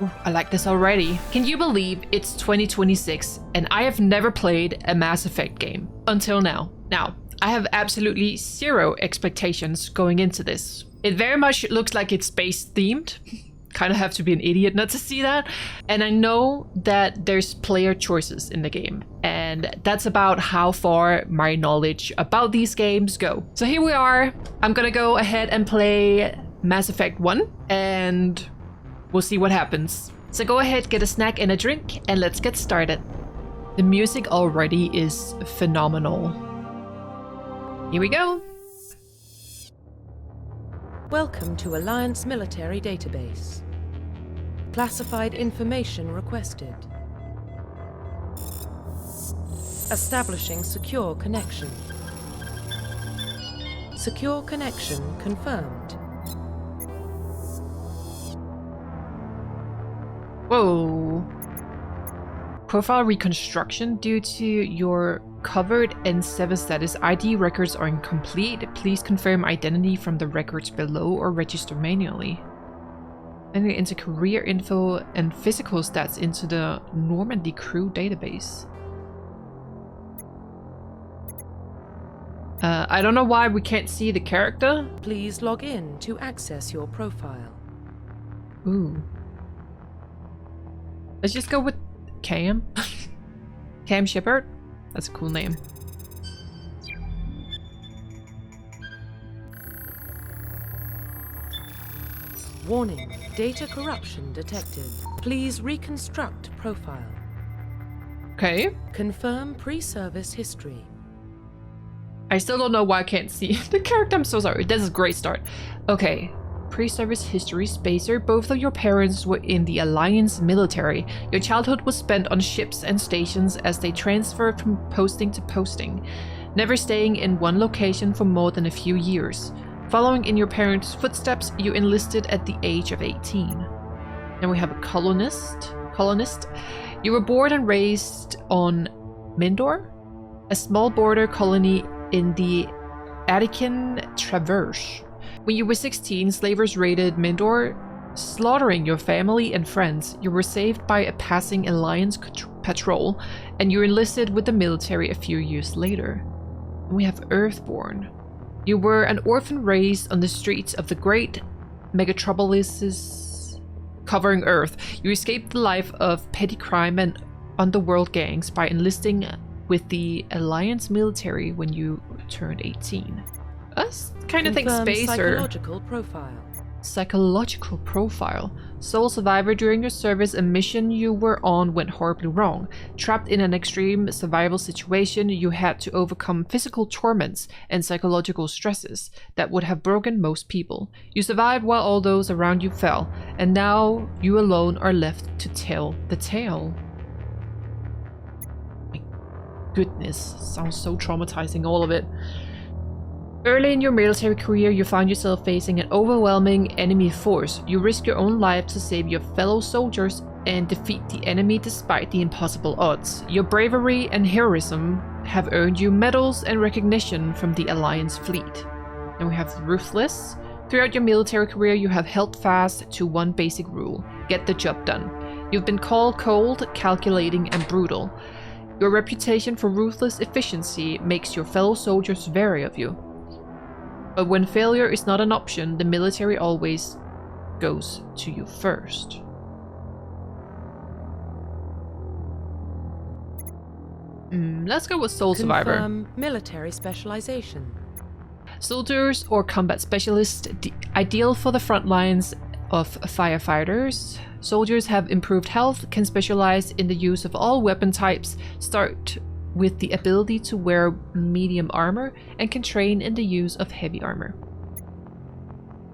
Ooh, I like this already. Can you believe it's 2026 and I have never played a Mass Effect game until now? Now, I have absolutely zero expectations going into this. It very much looks like it's space themed. Kind of have to be an idiot not to see that. And I know that there's player choices in the game, and that's about how far my knowledge about these games go. So here we are. I'm gonna go ahead and play Mass Effect 1, and we'll see what happens. So go ahead, get a snack and a drink, and let's get started. The music already is phenomenal. Here we go. Welcome to Alliance Military Database. Classified information requested. Establishing secure connection. Secure connection confirmed. Whoa. Profile reconstruction due to your covered N7 status. ID records are incomplete. Please confirm identity from the records below or register manually. And enter career info and physical stats into the Normandy crew database. I don't know why we can't see the character. Please log in to access your profile. Ooh. Let's just go with Cam. Cam Shepard? That's a cool name. Warning, data corruption detected. Please reconstruct profile. Okay. Confirm pre-service history. I still don't know why I can't see the character. I'm so sorry. This is a great start. Okay. Pre-service history. Spacer. Both of your parents were in the Alliance military. Your childhood was spent on ships and stations as they transferred from posting to posting, never staying in one location for more than a few years. Following in your parents' footsteps, you enlisted at the age of 18. Then we have a colonist. You were born and raised on Mindor, a small border colony in the Attican Traverse. When you were 16, slavers raided Mindor, slaughtering your family and friends. You were saved by a passing Alliance patrol, and you enlisted with the military a few years later. And we have Earthborn. You were an orphan raised on the streets of the great megatropolises covering Earth. You escaped the life of petty crime and underworld gangs by enlisting with the Alliance military when you turned 18. Us kind of think Spacer. Psychological profile. Psychological profile. Sole survivor. During your service, a mission you were on went horribly wrong. Trapped in an extreme survival situation, you had to overcome physical torments and psychological stresses that would have broken most people. You survived while all those around you fell, and now you alone are left to tell the tale. My goodness, sounds so traumatizing, all of it. Early in your military career, you found yourself facing an overwhelming enemy force. You risk your own life to save your fellow soldiers and defeat the enemy despite the impossible odds. Your bravery and heroism have earned you medals and recognition from the Alliance fleet. And we have Ruthless. Throughout your military career, you have held fast to one basic rule: get the job done. You've been called cold, calculating, and brutal. Your reputation for ruthless efficiency makes your fellow soldiers wary of you. But when failure is not an option, the military always goes to you first. Let's go with Sole Survivor. Confirm military specialization. Soldiers or combat specialists, ideal for the front lines of firefighters. Soldiers have improved health, can specialize in the use of all weapon types, start with the ability to wear medium armor, and can train in the use of heavy armor.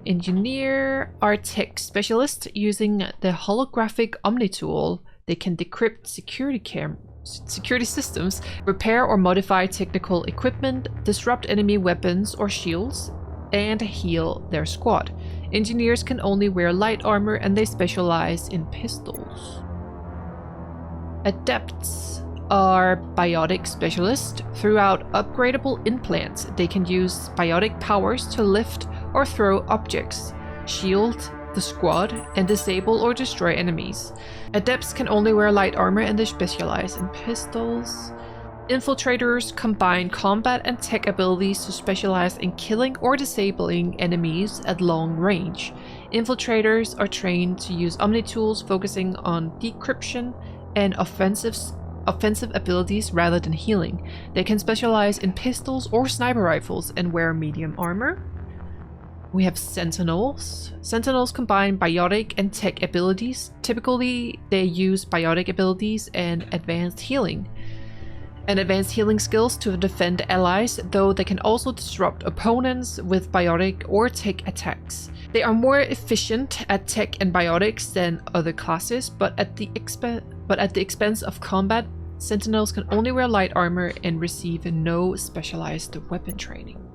Engineer are tech specialists. Using the holographic Omni tool, they can decrypt security systems, repair or modify technical equipment, disrupt enemy weapons or shields, and heal their squad. Engineers can only wear light armor, and they specialize in pistols. Adepts are biotic specialists. Throughout upgradable implants, they can use biotic powers to lift or throw objects, shield the squad and disable or destroy enemies. Adepts can only wear light armor and they specialize in pistols. Infiltrators combine combat and tech abilities to specialize in killing or disabling enemies at long range. Infiltrators are trained to use omni-tools focusing on decryption and offensive abilities rather than healing. They can specialize in pistols or sniper rifles and wear medium armor. We have Sentinels. Sentinels combine biotic and tech abilities. Typically, they use biotic abilities and advanced healing skills to defend allies, though they can also disrupt opponents with biotic or tech attacks. They are more efficient at tech and biotics than other classes, but at the expense of combat. Sentinels can only wear light armor and receive no specialized weapon training.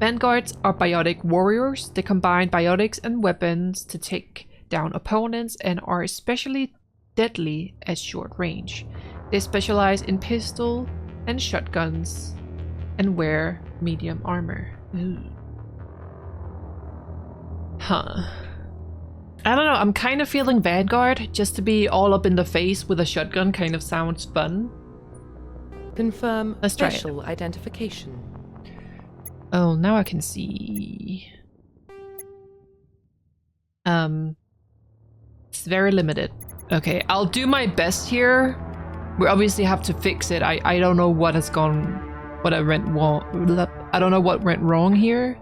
Vanguards are biotic warriors. They combine biotics and weapons to take down opponents and are especially deadly at short range. They specialize in pistol and shotguns and wear medium armor. Ooh. Huh. I don't know, I'm kind of feeling Vanguard. Just to be all up in the face with a shotgun kind of sounds fun. Confirm Let's try special identification. Oh, now I can see. It's very limited. Okay, I'll do my best here. We obviously have to fix it. I don't know what has gone, what I went wrong. I don't know what went wrong here.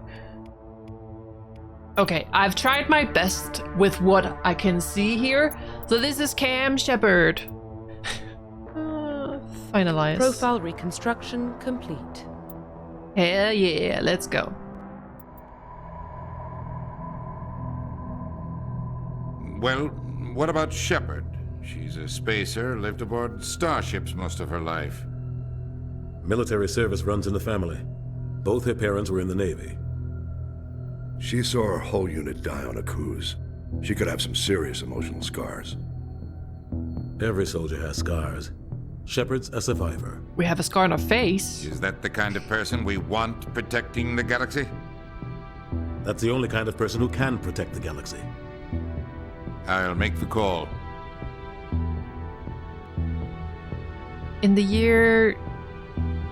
Okay, I've tried my best with what I can see here. So this is Shepard. Finalize. Profile reconstruction complete. Hell yeah, let's go. Well, what about Shepard? She's a spacer, lived aboard starships most of her life. Military service runs in the family. Both her parents were in the Navy. She saw her whole unit die on a cruise. She could have some serious emotional scars. Every soldier has scars. Shepard's a survivor. We have a scar on our face. Is that the kind of person we want protecting the galaxy? That's the only kind of person who can protect the galaxy. I'll make the call. In the year,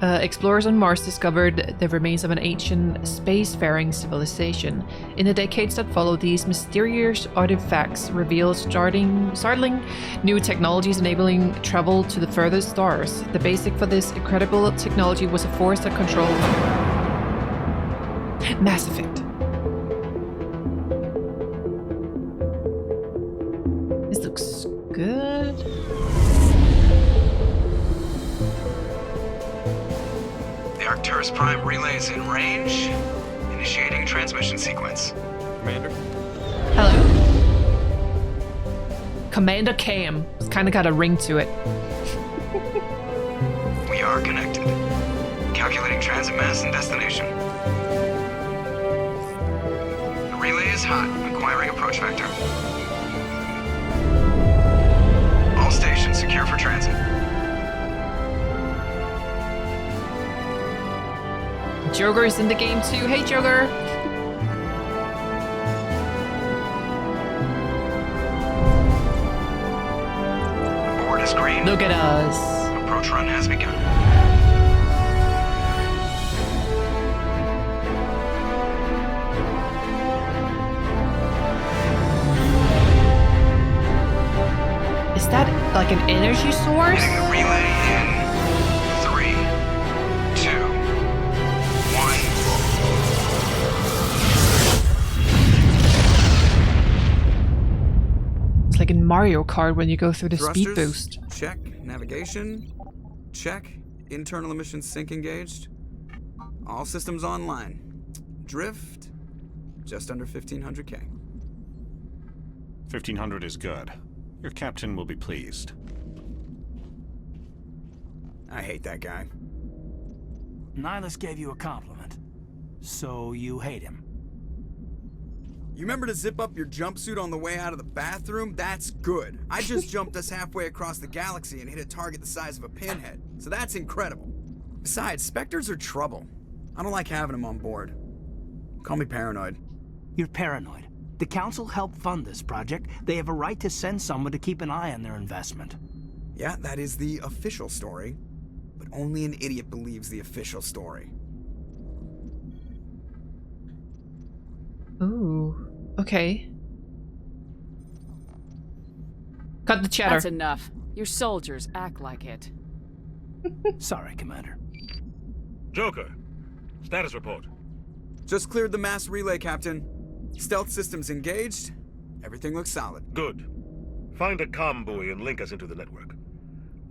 explorers on Mars discovered the remains of an ancient spacefaring civilization. In the decades that followed, these mysterious artifacts revealed startling new technologies enabling travel to the furthest stars. The basic for this incredible technology was a force that controlled Mass Effect. This looks good. Arcturus Prime relays in range. Initiating transmission sequence. Commander. Hello. Commander Cam. It's kind of got a ring to it. We are connected. Calculating transit mass and destination. The relay is hot. Acquiring approach vector. All stations secure for transit. Joker is in the game too. Hey, Joker. Board is green. Look at us. Approach run has begun. Is that like an energy source? Hitting the relay in 3, 2, 1. It's like in Mario Kart when you go through the speed Thrusters, boost. check. Navigation, check. Internal emissions sync engaged. All systems online. Drift, just under 1500K. 1500 is good. Your captain will be pleased. I hate that guy. Nihilus gave you a compliment. So you hate him. You remember to zip up your jumpsuit on the way out of the bathroom? That's good. I just jumped us halfway across the galaxy and hit a target the size of a pinhead. So that's incredible. Besides, Spectres are trouble. I don't like having them on board. Call me paranoid. You're paranoid. The Council helped fund this project. They have a right to send someone to keep an eye on their investment. Yeah, that is the official story. But only an idiot believes the official story. Ooh, okay. Cut the chatter. That's enough. Your soldiers act like it. Sorry, Commander. Joker, status report. Just cleared the mass relay, Captain. Stealth systems engaged. Everything looks solid. Good. Find a comm buoy and link us into the network.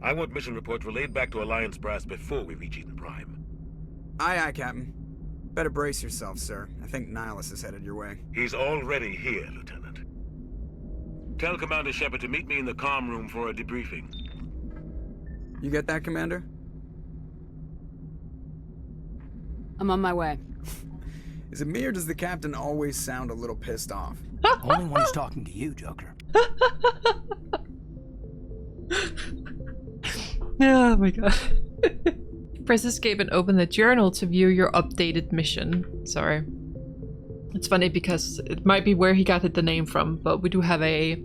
I want mission reports relayed back to Alliance brass before we reach Eden Prime. Aye, aye, Captain. Better brace yourself, sir. I think Nihilus is headed your way. He's already here, Lieutenant. Tell Commander Shepard to meet me in the comm room for a debriefing. You get that, Commander? I'm on my way. Is it me or does the Captain always sound a little pissed off? Only when he's talking to you, Joker. Oh my god. Press escape and open the journal to view your updated mission. Sorry. It's funny because it might be where he got the name from, but we do have a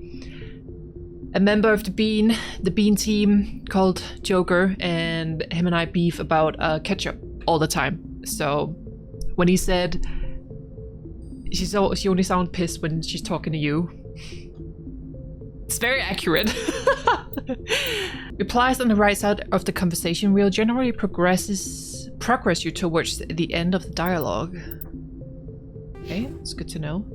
member of the Bean team called Joker, and him and I beef about ketchup all the time. So when he said she only sounds pissed when she's talking to you, it's very accurate. Replies on the right side of the conversation wheel generally progress you towards the end of the dialogue. Okay, it's good to know.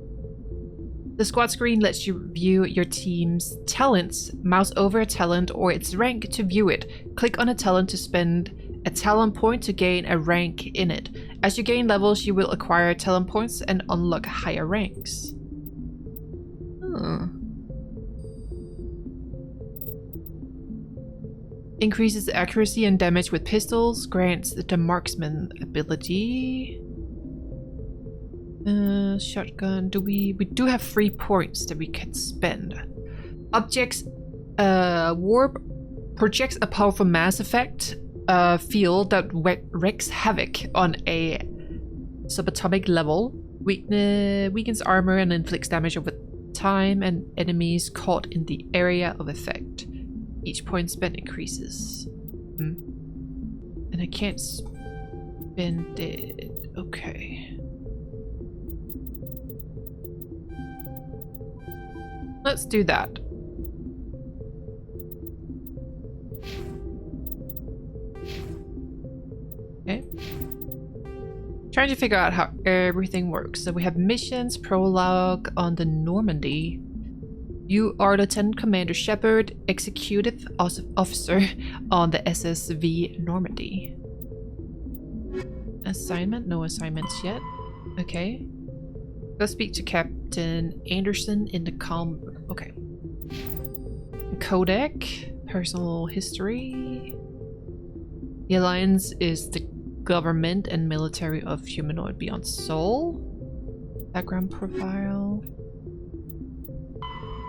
The squad screen lets you view your team's talents. Mouse over a talent or its rank to view it. Click on a talent to spend a talent point to gain a rank in it. As you gain levels, you will acquire talent points and unlock higher ranks. Increases accuracy and damage with pistols. Grants the marksman ability. Shotgun. We do have 3 points that we can spend. Objects. Warp projects a powerful mass effect field that wreaks havoc on a subatomic level. Weakens armor and inflicts damage over time and enemies caught in the area of effect. Each point spent increases. And I can't spend it. Okay. Let's do that. Okay. Trying to figure out how everything works. So we have missions, prologue on the Normandy. You are Lieutenant Commander Shepard, Executive Officer on the SSV Normandy. Assignment? No assignments yet. Okay. Go speak to Captain Anderson in the comm. Okay. Codec. Personal history. The Alliance is the government and military of humanoid beyond Sol. Background profile.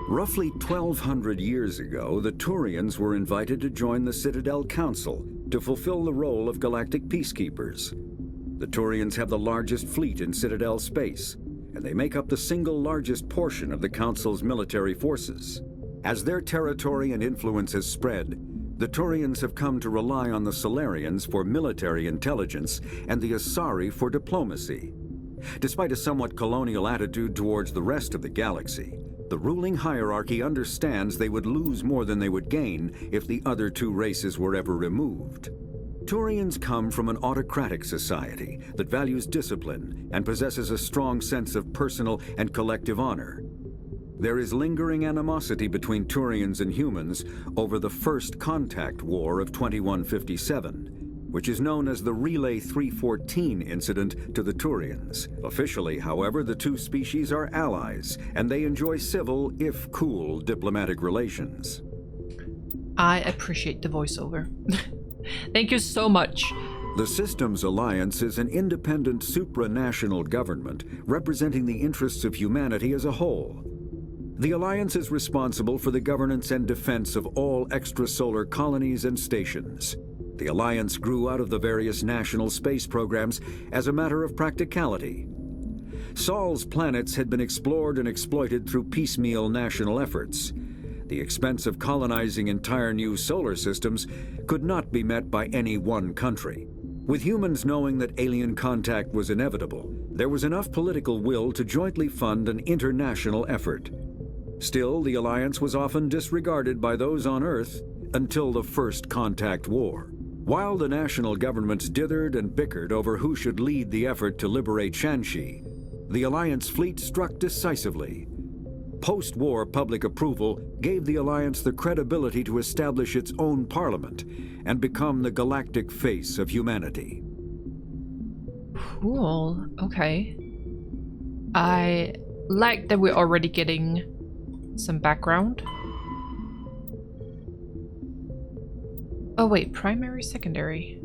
Roughly 1,200 years ago, the Turians were invited to join the Citadel Council to fulfill the role of galactic peacekeepers. The Turians have the largest fleet in Citadel space, and they make up the single largest portion of the Council's military forces. As their territory and influence has spread, the Turians have come to rely on the Solarians for military intelligence and the Asari for diplomacy. Despite a somewhat colonial attitude towards the rest of the galaxy, the ruling hierarchy understands they would lose more than they would gain if the other two races were ever removed. Turians come from an autocratic society that values discipline and possesses a strong sense of personal and collective honor. There is lingering animosity between Turians and humans over the First Contact War of 2157, which is known as the Relay 314 incident to the Turians. Officially, however, the two species are allies, and they enjoy civil, if cool, diplomatic relations. I appreciate the voiceover. Thank you so much. The Systems Alliance is an independent supranational government representing the interests of humanity as a whole. The Alliance is responsible for the governance and defense of all extrasolar colonies and stations. The Alliance grew out of the various national space programs as a matter of practicality. Sol's planets had been explored and exploited through piecemeal national efforts. The expense of colonizing entire new solar systems could not be met by any one country. With humans knowing that alien contact was inevitable, there was enough political will to jointly fund an international effort. Still, the alliance was often disregarded by those on Earth until the First Contact War. While the national governments dithered and bickered over who should lead the effort to liberate Shanxi, the Alliance fleet struck decisively. Post-war public approval gave the Alliance the credibility to establish its own parliament and become the galactic face of humanity. Cool. Okay. I like that we're already getting some background. Oh wait, primary, secondary.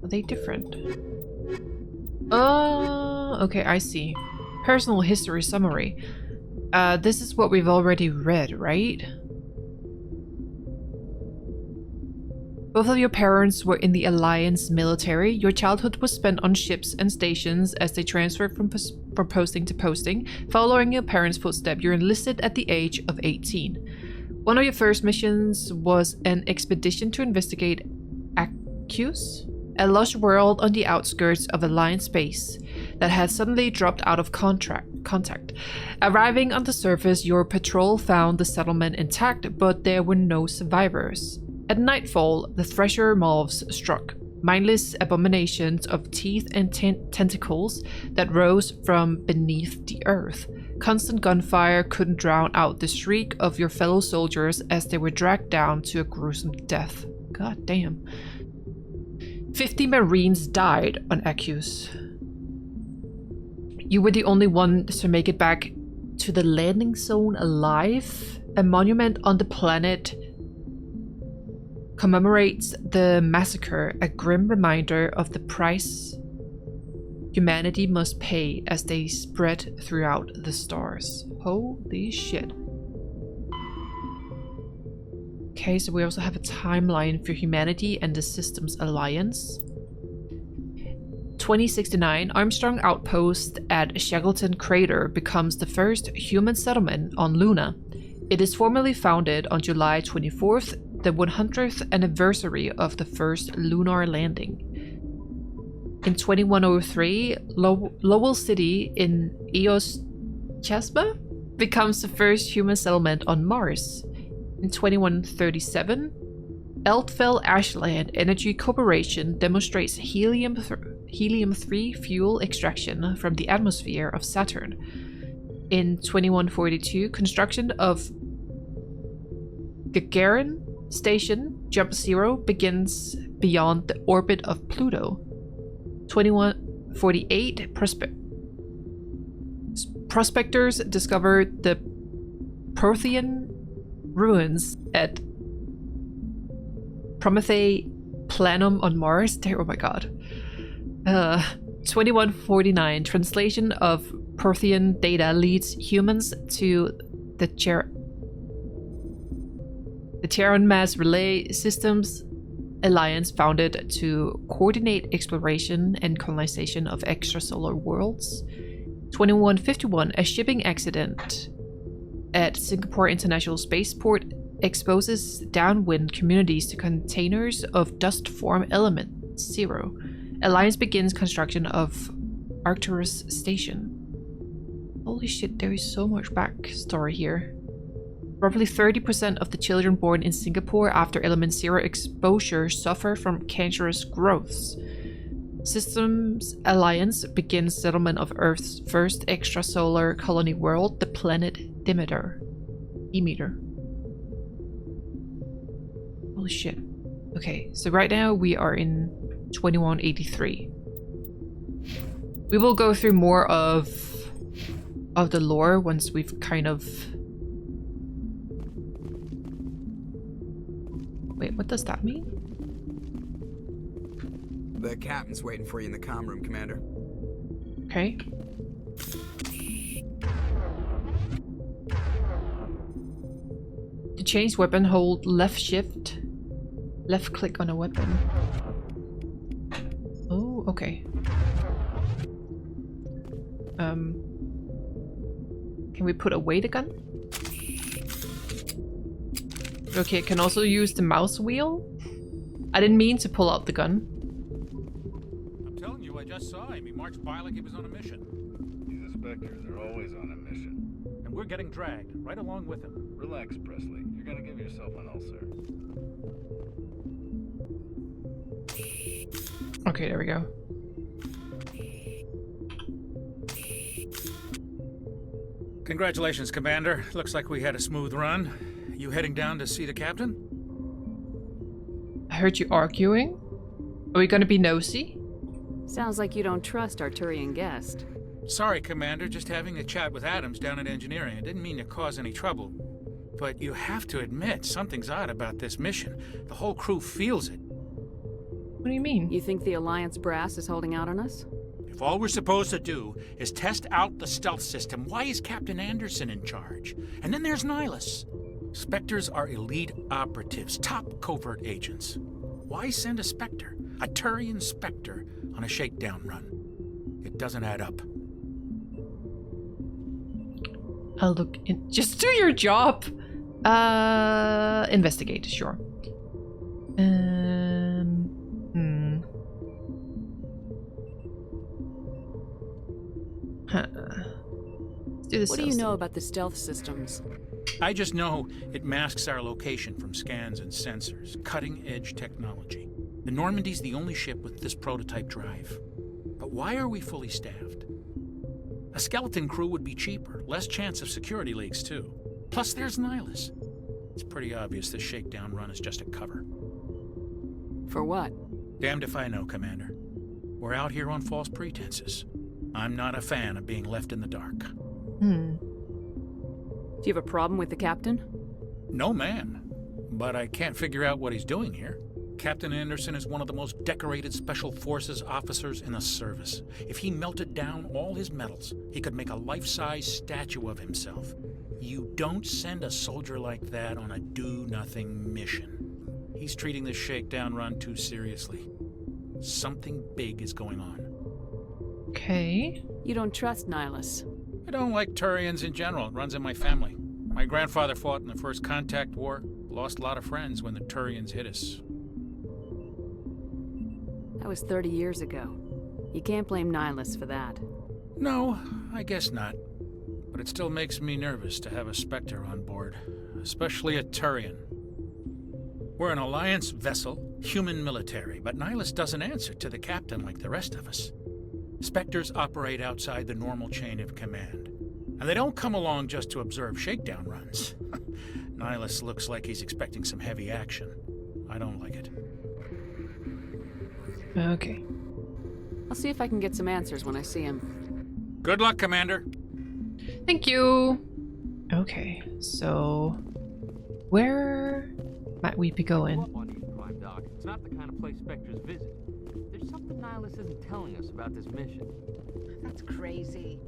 Are they different? Okay, I see. Personal history summary. This is what we've already read, right? Both of your parents were in the Alliance military. Your childhood was spent on ships and stations as they transferred from posting to posting. Following your parents' footsteps, you enlisted at the age of 18. One of your first missions was an expedition to investigate Acus, a lush world on the outskirts of Alliance space that had suddenly dropped out of contact. Arriving on the surface, your patrol found the settlement intact, but there were no survivors. At nightfall, the Thresher moths struck, mindless abominations of teeth and tentacles that rose from beneath the earth. Constant gunfire couldn't drown out the shriek of your fellow soldiers as they were dragged down to a gruesome death. God damn. 50 Marines died on Acus. You were the only one to make it back to the landing zone alive. A monument on the planet commemorates the massacre, a grim reminder of the price humanity must pay as they spread throughout the stars. Holy shit. Okay, so we also have a timeline for humanity and the Systems Alliance. 2069, Armstrong Outpost at Shackleton Crater becomes the first human settlement on Luna. It is formally founded on July 24th, the 100th anniversary of the first lunar landing. In 2103, Lowell City in Eos Chesma becomes the first human settlement on Mars. In 2137, Eldfell Ashland Energy Corporation demonstrates helium-3 fuel extraction from the atmosphere of Saturn. In 2142, construction of Gagarin Station Jump Zero begins beyond the orbit of Pluto. 2148, prospectors discovered the Prothean ruins at Promethae Planum on Mars. Oh my god. 2149, translation of Prothean data leads humans to the Terran Mass Relay Systems Alliance, founded to coordinate exploration and colonization of extrasolar worlds. 2151, a shipping accident at Singapore International Spaceport exposes downwind communities to containers of dust form element 0. Alliance begins construction of Arcturus Station. Holy shit, there is so much backstory here. Roughly 30% of the children born in Singapore after Element 0 exposure suffer from cancerous growths. Systems Alliance begins settlement of Earth's first extrasolar colony world, the planet Demeter. Holy shit. Okay, so right now we are in 2183. We will go through more of the lore once we've kind of... Wait, what does that mean? The captain's waiting for you in the comm room, Commander. Okay. To change weapon, hold left shift. Left click on a weapon. Oh, okay. Can we put away the gun? Okay, can also use the mouse wheel. I didn't mean to pull out the gun. I'm telling you, I just saw him. He marched by like he was on a mission. He's a Spectre. They're always on a mission. And we're getting dragged, right along with him. Relax, Presley. You're gonna give yourself an ulcer. Okay, there we go. Congratulations, Commander. Looks like we had a smooth run. You heading down to see the captain? I heard you arguing. Are we gonna be nosy? Sounds like you don't trust Arturian guest. Sorry, Commander. Just having a chat with Adams down at engineering. I didn't mean to cause any trouble. But you have to admit, something's odd about this mission. The whole crew feels it. What do you mean? You think the Alliance brass is holding out on us? If all we're supposed to do is test out the stealth system, why is Captain Anderson in charge? And then there's Nihilus. Spectres are elite operatives, top covert agents. Why send a Spectre, a Turian Spectre, on a shakedown run? It doesn't add up. I'll look in. Just do your job. Investigate, sure. Huh. Let's do this. What do you know about the stealth systems? I just know it masks our location from scans and sensors. Cutting-edge technology. The Normandy's the only ship with this prototype drive. But why are we fully staffed? A skeleton crew would be cheaper, less chance of security leaks too. Plus there's Nihilus. It's pretty obvious this shakedown run is just a cover. For what? Damned if I know, Commander. We're out here on false pretenses. I'm not a fan of being left in the dark. Do you have a problem with the captain? No, ma'am. But I can't figure out what he's doing here. Captain Anderson is one of the most decorated Special Forces officers in the service. If he melted down all his medals, he could make a life-size statue of himself. You don't send a soldier like that on a do-nothing mission. He's treating this shakedown run too seriously. Something big is going on. Okay. You don't trust Nihilus? I don't like Turians in general. It runs in my family. My grandfather fought in the First Contact War. Lost a lot of friends when the Turians hit us. That was 30 years ago. You can't blame Nihilus for that. No, I guess not. But it still makes me nervous to have a Spectre on board. Especially a Turian. We're an Alliance vessel, human military, but Nihilus doesn't answer to the captain like the rest of us. Spectres operate outside the normal chain of command. And they don't come along just to observe shakedown runs. Nihilus looks like he's expecting some heavy action. I don't like it. Okay. I'll see if I can get some answers when I see him. Good luck, Commander. Thank you. Okay, so where might we be going? It's not the kind of place Spectres visit. There's something Nihilus isn't telling us about this mission. That's crazy.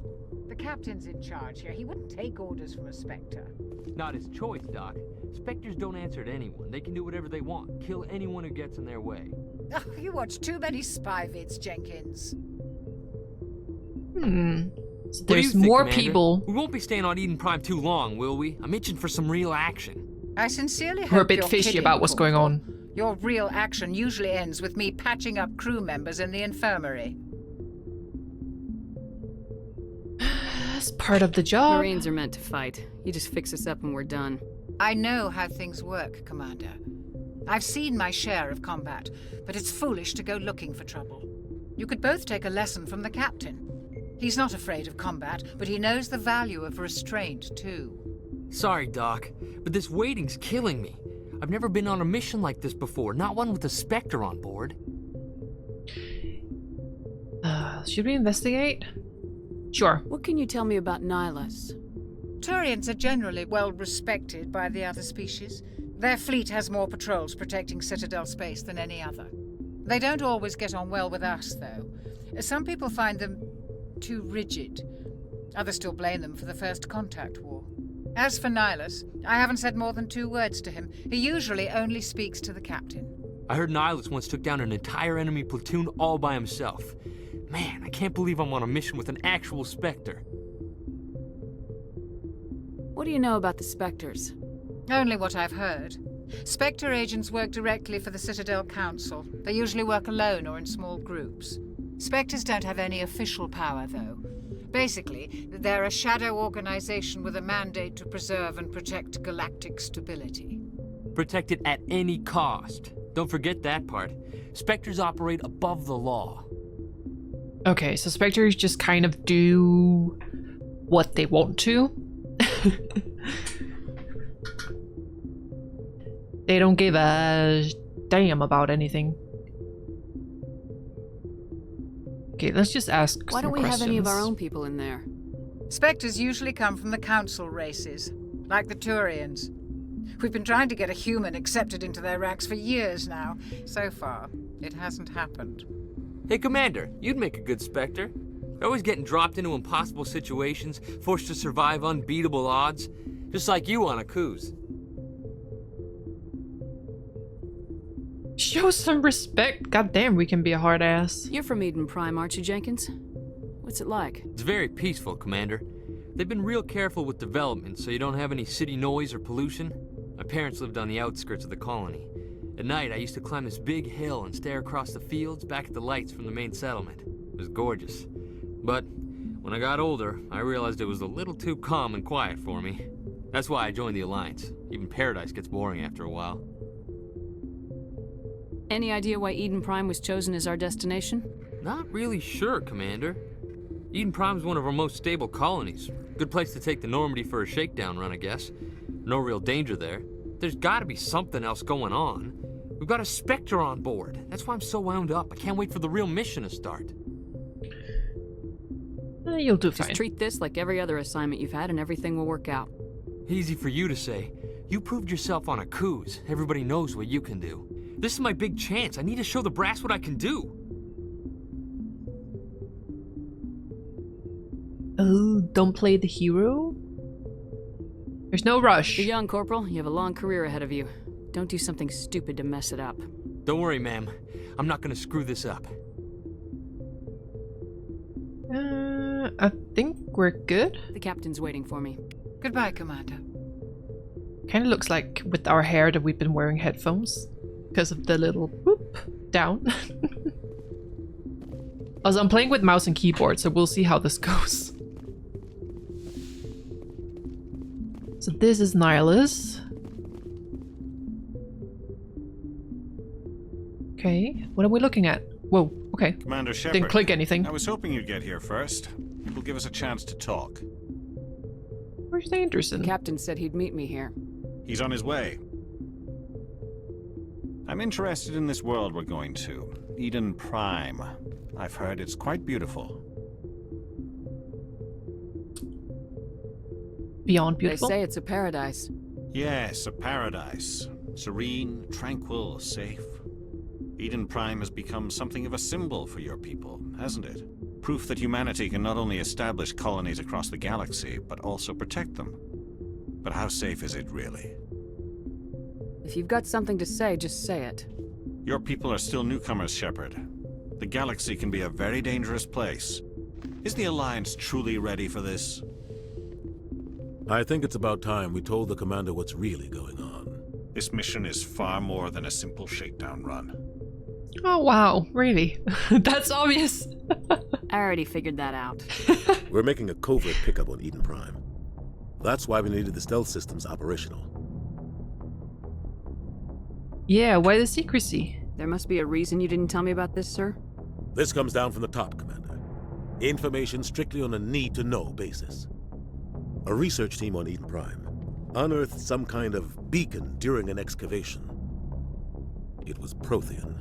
The captain's in charge here. He wouldn't take orders from a Spectre. Not his choice, Doc. Spectres don't answer to anyone. They can do whatever they want. Kill anyone who gets in their way. Oh, you watch too many spy vids, Jenkins. So there's more Commander? people. We won't be staying on Eden Prime too long, will we? I'm itching for some real action. I sincerely We're a hope bit you're fishy kidding, about what's going on. Your real action usually ends with me patching up crew members in the infirmary. That's part of the job. Marines are meant to fight. You just fix us up and we're done. I know how things work, Commander. I've seen my share of combat, but it's foolish to go looking for trouble. You could both take a lesson from the captain. He's not afraid of combat, but he knows the value of restraint, too. Sorry, Doc, but this waiting's killing me. I've never been on a mission like this before, not one with a Spectre on board. Should we investigate? Sure. What can you tell me about Nihilus? Turians are generally well respected by the other species. Their fleet has more patrols protecting Citadel space than any other. They don't always get on well with us, though. Some people find them too rigid. Others still blame them for the First Contact War. As for Nihilus, I haven't said more than 2 words to him. He usually only speaks to the captain. I heard Nihilus once took down an entire enemy platoon all by himself. Man, I can't believe I'm on a mission with an actual Spectre. What do you know about the Spectres? Only what I've heard. Spectre agents work directly for the Citadel Council. They usually work alone or in small groups. Spectres don't have any official power, though. Basically, they're a shadow organization with a mandate to preserve and protect galactic stability. Protect it at any cost. Don't forget that part. Spectres operate above the law. Okay, so Spectres just kind of do what they want to. They don't give a damn about anything. Okay, let's just ask Why some don't we have any of our questions. own people in there? Spectres usually come from the Council races, like the Turians. We've been trying to get a human accepted into their ranks for years now. So far, it hasn't happened. Hey, Commander, you'd make a good Spectre. You're always getting dropped into impossible situations, forced to survive unbeatable odds, just like you on a cruise. Show some respect. God damn, we can be a hard ass. You're from Eden Prime, aren't you, Jenkins? What's it like? It's very peaceful, Commander. They've been real careful with development, so you don't have any city noise or pollution. My parents lived on the outskirts of the colony. At night, I used to climb this big hill and stare across the fields back at the lights from the main settlement. It was gorgeous. But when I got older, I realized it was a little too calm and quiet for me. That's why I joined the Alliance. Even Paradise gets boring after a while. Any idea why Eden Prime was chosen as our destination? Not really sure, Commander. Eden Prime's one of our most stable colonies. Good place to take the Normandy for a shakedown run, I guess. No real danger there. There's gotta be something else going on. We've got a Spectre on board. That's why I'm so wound up. I can't wait for the real mission to start. You'll do fine. Just treat this like every other assignment you've had and everything will work out. Easy for you to say. You proved yourself on a cruise. Everybody knows what you can do. This is my big chance. I need to show the brass what I can do. Oh, don't play the hero? There's no rush. You're young, Corporal. You have a long career ahead of you. Don't do something stupid to mess it up. Don't worry, ma'am. I'm not gonna screw this up. I think we're good. The captain's waiting for me. Goodbye, Commander. Kind of looks like with our hair that we've been wearing headphones because of the little whoop down. Also, I'm playing with mouse and keyboard, so we'll see how this goes. So this is Nihilus. Okay, what are we looking at? Whoa, okay. Commander Shepard. Didn't click anything. I was hoping you'd get here first. It will give us a chance to talk. Where's the Anderson? The captain said he'd meet me here. He's on his way. I'm interested in this world we're going to. Eden Prime. I've heard it's quite beautiful. Beyond beautiful? They say it's a paradise. Yes, a paradise. Serene, tranquil, safe. Eden Prime has become something of a symbol for your people, hasn't it? Proof that humanity can not only establish colonies across the galaxy, but also protect them. But how safe is it, really? If you've got something to say, just say it. Your people are still newcomers, Shepard. The galaxy can be a very dangerous place. Is the Alliance truly ready for this? I think it's about time we told the commander what's really going on. This mission is far more than a simple shakedown run. Oh wow, really? That's obvious. I already figured that out. We're making a covert pickup on Eden Prime. That's why we needed the stealth systems operational. Yeah, why the secrecy? There must be a reason you didn't tell me about this, sir. This comes down from the top, Commander. Information strictly on a need-to-know basis. A research team on Eden Prime unearthed some kind of beacon during an excavation. It was Prothean.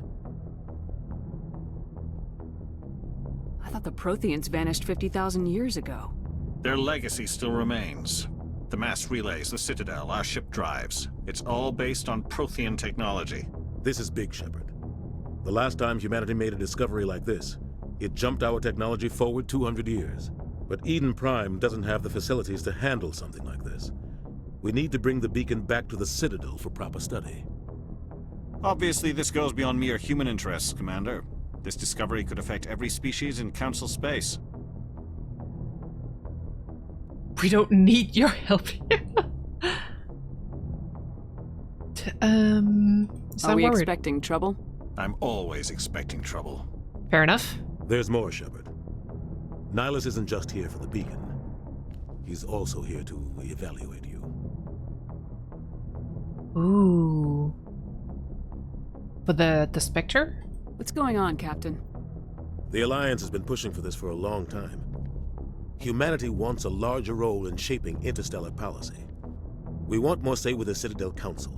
I thought the Protheans vanished 50,000 years ago. Their legacy still remains. The mass relays, the Citadel, our ship drives. It's all based on Prothean technology. This is big, Shepard. The last time humanity made a discovery like this, it jumped our technology forward 200 years. But Eden Prime doesn't have the facilities to handle something like this. We need to bring the beacon back to the Citadel for proper study. Obviously, this goes beyond mere human interests, Commander. This discovery could affect every species in Council space. We don't need your help here. Are we worried? expecting trouble? I'm always expecting trouble. Fair enough. There's more, Shepard. Nihilus isn't just here for the beacon. He's also here to evaluate you. Ooh. For the Spectre? What's going on, Captain? The Alliance has been pushing for this for a long time. Humanity wants a larger role in shaping interstellar policy. We want more say with the Citadel Council.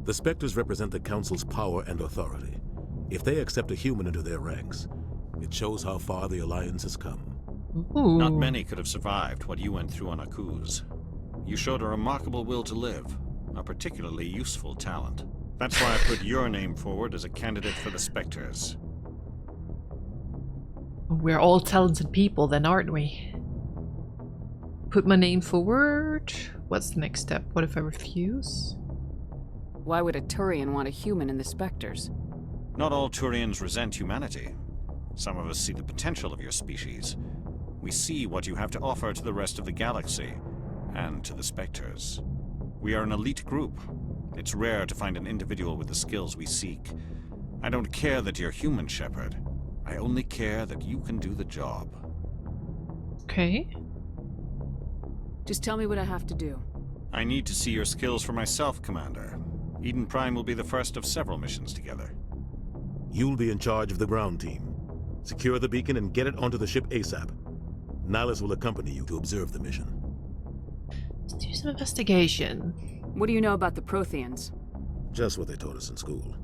The Spectres represent the Council's power and authority. If they accept a human into their ranks, it shows how far the Alliance has come. Ooh. Not many could have survived what you went through on Akuz. You showed a remarkable will to live, a particularly useful talent. That's why I put your name forward as a candidate for the Spectres. We're all talented people then, aren't we? Put my name forward. What's the next step? What if I refuse? Why would a Turian want a human in the Spectres? Not all Turians resent humanity. Some of us see the potential of your species. We see what you have to offer to the rest of the galaxy, and to the Spectres. We are an elite group. It's rare to find an individual with the skills we seek. I don't care that you're human, Shepard. I only care that you can do the job. Okay. Just tell me what I have to do. I need to see your skills for myself, Commander. Eden Prime will be the first of several missions together. You'll be in charge of the ground team. Secure the beacon and get it onto the ship ASAP. Nihilus will accompany you to observe the mission. Let's do some investigation. What do you know about the Protheans? Just what they taught us in school.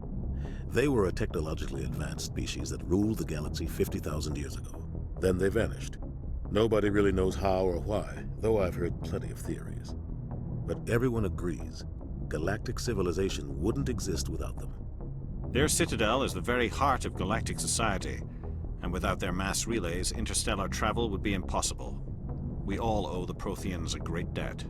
They were a technologically advanced species that ruled the galaxy 50,000 years ago. Then they vanished. Nobody really knows how or why, though I've heard plenty of theories. But everyone agrees, galactic civilization wouldn't exist without them. Their citadel is the very heart of galactic society, and without their mass relays, interstellar travel would be impossible. We all owe the Protheans a great debt.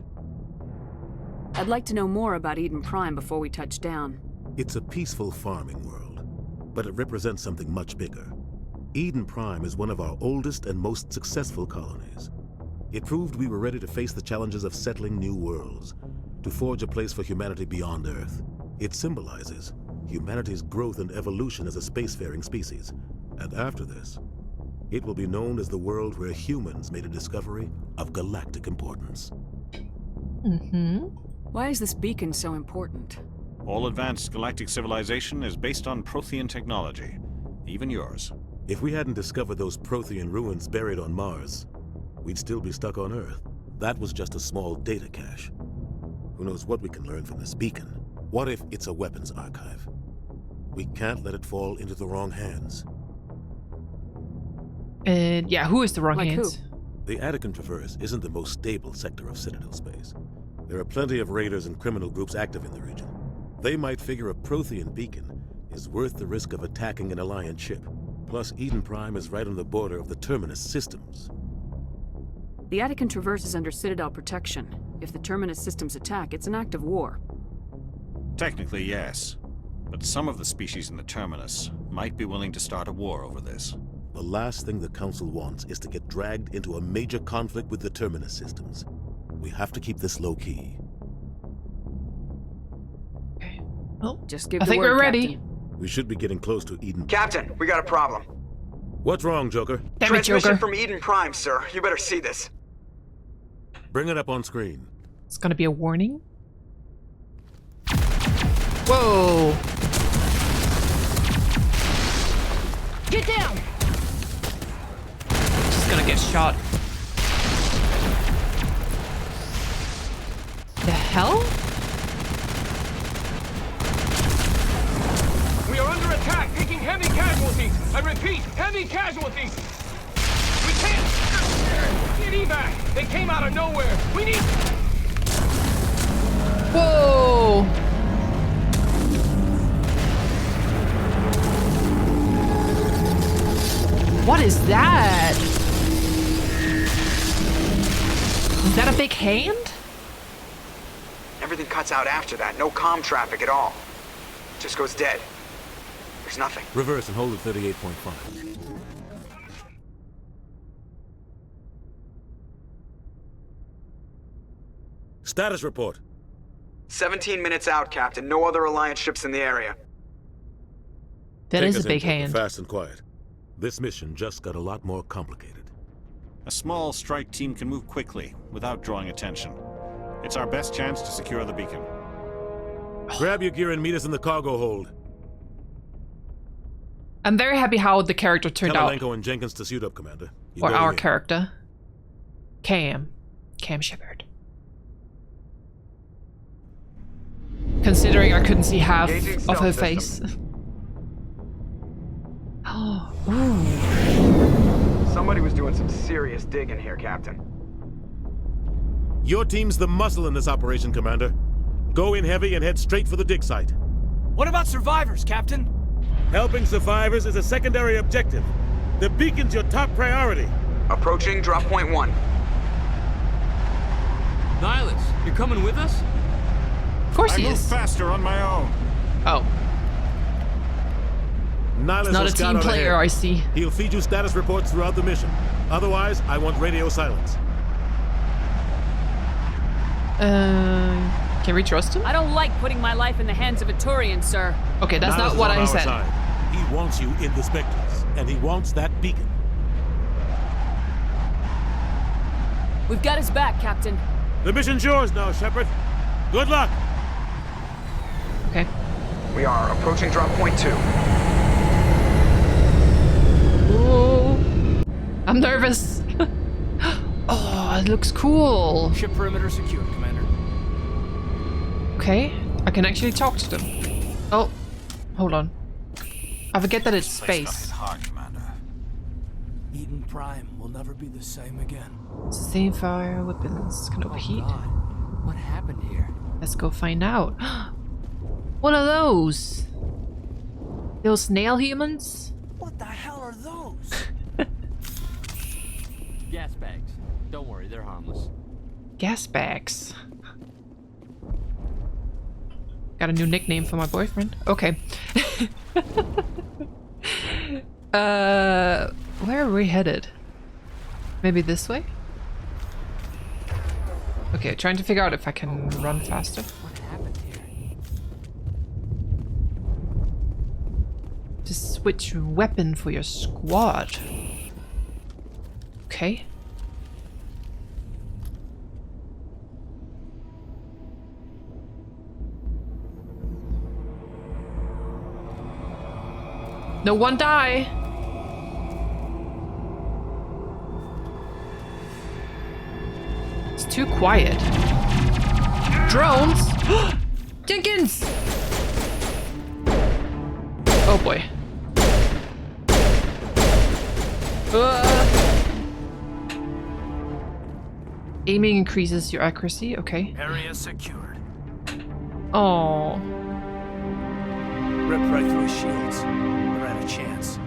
I'd like to know more about Eden Prime before we touch down. It's a peaceful farming world, but it represents something much bigger. Eden Prime is one of our oldest and most successful colonies. It proved we were ready to face the challenges of settling new worlds, to forge a place for humanity beyond Earth. It symbolizes humanity's growth and evolution as a spacefaring species. And after this, it will be known as the world where humans made a discovery of galactic importance. Why is this beacon so important? All advanced galactic civilization is based on Prothean technology, even yours. If we hadn't discovered those Prothean ruins buried on Mars, we'd still be stuck on Earth. That was just a small data cache. Who knows what we can learn from this beacon? What if it's a weapons archive? We can't let it fall into the wrong hands. And yeah, who is the wrong Like hands? The Attican Traverse isn't the most stable sector of Citadel space. There are plenty of raiders and criminal groups active in the region. They might figure a Prothean beacon is worth the risk of attacking an Alliance ship. Plus, Eden Prime is right on the border of the Terminus systems. The Attican Traverse is under Citadel protection. If the Terminus systems attack, it's an act of war. Technically, yes. But some of the species in the Terminus might be willing to start a war over this. The last thing the Council wants is to get dragged into a major conflict with the Terminus systems. We have to keep this low-key. Okay. Well, just give I think we're ready. We should be getting close to Eden. Captain, we got a problem. What's wrong, Joker? Damn it, Transmission Joker. from Eden Prime, sir. You better see this. Bring it up on screen. It's gonna be a warning. Whoa! Get down! She's gonna get shot. The hell? We are under attack, taking heavy casualties. I repeat, heavy casualties. We can't get evac. They came out of nowhere. We need. Whoa! What is that? Is that a big hand? Everything cuts out after that. No comm traffic at all. Just goes dead. There's nothing. Reverse and hold at 38.5. Status report. 17 minutes out, Captain. No other Alliance ships in the area. That Take is us a big into it, hand. Fast and quiet. This mission just got a lot more complicated. A small strike team can move quickly, without drawing attention. It's our best chance to secure the beacon. Grab your gear and meet us in the cargo hold. I'm very happy how the character turned Tell out. Malenko and Jenkins to suit up, Commander. You Or go our ahead. character. Cam Shepard. Considering I couldn't see half Engaging of her stealth face. Oh, Somebody was doing some serious digging here, Captain. Your team's the muscle in this operation, Commander. Go in heavy and head straight for the dig site. What about survivors, Captain? Helping survivors is a secondary objective. The beacon's your top priority. Approaching drop point 1. Nihilus, you're coming with us? of course I he move is. faster on my own. Oh, Nihilus not will a scout team out player, ahead. I see. He'll feed you status reports throughout the mission. Otherwise, I want radio silence. Can we trust him? I don't like putting my life in the hands of a Turian, sir. Okay, that's Nihilus not is what on I our said. side. He wants you in the Spectres, and he wants that beacon. We've got his back, Captain. The mission's yours now, Shepard. Good luck. Okay. We are approaching drop point 2. Ooh. I'm nervous. Oh, it looks cool. Ship perimeter secured, Commander. Okay, I can actually talk to them. Oh, hold on. I forget that it's space. Hard, Commander. Eden Prime will never be the same again. Sustain fire, weapons can overheat. God, what happened here? Let's go find out. What are those? Those snail humans? What the hell are those? Gas bags. Don't worry, they're harmless. Gas bags. Got a new nickname for my boyfriend. Okay. Where are we headed? Maybe this way? Okay, trying to figure out if I can run faster. What happened here? To switch weapon for your squad. Okay. No one die. It's too quiet. Drones? Jenkins! Oh boy. Aiming increases your accuracy, okay. Area secured. Oh. Rip right through his shields. We're at a chance.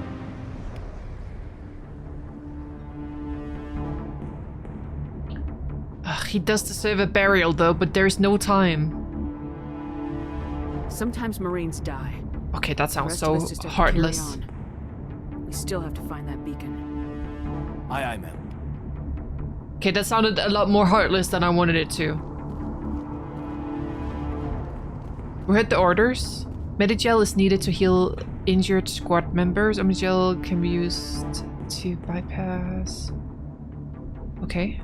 Ugh, he does deserve a burial though, but there's no time. Sometimes Marines die. Okay, that The sounds rest so of us just have to carry heartless. on. We still have to find that beacon. Aye, aye, ma'am. Okay, that sounded a lot more heartless than I wanted it to. We heard the orders. Medigel is needed to heal injured squad members. Omnigel can be used to bypass. Okay.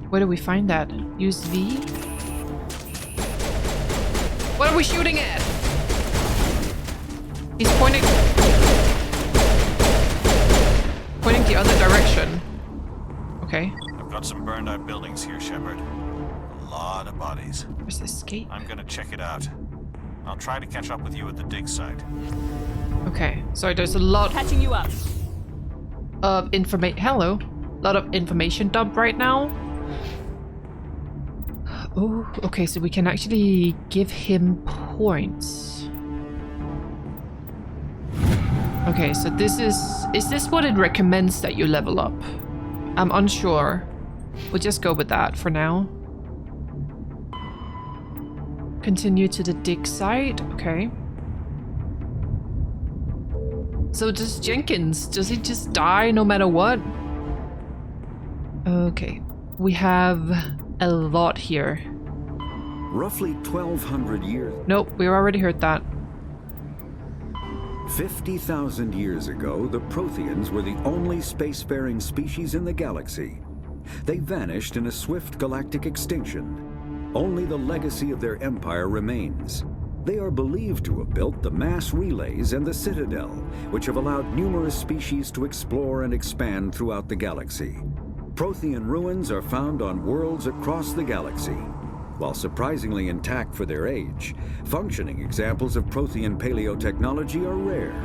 Where do we find that? Use V? What are we shooting at? He's pointing the other direction. Okay. I've got some burned out buildings here, Shepard. A lot of bodies. Where's the escape? I'm gonna check it out. I'll try to catch up with you at the dig site. Okay, so there's a lot Catching you up. of information. Hello. A lot of information dump right now. Oh, okay, so we can actually give him points. Okay, so this is this what it recommends that you level up? I'm unsure. We'll just go with that for now. Continue to the dig site, okay. So does Jenkins, does he just die no matter what? Okay, we have a lot here. Roughly 1,200 years. Nope, we already heard that. 50,000 years ago, the Protheans were the only spacefaring species in the galaxy. They vanished in a swift galactic extinction. Only the legacy of their empire remains. They are believed to have built the mass relays and the Citadel, which have allowed numerous species to explore and expand throughout the galaxy. Prothean ruins are found on worlds across the galaxy. While surprisingly intact for their age, functioning examples of Prothean paleotechnology are rare.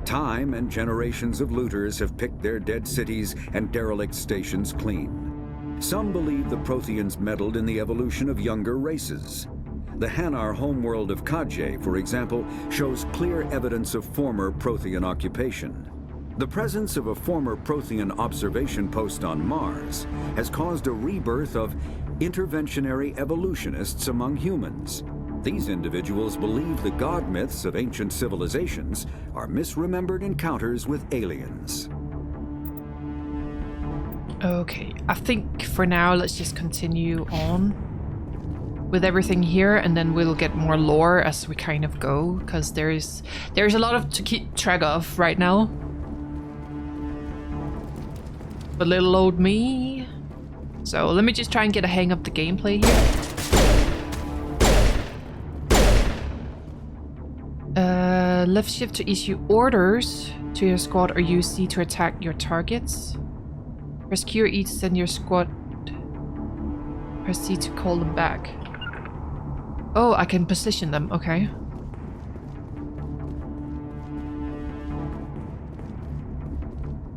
Time and generations of looters have picked their dead cities and derelict stations clean. Some believe the Protheans meddled in the evolution of younger races. The Hanar homeworld of Kadje, for example, shows clear evidence of former Prothean occupation. The presence of a former Prothean observation post on Mars has caused a rebirth of interventionary evolutionists among humans. These individuals believe the god myths of ancient civilizations are misremembered encounters with aliens. Okay, I think for now let's just continue on with everything here, and then we'll get more lore as we kind of go, because there's a lot of to keep track of right now. But little old me. So let me just try and get a hang of the gameplay here. Left shift to issue orders to your squad, or use C to attack your targets. Press Q or E to send your squad. Press C to call them back. Oh, I can position them, okay.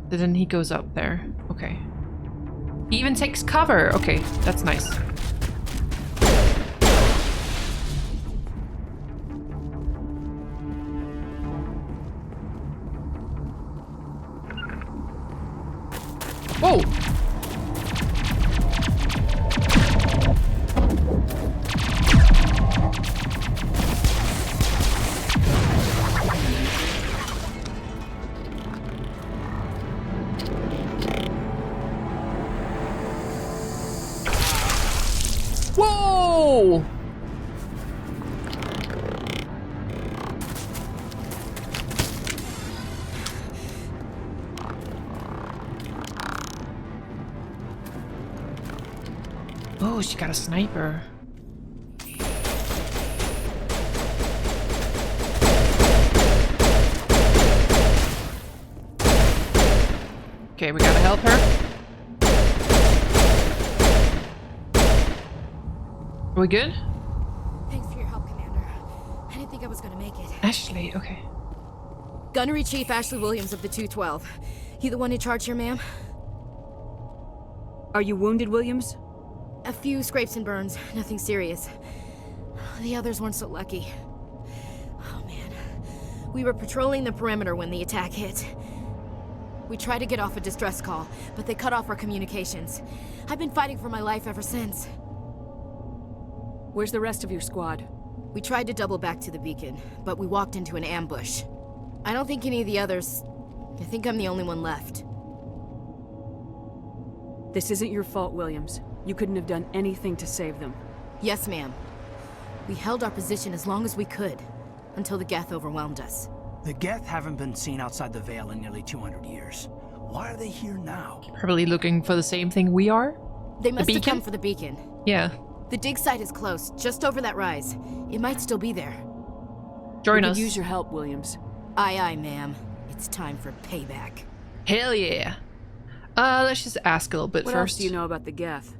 Then he goes up there, okay. He even takes cover, okay, that's nice. Whoa! Whoa! Oh, she got a sniper. Okay, we gotta help her. Are we good? Thanks for your help, Commander. I didn't think I was gonna make it. Ashley, okay. Gunnery Chief Ashley Williams of the 212. You the one in charge here, ma'am? Are you wounded, Williams? A few scrapes and burns, nothing serious. The others weren't so lucky. Oh man. We were patrolling the perimeter when the attack hit. We tried to get off a distress call, but they cut off our communications. I've been fighting for my life ever since. Where's the rest of your squad? We tried to double back to the beacon, but we walked into an ambush. I don't think any of the others... I think I'm the only one left. This isn't your fault, Williams. You couldn't have done anything to save them. Yes, ma'am. We held our position as long as we could, until the geth overwhelmed us. The geth haven't been seen outside the Veil in nearly 200 years. Why are they here now? Probably looking for the same thing we are. They must have come for the beacon. Yeah. The dig site is close, just over that rise. It might still be there. Join us. us. Use your help, Williams. Aye, aye, ma'am. It's time for payback. Hell yeah. Let's just ask a little bit What first. else do you know about the geth?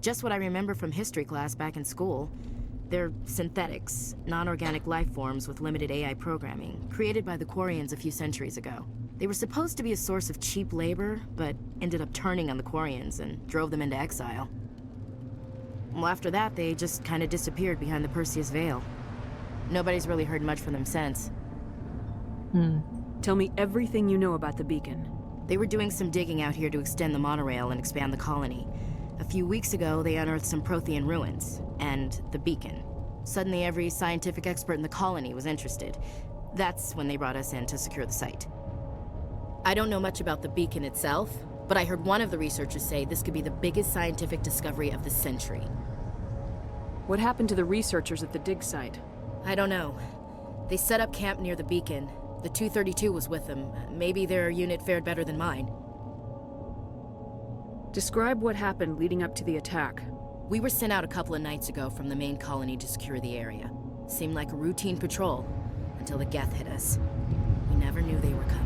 Just what I remember from history class back in school. They're synthetics, non-organic life forms with limited AI programming, created by the Quarians a few centuries ago. They were supposed to be a source of cheap labor, but ended up turning on the Quarians and drove them into exile. Well, after that, they just kind of disappeared behind the Perseus Veil. Nobody's really heard much from them since. Tell me everything you know about the beacon. They were doing some digging out here to extend the monorail and expand the colony. A few weeks ago, they unearthed some Prothean ruins, and the beacon. Suddenly, every scientific expert in the colony was interested. That's when they brought us in to secure the site. I don't know much about the beacon itself, but I heard one of the researchers say this could be the biggest scientific discovery of the century. What happened to the researchers at the dig site? I don't know. They set up camp near the beacon. The 232 was with them. Maybe their unit fared better than mine. Describe what happened leading up to the attack. We were sent out a couple of nights ago from the main colony to secure the area. Seemed like a routine patrol, until the geth hit us. We never knew they were coming.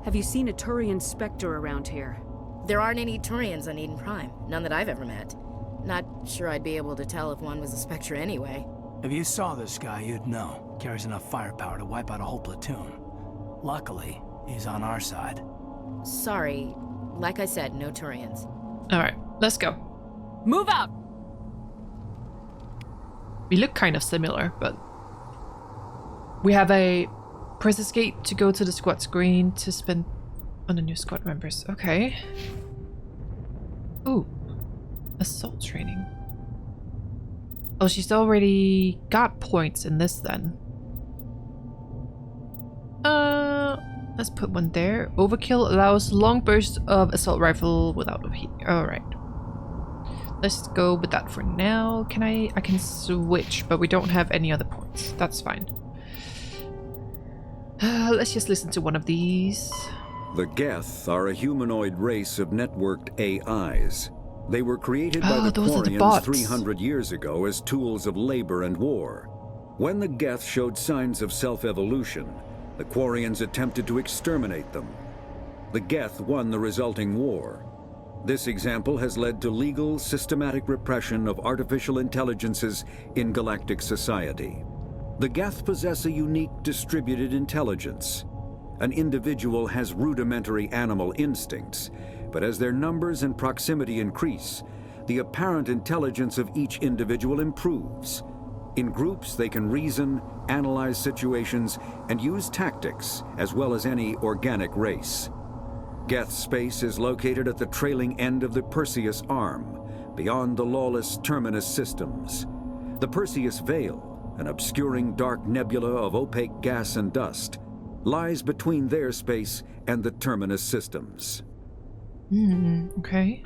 Have you seen a Turian Spectre around here? There aren't any Turians on Eden Prime. None that I've ever met. Not sure I'd be able to tell if one was a Spectre anyway. If you saw this guy, you'd know. Carries enough firepower to wipe out a whole platoon. Luckily, he's on our side. Sorry. Like I said, no Turians. Alright, let's go. Move out! We look kind of similar, but... We have a... Press escape to go to the squad screen to spend on the new squad members. Okay. Ooh. Assault training. Oh, she's already got points in this then. Let's put one there. Overkill allows long bursts of assault rifle without overheating. Alright. Let's go with that for now. Can I can switch, but we don't have any other points. That's fine. Let's just listen to one of these. The Geth are a humanoid race of networked AIs. They were created by the Quarians 300 years ago as tools of labor and war. When the Geth showed signs of self-evolution, the Quarians attempted to exterminate them. The Geth won the resulting war. This example has led to legal, systematic repression of artificial intelligences in galactic society. The Geth possess a unique distributed intelligence. An individual has rudimentary animal instincts, but as their numbers and proximity increase, the apparent intelligence of each individual improves. In groups, they can reason, analyze situations, and use tactics, as well as any organic race. Geth space is located at the trailing end of the Perseus Arm, beyond the lawless Terminus systems. The Perseus Veil, an obscuring dark nebula of opaque gas and dust, lies between their space and the Terminus systems. Okay.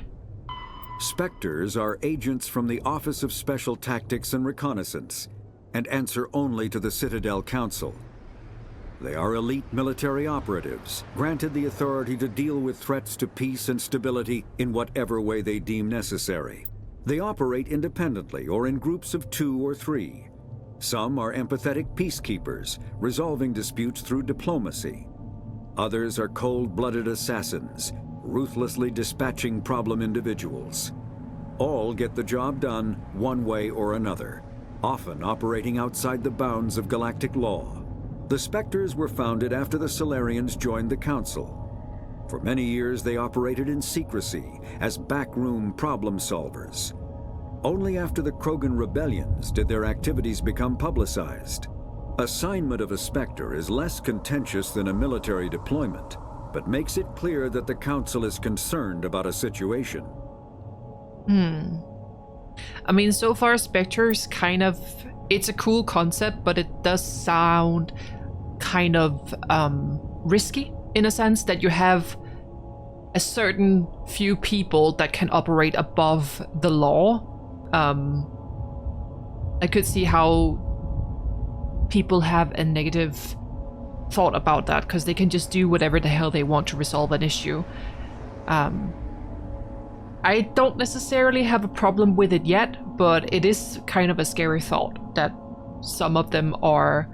Spectres are agents from the Office of Special Tactics and Reconnaissance, and answer only to the Citadel Council. They are elite military operatives, granted the authority to deal with threats to peace and stability in whatever way they deem necessary. They operate independently or in groups of 2 or 3. Some are empathetic peacekeepers, resolving disputes through diplomacy. Others are cold-blooded assassins, ruthlessly dispatching problem individuals. All get the job done one way or another, often operating outside the bounds of galactic law. The Spectres were founded after the Solarians joined the Council. For many years they operated in secrecy as backroom problem solvers. Only after the Krogan rebellions did their activities become publicized. Assignment of a Spectre is less contentious than a military deployment, but makes it clear that the Council is concerned about a situation. I mean, so far Spectre's kind of... It's a cool concept, but it does sound kind of risky, in a sense that you have a certain few people that can operate above the law. I could see how people have a negative thought about that, because they can just do whatever the hell they want to resolve an issue. I don't necessarily have a problem with it yet, but it is kind of a scary thought that some of them are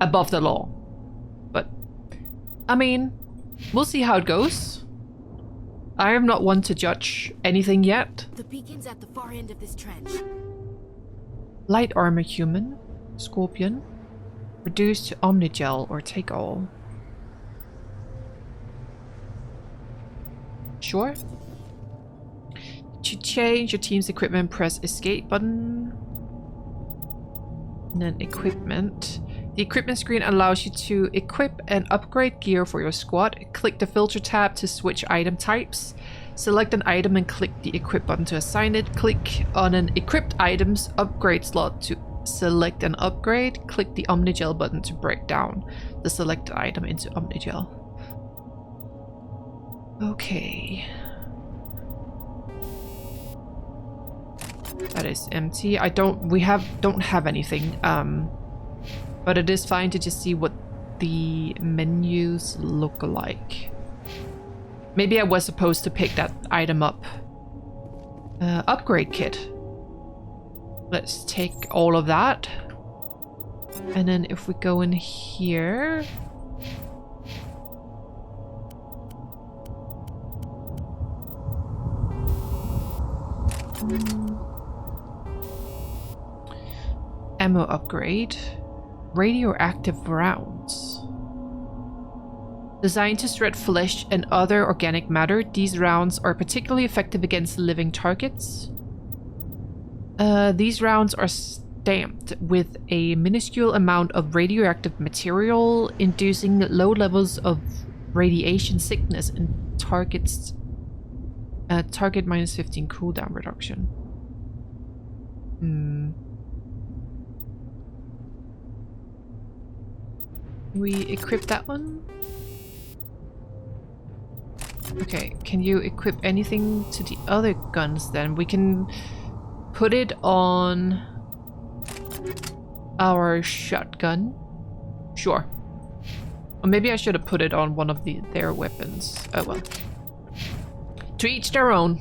above the law. But, I mean, we'll see how it goes. I am not one to judge anything yet. The beacon's at the far end of this trench. Light armor human, scorpion, reduced to omnigel or take all. Sure. To change your team's equipment, press escape button. And then equipment. The equipment screen allows you to equip and upgrade gear for your squad. Click the filter tab to switch item types. Select an item and click the equip button to assign it. Click on an equipped item's upgrade slot to select an upgrade, click the Omnigel button to break down the selected item into Omnigel. Okay. That is empty. We don't have anything. But it is fine to just see what the menus look like. Maybe I was supposed to pick that item up. Upgrade kit. Let's take all of that. And then if we go in here... Ammo upgrade. Radioactive rounds. Designed to shred flesh and other organic matter, these rounds are particularly effective against living targets. These rounds are stamped with a minuscule amount of radioactive material, inducing low levels of radiation sickness and target minus 15 cooldown reduction. We equip that one? Okay, can you equip anything to the other guns then? We can put it on our shotgun. Sure. Or maybe I should have put it on one of their weapons. Oh well. To each their own.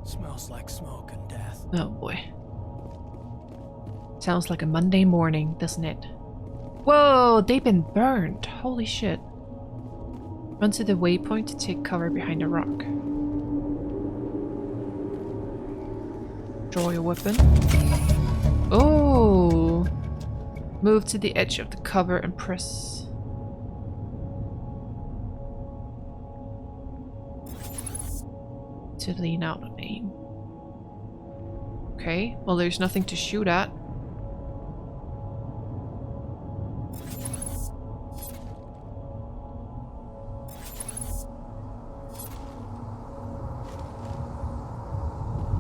Smells like smoke and death. Oh boy. Sounds like a Monday morning, doesn't it? Whoa, they've been burned. Holy shit. Run to the waypoint to take cover behind a rock. Draw your weapon. Oh! Move to the edge of the cover and press. To lean out and aim. Okay, well there's nothing to shoot at.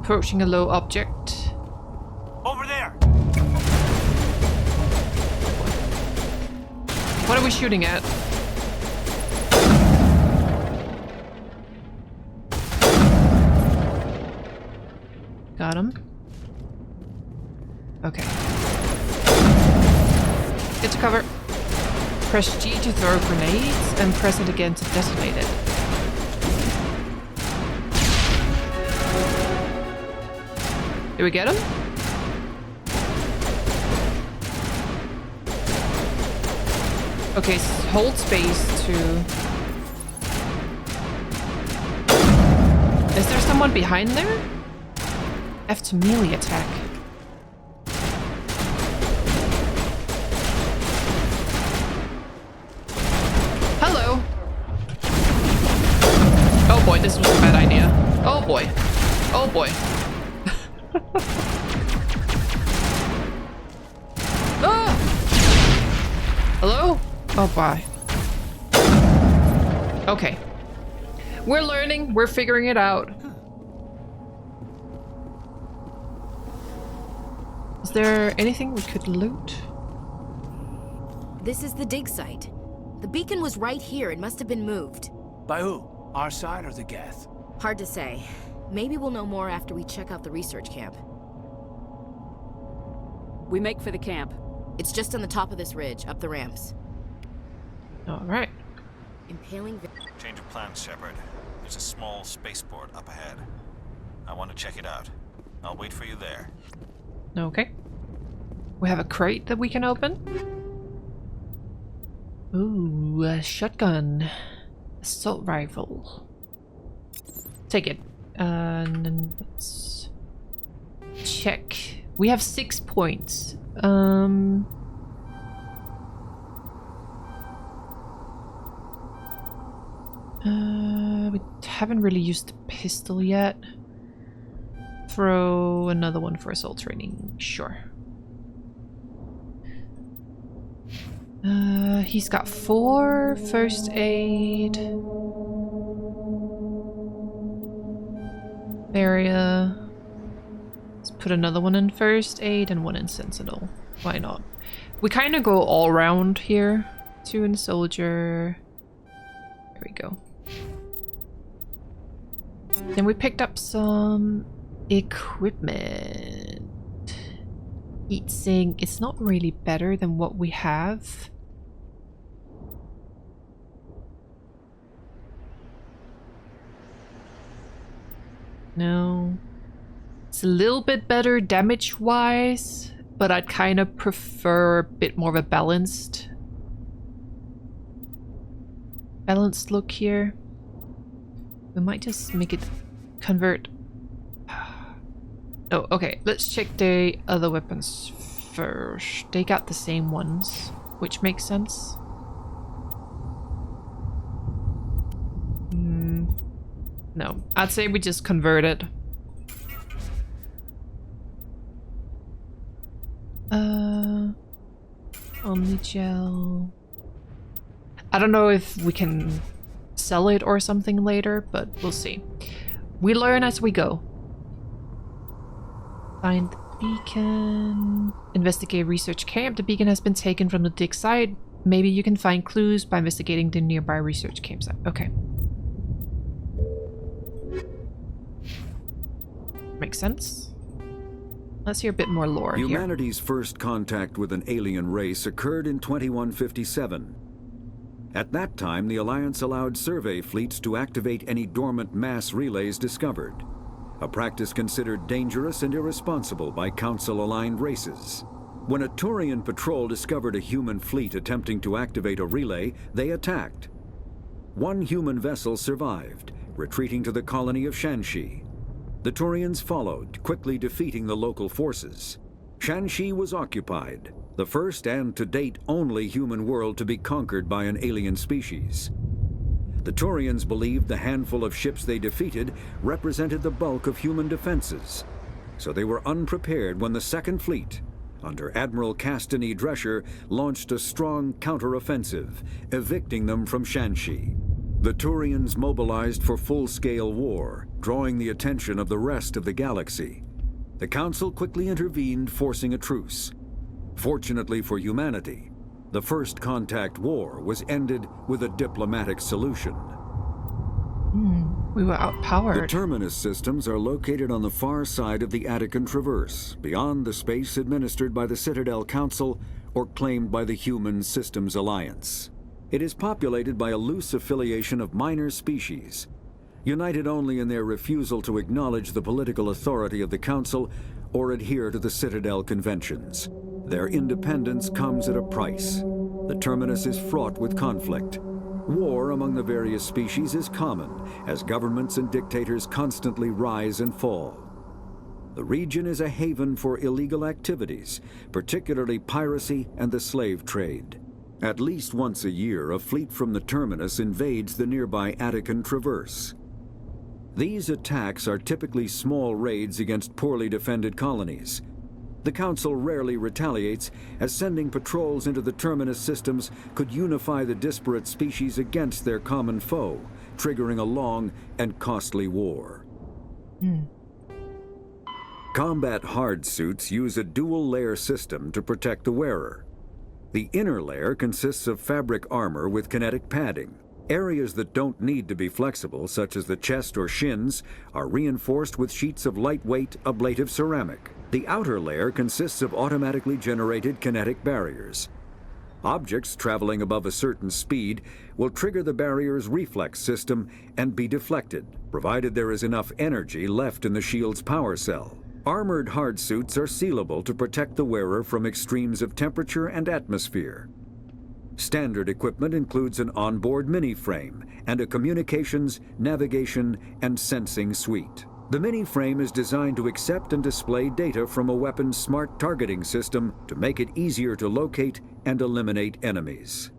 Approaching a low object. Over there. What are we shooting at? Got him. Okay. Get to cover. Press G to throw grenades and press it again to detonate it. Did we get him? Okay, hold space to... Is there someone behind there? F to melee attack. Hello! Oh boy, this was a bad idea. Oh boy. Oh boy. Ah! Hello? Oh, bye. Okay. We're learning. We're figuring it out. Is there anything we could loot? This is the dig site. The beacon was right here. It must have been moved. By who? Our side or the geth? Hard to say. Maybe we'll know more after we check out the research camp. We make for the camp. It's just on the top of this ridge, up the ramps. Alright. Impaling... Change of plans, Shepard. There's a small spaceport up ahead. I want to check it out. I'll wait for you there. Okay. We have a crate that we can open. Ooh, a shotgun. Assault rifle. Take it. And then let's check. We have 6 points. We haven't really used the pistol yet. Throw another one for assault training. Sure. He's got 4 first aid. Area. Let's put another one in first aid and one in sentinel. Why not? We kind of go all round here. 2 in soldier. There we go. Then we picked up some equipment. Heat sink. It's not really better than what we have. No. It's a little bit better damage-wise, but I'd kind of prefer a bit more of a balanced look here. We might just make it convert. Oh, okay. Let's check the other weapons first. They got the same ones, which makes sense. No, I'd say we just convert it. Omnigel. I don't know if we can sell it or something later, but we'll see. We learn as we go. Find the beacon. Investigate research camp. The beacon has been taken from the dig site. Maybe you can find clues by investigating the nearby research campsite. Okay. Makes sense. Let's hear a bit more lore here. Humanity's first contact with an alien race occurred in 2157. At that time, the Alliance allowed survey fleets to activate any dormant mass relays discovered, a practice considered dangerous and irresponsible by Council-aligned races. When a Turian patrol discovered a human fleet attempting to activate a relay, they attacked. One human vessel survived, retreating to the colony of Shanxi. The Turians followed, quickly defeating the local forces. Shanxi was occupied, the first and to date only human world to be conquered by an alien species. The Turians believed the handful of ships they defeated represented the bulk of human defenses, so they were unprepared when the Second Fleet, under Admiral Castany Drescher, launched a strong counteroffensive, evicting them from Shanxi. The Turians mobilized for full-scale war, drawing the attention of the rest of the galaxy. The Council quickly intervened, forcing a truce. Fortunately for humanity, the First Contact War was ended with a diplomatic solution. We were outpowered. The Terminus systems are located on the far side of the Attican Traverse, beyond the space administered by the Citadel Council or claimed by the Human Systems Alliance. It is populated by a loose affiliation of minor species, united only in their refusal to acknowledge the political authority of the Council or adhere to the Citadel conventions. Their independence comes at a price. The Terminus is fraught with conflict. War among the various species is common, as governments and dictators constantly rise and fall. The region is a haven for illegal activities, particularly piracy and the slave trade. At least once a year, a fleet from the Terminus invades the nearby Attican Traverse. These attacks are typically small raids against poorly defended colonies. The Council rarely retaliates, as sending patrols into the Terminus systems could unify the disparate species against their common foe, triggering a long and costly war. Combat hard suits use a dual-layer system to protect the wearer. The inner layer consists of fabric armor with kinetic padding. Areas that don't need to be flexible, such as the chest or shins, are reinforced with sheets of lightweight, ablative ceramic. The outer layer consists of automatically generated kinetic barriers. Objects traveling above a certain speed will trigger the barrier's reflex system and be deflected, provided there is enough energy left in the shield's power cell. Armored hardsuits are sealable to protect the wearer from extremes of temperature and atmosphere. Standard equipment includes an onboard mini-frame and a communications, navigation, and sensing suite. The mini-frame is designed to accept and display data from a weapon's smart targeting system to make it easier to locate and eliminate enemies.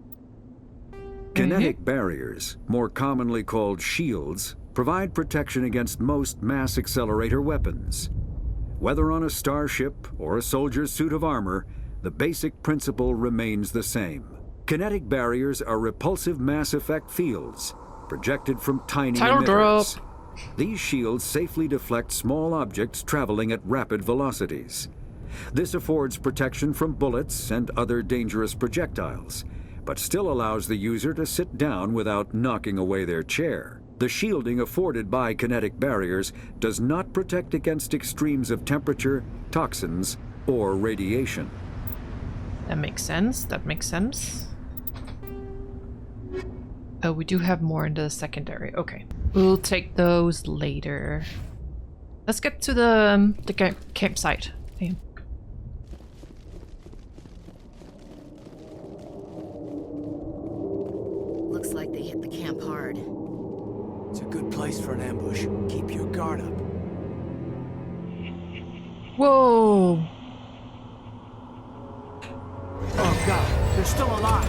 Kinetic barriers, more commonly called shields, provide protection against most mass accelerator weapons. Whether on a starship or a soldier's suit of armor, the basic principle remains the same. Kinetic barriers are repulsive mass effect fields, projected from tiny emitters. These shields safely deflect small objects traveling at rapid velocities. This affords protection from bullets and other dangerous projectiles, but still allows the user to sit down without knocking away their chair. The shielding afforded by kinetic barriers does not protect against extremes of temperature, toxins, or radiation. That makes sense. That makes sense. Oh, we do have more in the secondary. Okay. We'll take those later. Let's get to the campsite. Damn. Looks like they hit the camp hard. It's a good place for an ambush. Keep your guard up. Whoa! Oh god, they're still alive!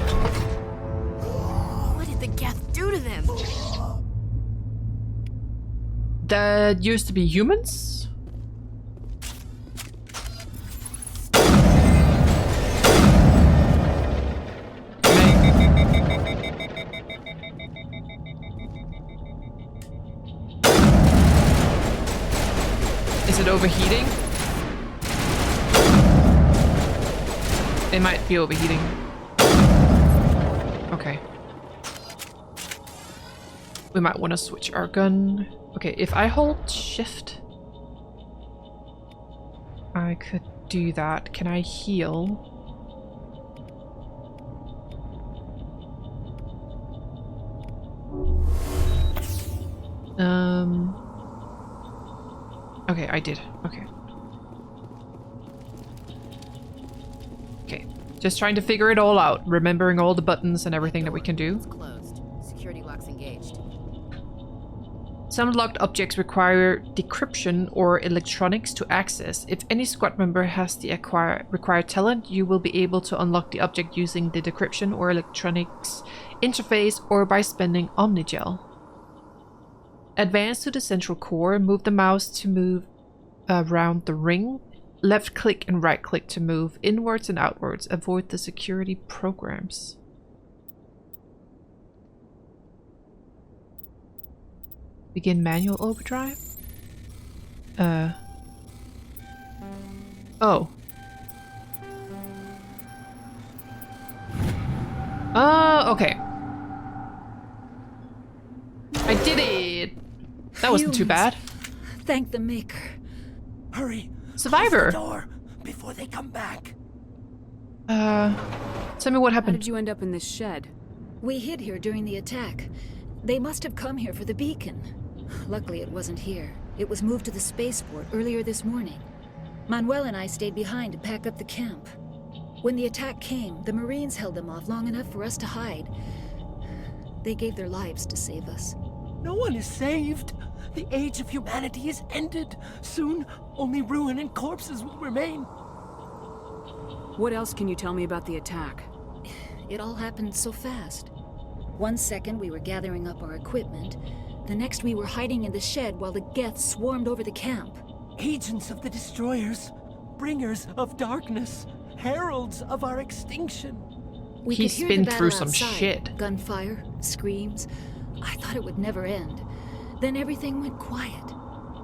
What did the geth do to them? That used to be humans? Is it overheating? It might be overheating. Okay. We might want to switch our gun. Okay, if I hold shift, I could do that. Can I heal? Okay, I did. Okay. Okay, just trying to figure it all out, remembering all the buttons and everything that we can do. It's closed. Security locks engaged. Some locked objects require decryption or electronics to access. If any squad member has the required talent, you will be able to unlock the object using the decryption or electronics interface or by spending Omnigel. Advance to the central core, move the mouse to move around the ring, left click and right click to move inwards and outwards. Avoid the security programs. Begin manual overdrive? Oh. Okay. I did it! That wasn't too bad. Thank the Maker. Hurry! Survivor! Close the door before they come back. Tell me what happened. How did you end up in this shed? We hid here during the attack. They must have come here for the beacon. Luckily it wasn't here. It was moved to the spaceport earlier this morning. Manuel and I stayed behind to pack up the camp. When the attack came, the Marines held them off long enough for us to hide. They gave their lives to save us. No one is saved. The age of humanity is ended. Soon, only ruin and corpses will remain. What else can you tell me about the attack? It all happened so fast. 1 second we were gathering up our equipment. The next we were hiding in the shed while the geth swarmed over the camp. Agents of the destroyers, bringers of darkness, heralds of our extinction. He's been through some shit. Gunfire, screams. I thought it would never end. Then everything went quiet.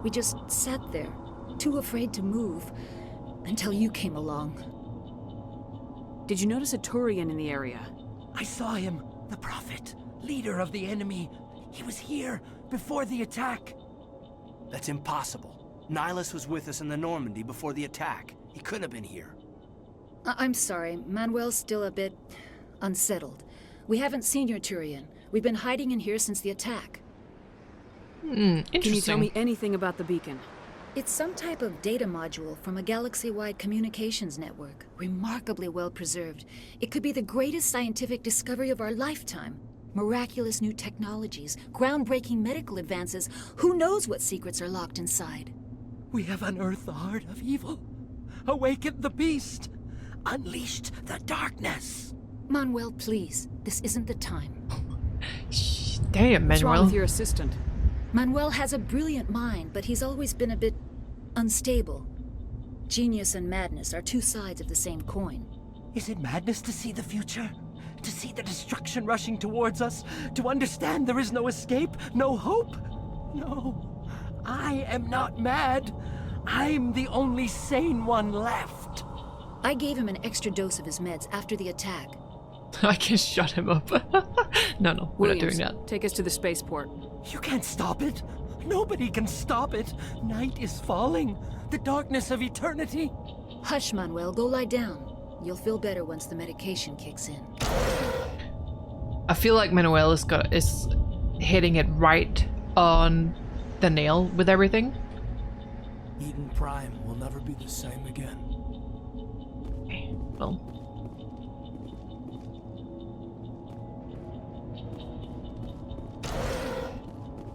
We just sat there, too afraid to move, until you came along. Did you notice a Turian in the area? I saw him, the Prophet, leader of the enemy. He was here before the attack. That's impossible. Nihilus was with us in the Normandy before the attack. He couldn't have been here. I'm sorry, Manuel's still a bit unsettled. We haven't seen your Turian. We've been hiding in here since the attack. Interesting. Can you tell me anything about the beacon? It's some type of data module from a galaxy-wide communications network. Remarkably well preserved. It could be the greatest scientific discovery of our lifetime. Miraculous new technologies, groundbreaking medical advances. Who knows what secrets are locked inside? We have unearthed the heart of evil, awakened the beast, unleashed the darkness. Manuel, please. This isn't the time. Damn, Manuel. What's wrong with your assistant? Manuel has a brilliant mind, but he's always been a bit unstable. Genius and madness are two sides of the same coin. Is it madness to see the future? To see the destruction rushing towards us? To understand there is no escape? No hope? No. I am not mad. I'm the only sane one left. I gave him an extra dose of his meds after the attack. I can shut him up. No, we're not doing that. Take us to the spaceport. You can't stop it. Nobody can stop it. Night is falling. The darkness of eternity. Hush, Manuel. Go lie down. You'll feel better once the medication kicks in. I feel like Manuel is hitting it right on the nail with everything. Eden Prime will never be the same again. Okay, well.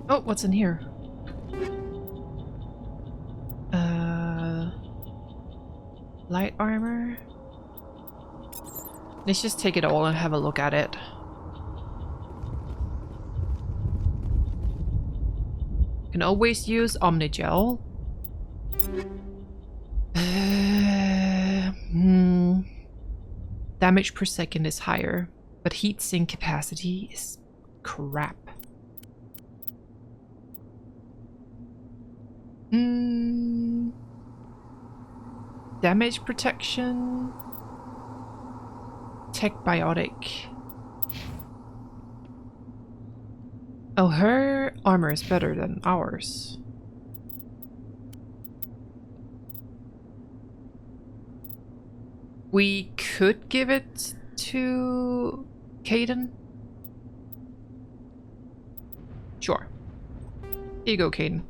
Oh, what's in here? Light armor. Let's just take it all and have a look at it. Can always use Omnigel. Damage per second is higher, but heat sink capacity is crap. Damage protection. Tech biotic. Oh, her armor is better than ours. We could give it to Caden. Sure. Here you go, Caden.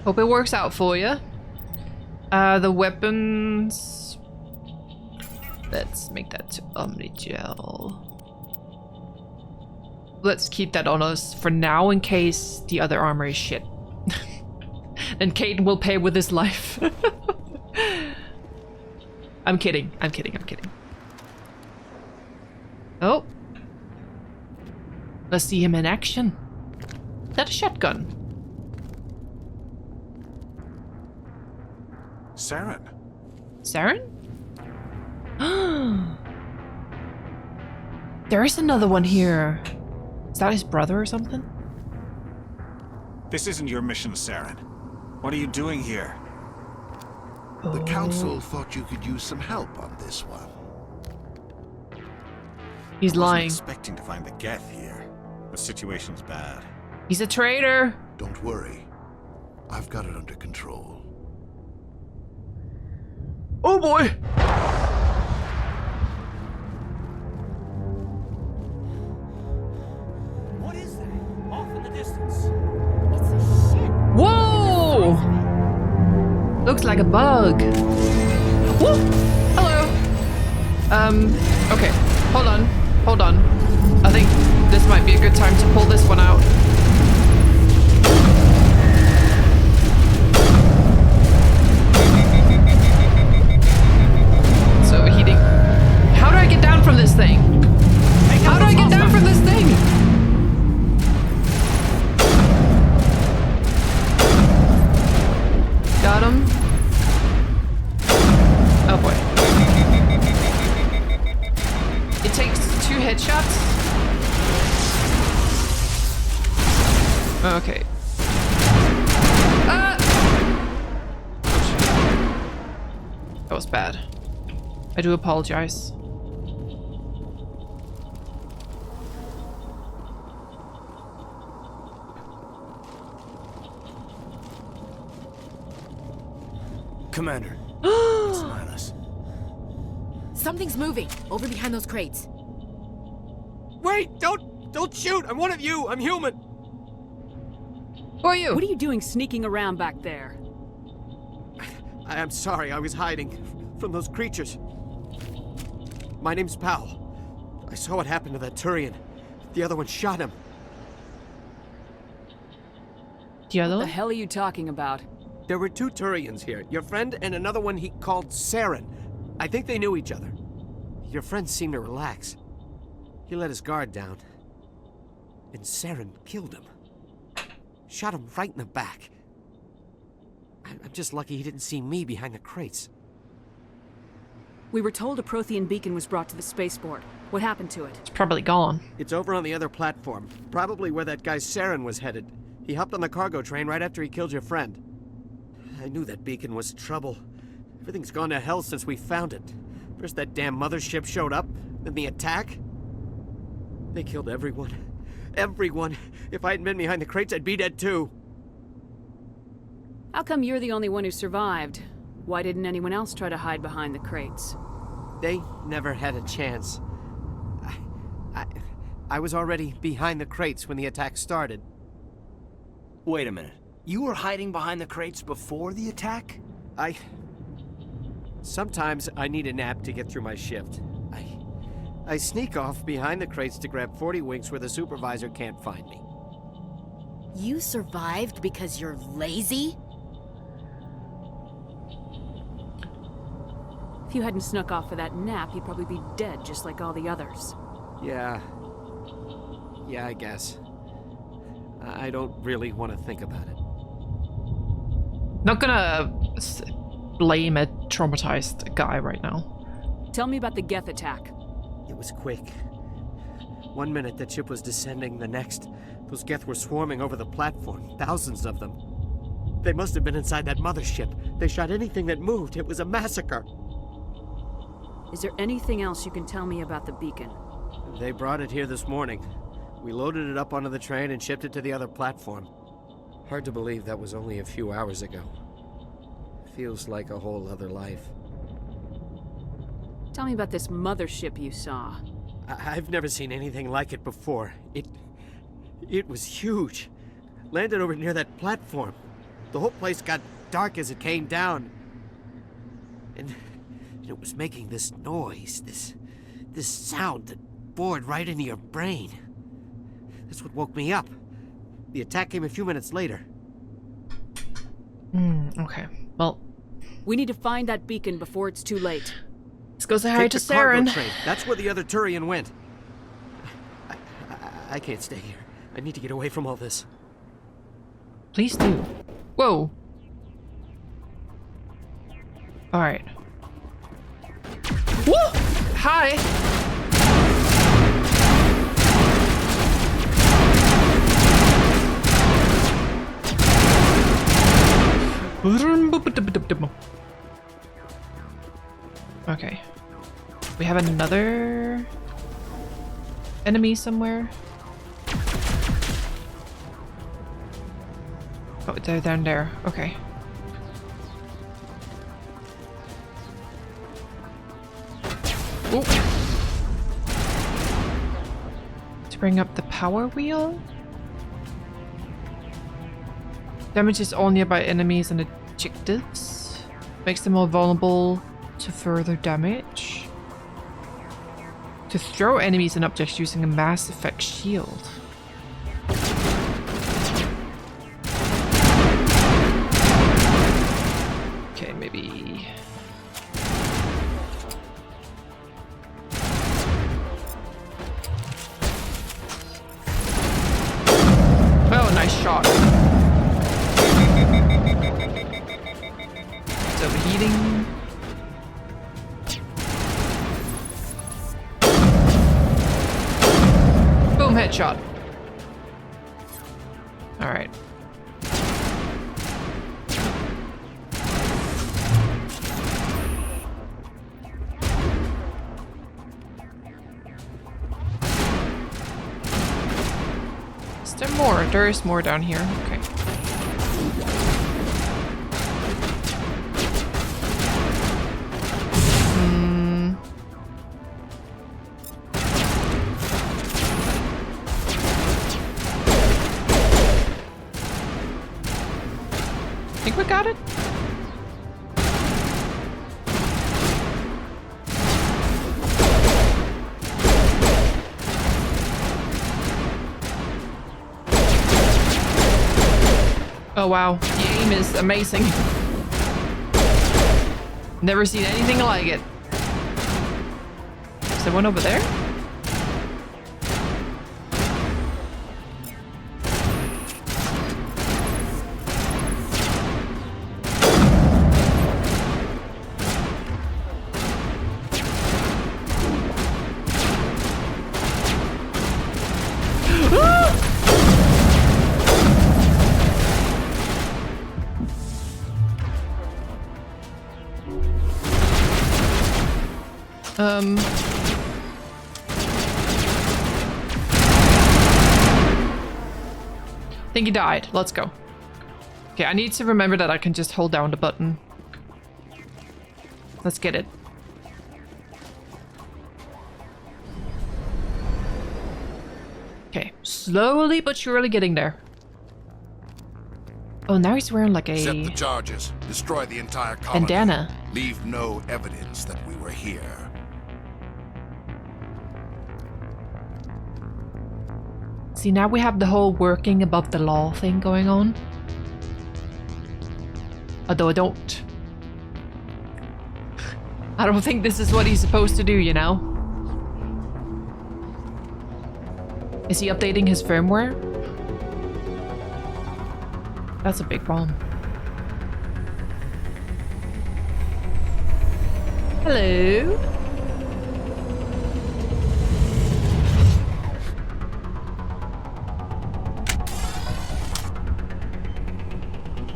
Hope it works out for you. The weapons... Let's make that to Omnigel. Let's keep that on us for now in case the other armor is shit. And Caden will pay with his life. I'm kidding. I'm kidding. I'm kidding. Oh. Let's see him in action. Is that a shotgun? Saren. Saren? There is another one here. Is that his brother or something? This isn't your mission, Saren. What are you doing here? The Council thought you could use some help on this one. He's lying. I wasn't expecting to find the geth here. The situation's bad. He's a traitor. Don't worry. I've got it under control. Oh boy! What is that? Off in the distance. Whoa! Looks like a bug. Whoa! Hello. Okay. Hold on. Hold on. I think this might be a good time to pull this one out. So heating. How do I get down from this thing? How do I get down from this thing? Got him. Oh boy. It takes 2 headshots. Okay. That was bad. I do apologize. Commander. It's Nihilus. Something's moving over behind those crates. Wait! Don't shoot! I'm one of you! I'm human! Who are you? What are you doing sneaking around back there? I'm sorry, I was hiding from those creatures. My name's Powell. I saw what happened to that Turian. The other one shot him. The other What one? the hell are you talking about? There were 2 Turians here. Your friend and another one he called Saren. I think they knew each other. Your friend seemed to relax. He let his guard down. And Saren killed him. Shot him right in the back. I'm just lucky he didn't see me behind the crates. We were told a Prothean beacon was brought to the spaceport. What happened to it? It's probably gone. It's over on the other platform. Probably where that guy Saren was headed. He hopped on the cargo train right after he killed your friend. I knew that beacon was trouble. Everything's gone to hell since we found it. First that damn mothership showed up, then the attack. They killed everyone. Everyone. If I hadn't been behind the crates, I'd be dead too. How come you're the only one who survived? Why didn't anyone else try to hide behind the crates? They never had a chance. I was already behind the crates when the attack started. Wait a minute. You were hiding behind the crates before the attack? Sometimes I need a nap to get through my shift. I sneak off behind the crates to grab 40 winks where the supervisor can't find me. You survived because you're lazy? If you hadn't snuck off for that nap, you'd probably be dead just like all the others. Yeah, I guess. I don't really want to think about it. Not gonna blame a traumatized guy right now. Tell me about the geth attack. It was quick. 1 minute that ship was descending, the next, those geth were swarming over the platform, thousands of them. They must have been inside that mothership. They shot anything that moved. It was a massacre. Is there anything else you can tell me about the beacon? They brought it here this morning. We loaded it up onto the train and shipped it to the other platform. Hard to believe that was only a few hours ago. Feels like a whole other life. Tell me about this mothership you saw. I've never seen anything like it before. It was huge. Landed over near that platform. The whole place got dark as it came down. And it was making this noise, this sound that bored right into your brain. That's what woke me up. The attack came a few minutes later. Okay. Well, we need to find that beacon before it's too late. Let's go say hi to Saren. That's where the other Turian went. I can't stay here. I need to get away from all this. Please do. Whoa. All right. Woo! Hi. Okay. We have another enemy somewhere. Oh, they're down there. Okay. Ooh. To bring up the power wheel. Damages all nearby enemies and objectives. Makes them more vulnerable to further damage. To throw enemies and objects using a mass effect shield. Okay, maybe... Oh, nice shot. It's overheating. Boom, headshot. All right. Is there more? There is more down here. Okay. Think we got it? Oh wow, the aim is amazing. Never seen anything like it. Is there one over there? think he died. Let's go. Okay, I need to remember that I can just hold down the button. Let's get it. Okay, slowly but surely getting there. Oh, now he's wearing like a Accept the charges. Destroy the entire colony. bandana. Leave no evidence that we were here. See, now we have the whole working above the law thing going on. Although I don't think this is what he's supposed to do, you know? Is he updating his firmware? That's a big problem. Hello?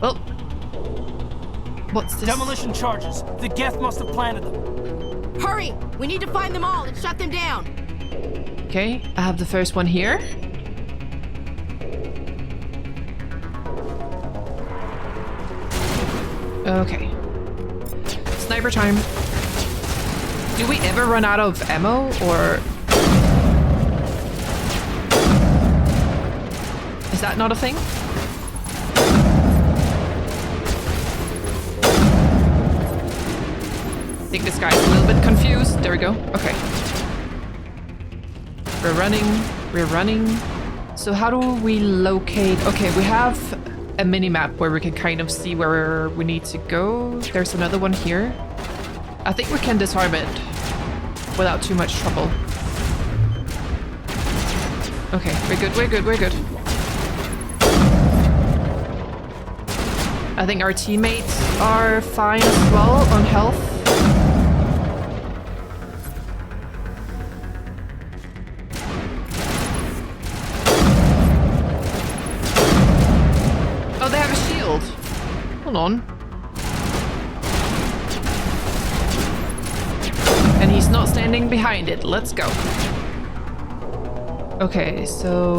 Oh. What's this? Demolition charges. The geth must have planted them. Hurry! We need to find them all and shut them down. Okay, I have the first one here. Okay. Sniper time. Do we ever run out of ammo, or... Is that not a thing? I think this guy's a little bit confused. There we go. Okay. We're running. So how do we locate... Okay, we have a mini-map where we can kind of see where we need to go. There's another one here. I think we can disarm it without too much trouble. Okay, we're good. I think our teammates are fine as well on health. Oh, they have a shield. Hold on. And he's not standing behind it. Let's go. Okay, so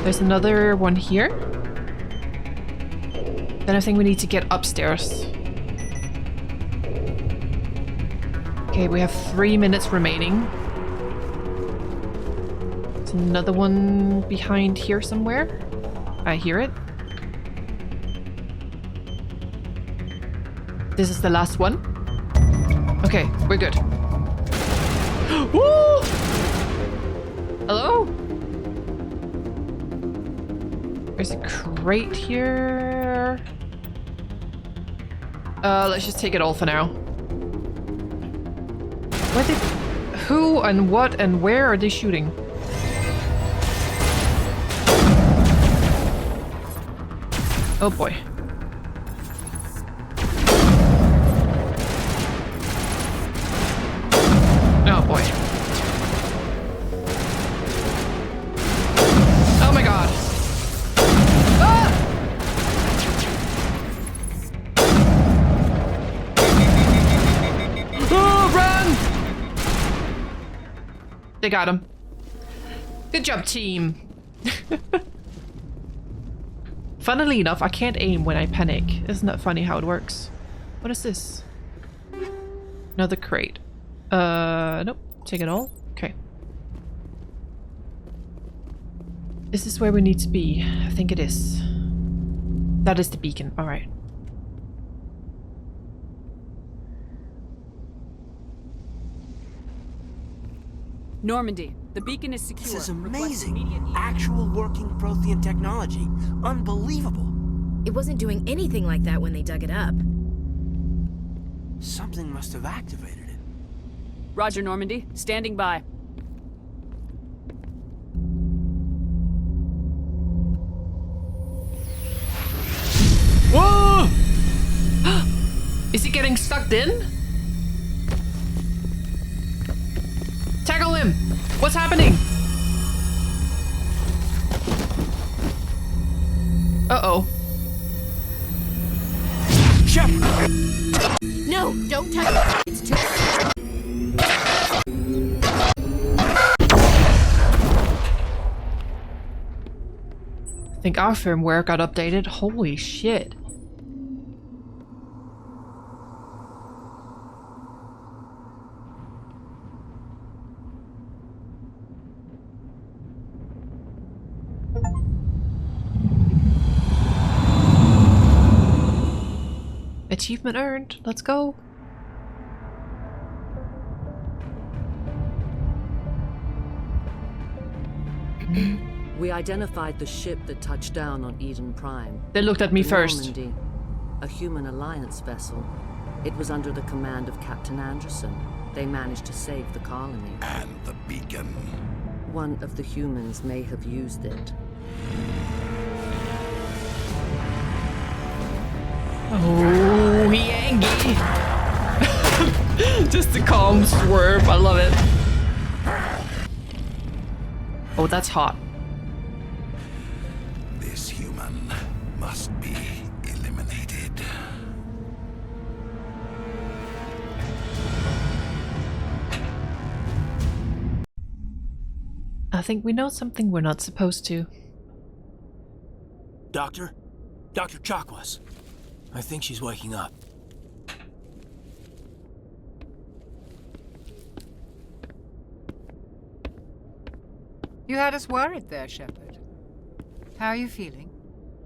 there's another one here. Then I think we need to get upstairs. Okay, we have 3 minutes remaining. There's another one behind here somewhere. I hear it. This is the last one. Okay, we're good. Woo! Hello? There's a crate here. Let's just take it all for now. Who and what and where are they shooting? Oh boy. Oh boy. Oh my god. Ah! Oh, run! They got him. Good job, team. Funnily enough, I can't aim when I panic. Isn't that funny how it works? What is this? Another crate. Nope. Take it all. Okay. Is this where we need to be? I think it is. That is the beacon. All right. Normandy, the beacon is secure. This is amazing. Actual working Prothean technology. Unbelievable. It wasn't doing anything like that when they dug it up. Something must have activated it. Roger, Normandy. Standing by. Whoa! Is he getting sucked in? Tackle him! What's happening? Uh-oh. Shepard! No, don't touch it. It's too... think our firmware got updated. Holy shit. Achievement earned. Let's go. We identified the ship that touched down on Eden Prime. They looked at me The first. Normandy, a human alliance vessel. It was under the command of Captain Anderson. They managed to save the colony. And the beacon. One of the humans may have used it. Oh, he angry. Just a calm swerve. I love it. Oh, that's hot. This human must be eliminated. I think we know something we're not supposed to. Doctor? Dr. Chakwas. I think she's waking up. You had us worried there, Shepard. How are you feeling?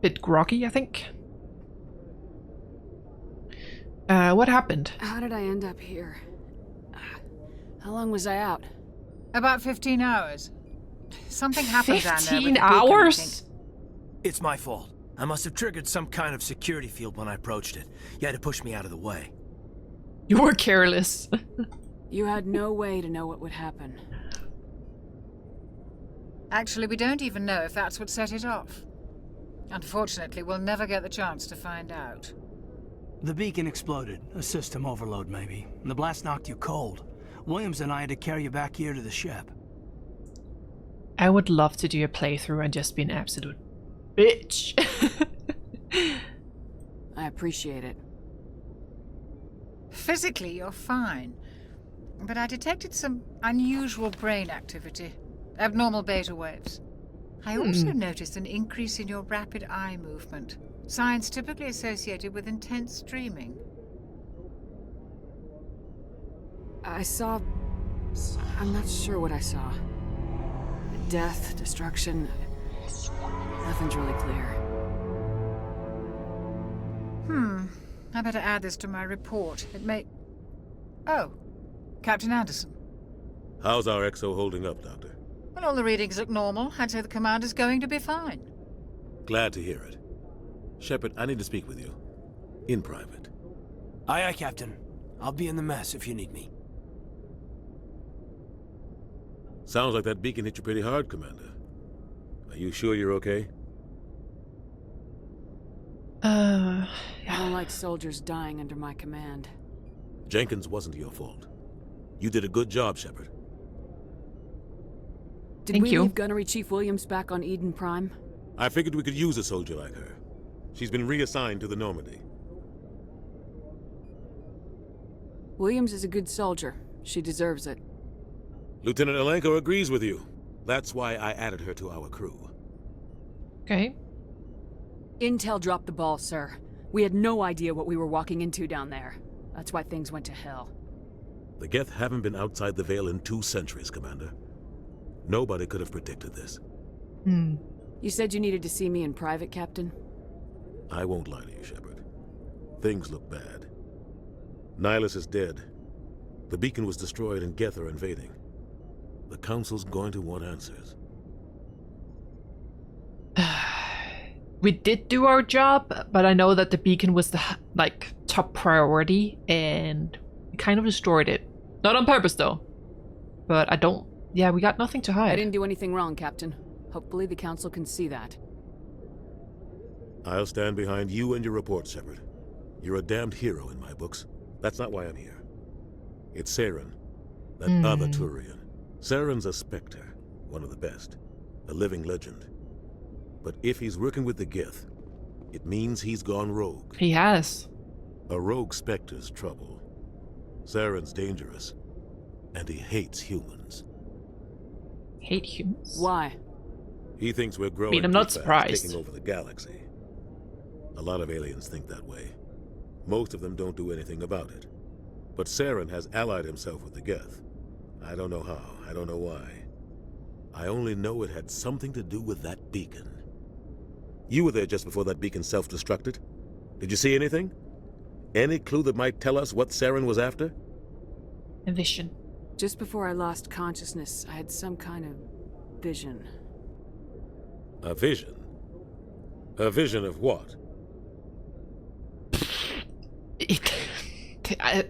Bit groggy, I think. What happened? How did I end up here? How long was I out? About 15 hours. Something happened down there. 15 hours? It's my fault. I must have triggered some kind of security field when I approached it. You had to push me out of the way. You were careless. You had no way to know what would happen. Actually, we don't even know if that's what set it off. Unfortunately, we'll never get the chance to find out. The beacon exploded. A system overload, maybe. The blast knocked you cold. Williams and I had to carry you back here to the ship. I would love to do a playthrough and just be an absolute bitch. I appreciate it. Physically, you're fine. But I detected some unusual brain activity. Abnormal beta waves. I also noticed an increase in your rapid eye movement. Signs typically associated with intense dreaming. I saw... I'm not sure what I saw. Death, destruction... Nothing's really clear. I better add this to my report. It may... Oh, Captain Anderson. How's our XO holding up, Doctor? Well, all the readings look normal. I'd say the commander's going to be fine. Glad to hear it. Shepard, I need to speak with you. In private. Aye, aye, Captain. I'll be in the mess if you need me. Sounds like that beacon hit you pretty hard, Commander. Are you sure you're okay? I don't like soldiers dying under my command. Jenkins wasn't your fault. You did a good job, Shepard. Did we leave Gunnery Chief Williams back on Eden Prime? I figured we could use a soldier like her. She's been reassigned to the Normandy. Williams is a good soldier. She deserves it. Lieutenant Alenko agrees with you. That's why I added her to our crew. Okay. Intel dropped the ball, sir. We had no idea what we were walking into down there. That's why things went to hell. The Geth haven't been outside the Veil in 2 centuries, Commander. Nobody could have predicted this. You said you needed to see me in private, Captain? I won't lie to you, Shepard. Things look bad. Nihilus is dead. The beacon was destroyed and Geth are invading. The Council's going to want answers. We did do our job, but I know that the beacon was the top priority, and we kind of destroyed it. Not on purpose, though. But I don't... Yeah, we got nothing to hide. I didn't do anything wrong, Captain. Hopefully the Council can see that. I'll stand behind you and your report, Shepard. You're a damned hero in my books. That's not why I'm here. It's Saren, that other Turian. Saren's a Spectre, one of the best, a living legend. But if he's working with the Geth, it means he's gone rogue. He has. A rogue Spectre's trouble. Saren's dangerous, and he hates humans. Hate humans? Why? He thinks we're growing I'm too not fast, surprised. taking over the galaxy. A lot of aliens think that way. Most of them don't do anything about it. But Saren has allied himself with the geth. I don't know how, I don't know why. I only know it had something to do with that beacon. You were there just before that beacon self-destructed. Did you see anything? Any clue that might tell us what Saren was after? A vision. Just before I lost consciousness, I had some kind of vision. A vision? A vision of what?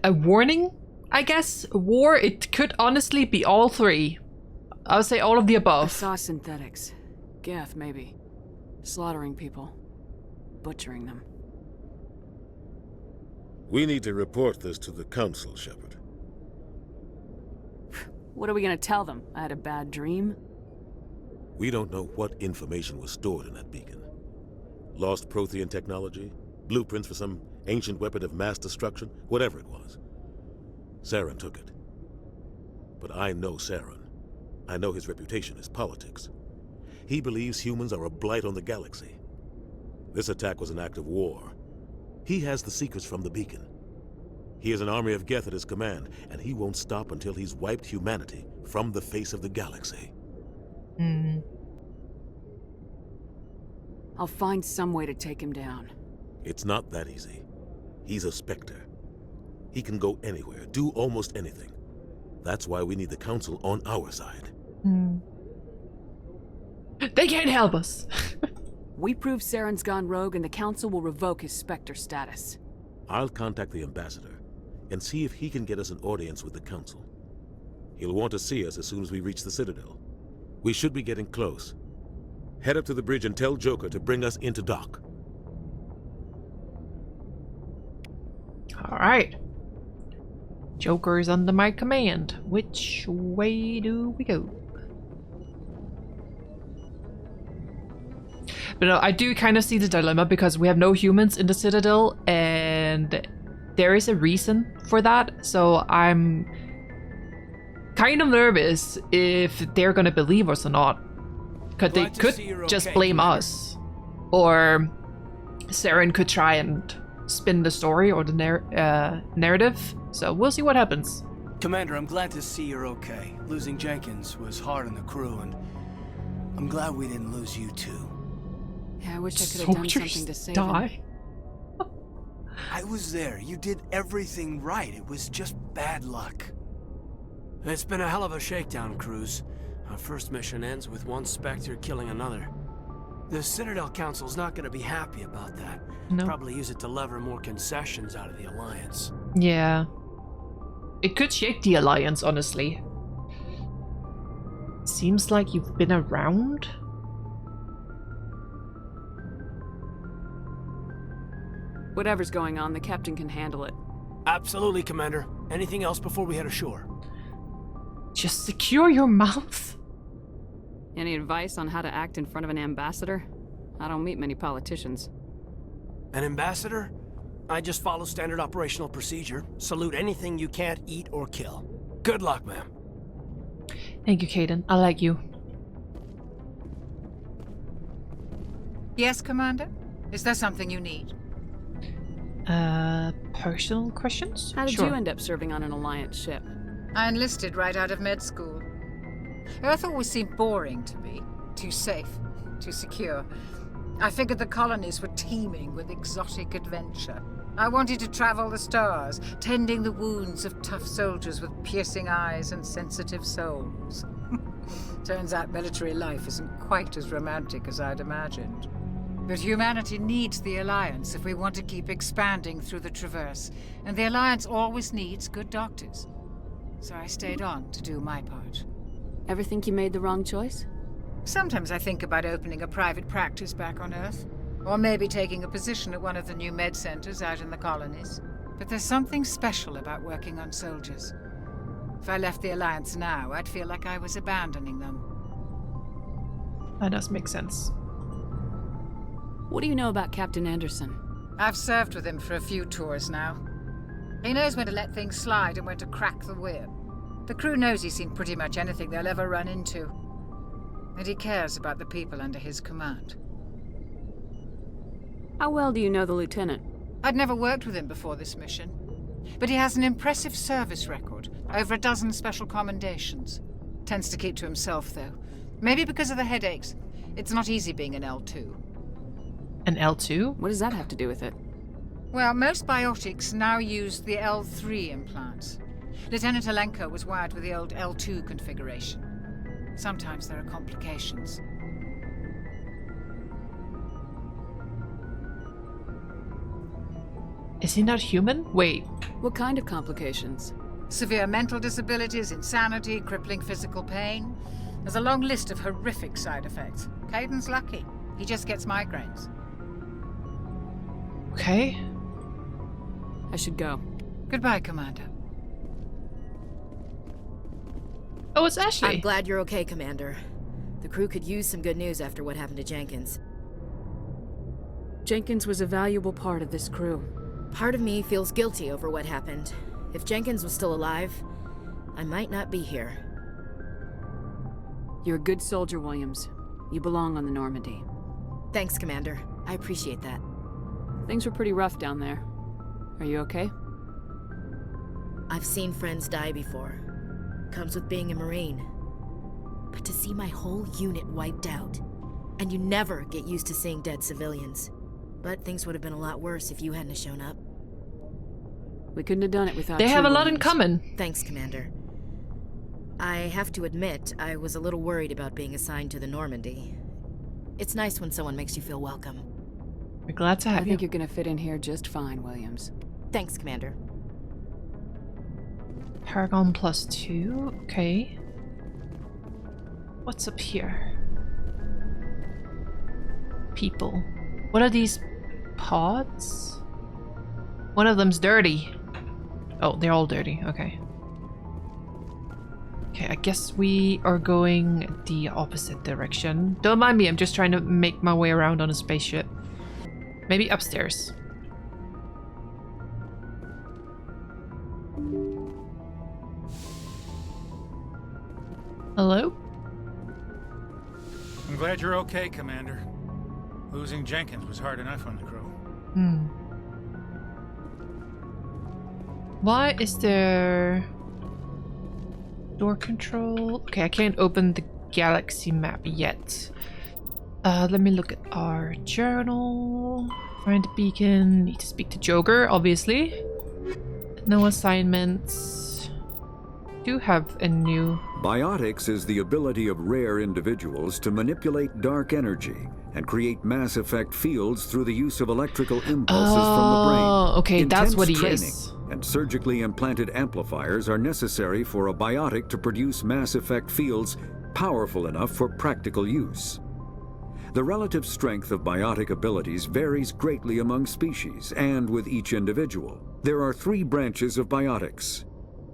A warning, I guess? A war? It could honestly be all three. I would say all of the I above. saw synthetics. Geth, maybe. Slaughtering people. Butchering them. We need to report this to the Council, Shepard. What are we gonna tell them? I had a bad dream? We don't know what information was stored in that beacon. Lost Prothean technology? Blueprints for some ancient weapon of mass destruction? Whatever it was. Saren took it. But I know Saren. I know his reputation is politics. He believes humans are a blight on the galaxy. This attack was an act of war. He has the secrets from the beacon. He has an army of geth at his command, and he won't stop until he's wiped humanity from the face of the galaxy. I'll find some way to take him down. It's not that easy. He's a Spectre. He can go anywhere, do almost anything. That's why we need the Council on our side. They can't help us. We prove Saren's gone rogue and the Council will revoke his Spectre status. I'll contact the Ambassador and see if he can get us an audience with the Council. He'll want to see us as soon as we reach the Citadel. We should be getting close. Head up to the bridge and tell Joker to bring us into dock. Alright. Joker is under my command. Which way do we go? But no, I do kind of see the dilemma because we have no humans in the Citadel and there is a reason for that. So I'm kind of nervous if they're gonna believe us or not. Because they could just blame us. Or Saren could try and spin the story or the narrative. So we'll see what happens. Commander, I'm glad to see you're okay. Losing Jenkins was hard on the crew, and I'm glad we didn't lose you too. Yeah, I wish I could have done something to save him. I was there. You did everything right. It was just bad luck. It's been a hell of a shakedown, Cruz. Our first mission ends with one Spectre killing another. The Citadel Council's not going to be happy about that. No. Probably use it to lever more concessions out of the Alliance. Yeah. It could shake the Alliance, honestly. Seems like you've been around. Whatever's going on, the captain can handle it. Absolutely, Commander. Anything else before we head ashore? Just secure your mouth. Any advice on how to act in front of an ambassador? I don't meet many politicians. An ambassador? I just follow standard operational procedure. Salute anything you can't eat or kill. Good luck, ma'am. Thank you, Caden. I like you. Yes, Commander? Is there something you need? Personal questions? How did you end up serving on an Alliance ship? I enlisted right out of med school. Earth always seemed boring to me. Too safe, too secure. I figured the colonies were teeming with exotic adventure. I wanted to travel the stars, tending the wounds of tough soldiers with piercing eyes and sensitive souls. Turns out military life isn't quite as romantic as I'd imagined. But humanity needs the Alliance if we want to keep expanding through the Traverse, and the Alliance always needs good doctors. So I stayed on to do my part. Ever think you made the wrong choice? Sometimes I think about opening a private practice back on Earth, or maybe taking a position at one of the new med centers out in the colonies. But there's something special about working on soldiers. If I left the Alliance now, I'd feel like I was abandoning them. That does make sense. What do you know about Captain Anderson? I've served with him for a few tours now. He knows when to let things slide and when to crack the whip. The crew knows he's seen pretty much anything they'll ever run into. and he cares about the people under his command. How well do you know the lieutenant? I'd never worked with him before this mission, but he has an impressive service record, over a dozen special commendations. Tends to keep to himself, though. Maybe because of the headaches. It's not easy being an L2. An L2? What does that have to do with it? Well, most biotics now use the L3 implants. Lieutenant Alenko was wired with the old L2 configuration. Sometimes there are complications. Is he not human? Wait. What kind of complications? Severe mental disabilities, insanity, crippling physical pain. There's a long list of horrific side effects. Caden's lucky. He just gets migraines. Okay. I should go. Goodbye, Commander. Oh, it's Ashley. I'm glad you're okay, Commander. The crew could use some good news after what happened to Jenkins. Jenkins was a valuable part of this crew. Part of me feels guilty over what happened. If Jenkins was still alive, I might not be here. You're a good soldier, Williams. You belong on the Normandy. Thanks, Commander. I appreciate that. Things were pretty rough down there. Are you okay? I've seen friends die before. Comes with being a Marine. But to see my whole unit wiped out, and you never get used to seeing dead civilians. But things would have been a lot worse if you hadn't shown up. We couldn't have done it without They you, have a lot in Williams. common. Thanks, Commander. I have to admit, I was a little worried about being assigned to the Normandy. It's nice when someone makes you feel welcome. We're glad to have I you. think you're gonna fit in here just fine, Williams. Thanks, Commander. Paragon +2. Okay. What's up here? People. What are these pods? One of them's dirty. Oh, they're all dirty. Okay. Okay, I guess we are going the opposite direction. Don't mind me, I'm just trying to make my way around on a spaceship. Maybe upstairs. Hello? I'm glad you're okay, Commander. Losing Jenkins was hard enough on the crew. Why is there door control? Okay, I can't open the galaxy map yet. Let me look at our journal. Find the beacon. Need to speak to Joker, obviously. No assignments. Do have a new... Biotics is the ability of rare individuals to manipulate dark energy and create mass effect fields through the use of electrical impulses from the brain. Okay, that's what he training is. And surgically implanted amplifiers are necessary for a biotic to produce mass effect fields powerful enough for practical use. The relative strength of biotic abilities varies greatly among species and with each individual. There are 3 branches of biotics.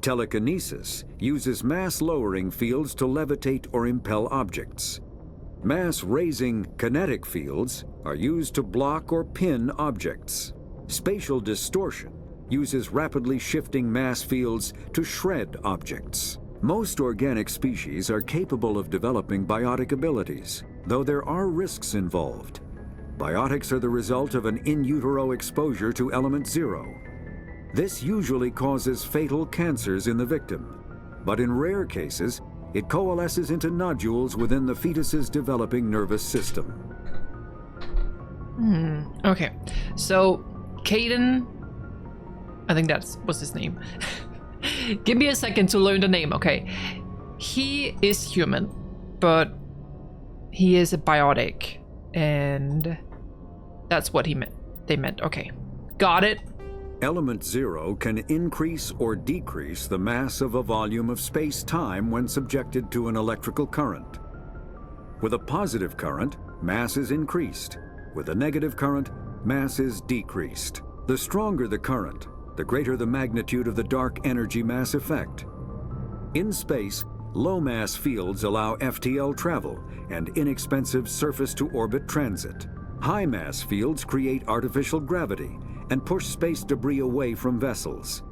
Telekinesis uses mass-lowering fields to levitate or impel objects. Mass-raising kinetic fields are used to block or pin objects. Spatial distortion uses rapidly shifting mass fields to shred objects. Most organic species are capable of developing biotic abilities, though there are risks involved. Biotics are the result of an in utero exposure to element 0. This usually causes fatal cancers in the victim, but in rare cases, it coalesces into nodules within the fetus's developing nervous system. Okay, so Caden, I think what's his name. Give me a second to learn the name, okay. He is human, but he is a biotic, and that's what they meant, okay. Got it. Element 0 can increase or decrease the mass of a volume of space-time when subjected to an electrical current. With a positive current, mass is increased. With a negative current, mass is decreased. The stronger the current, the greater the magnitude of the dark energy mass effect. In space, low-mass fields allow FTL travel and inexpensive surface-to-orbit transit. High-mass fields create artificial gravity and push space debris away from vessels.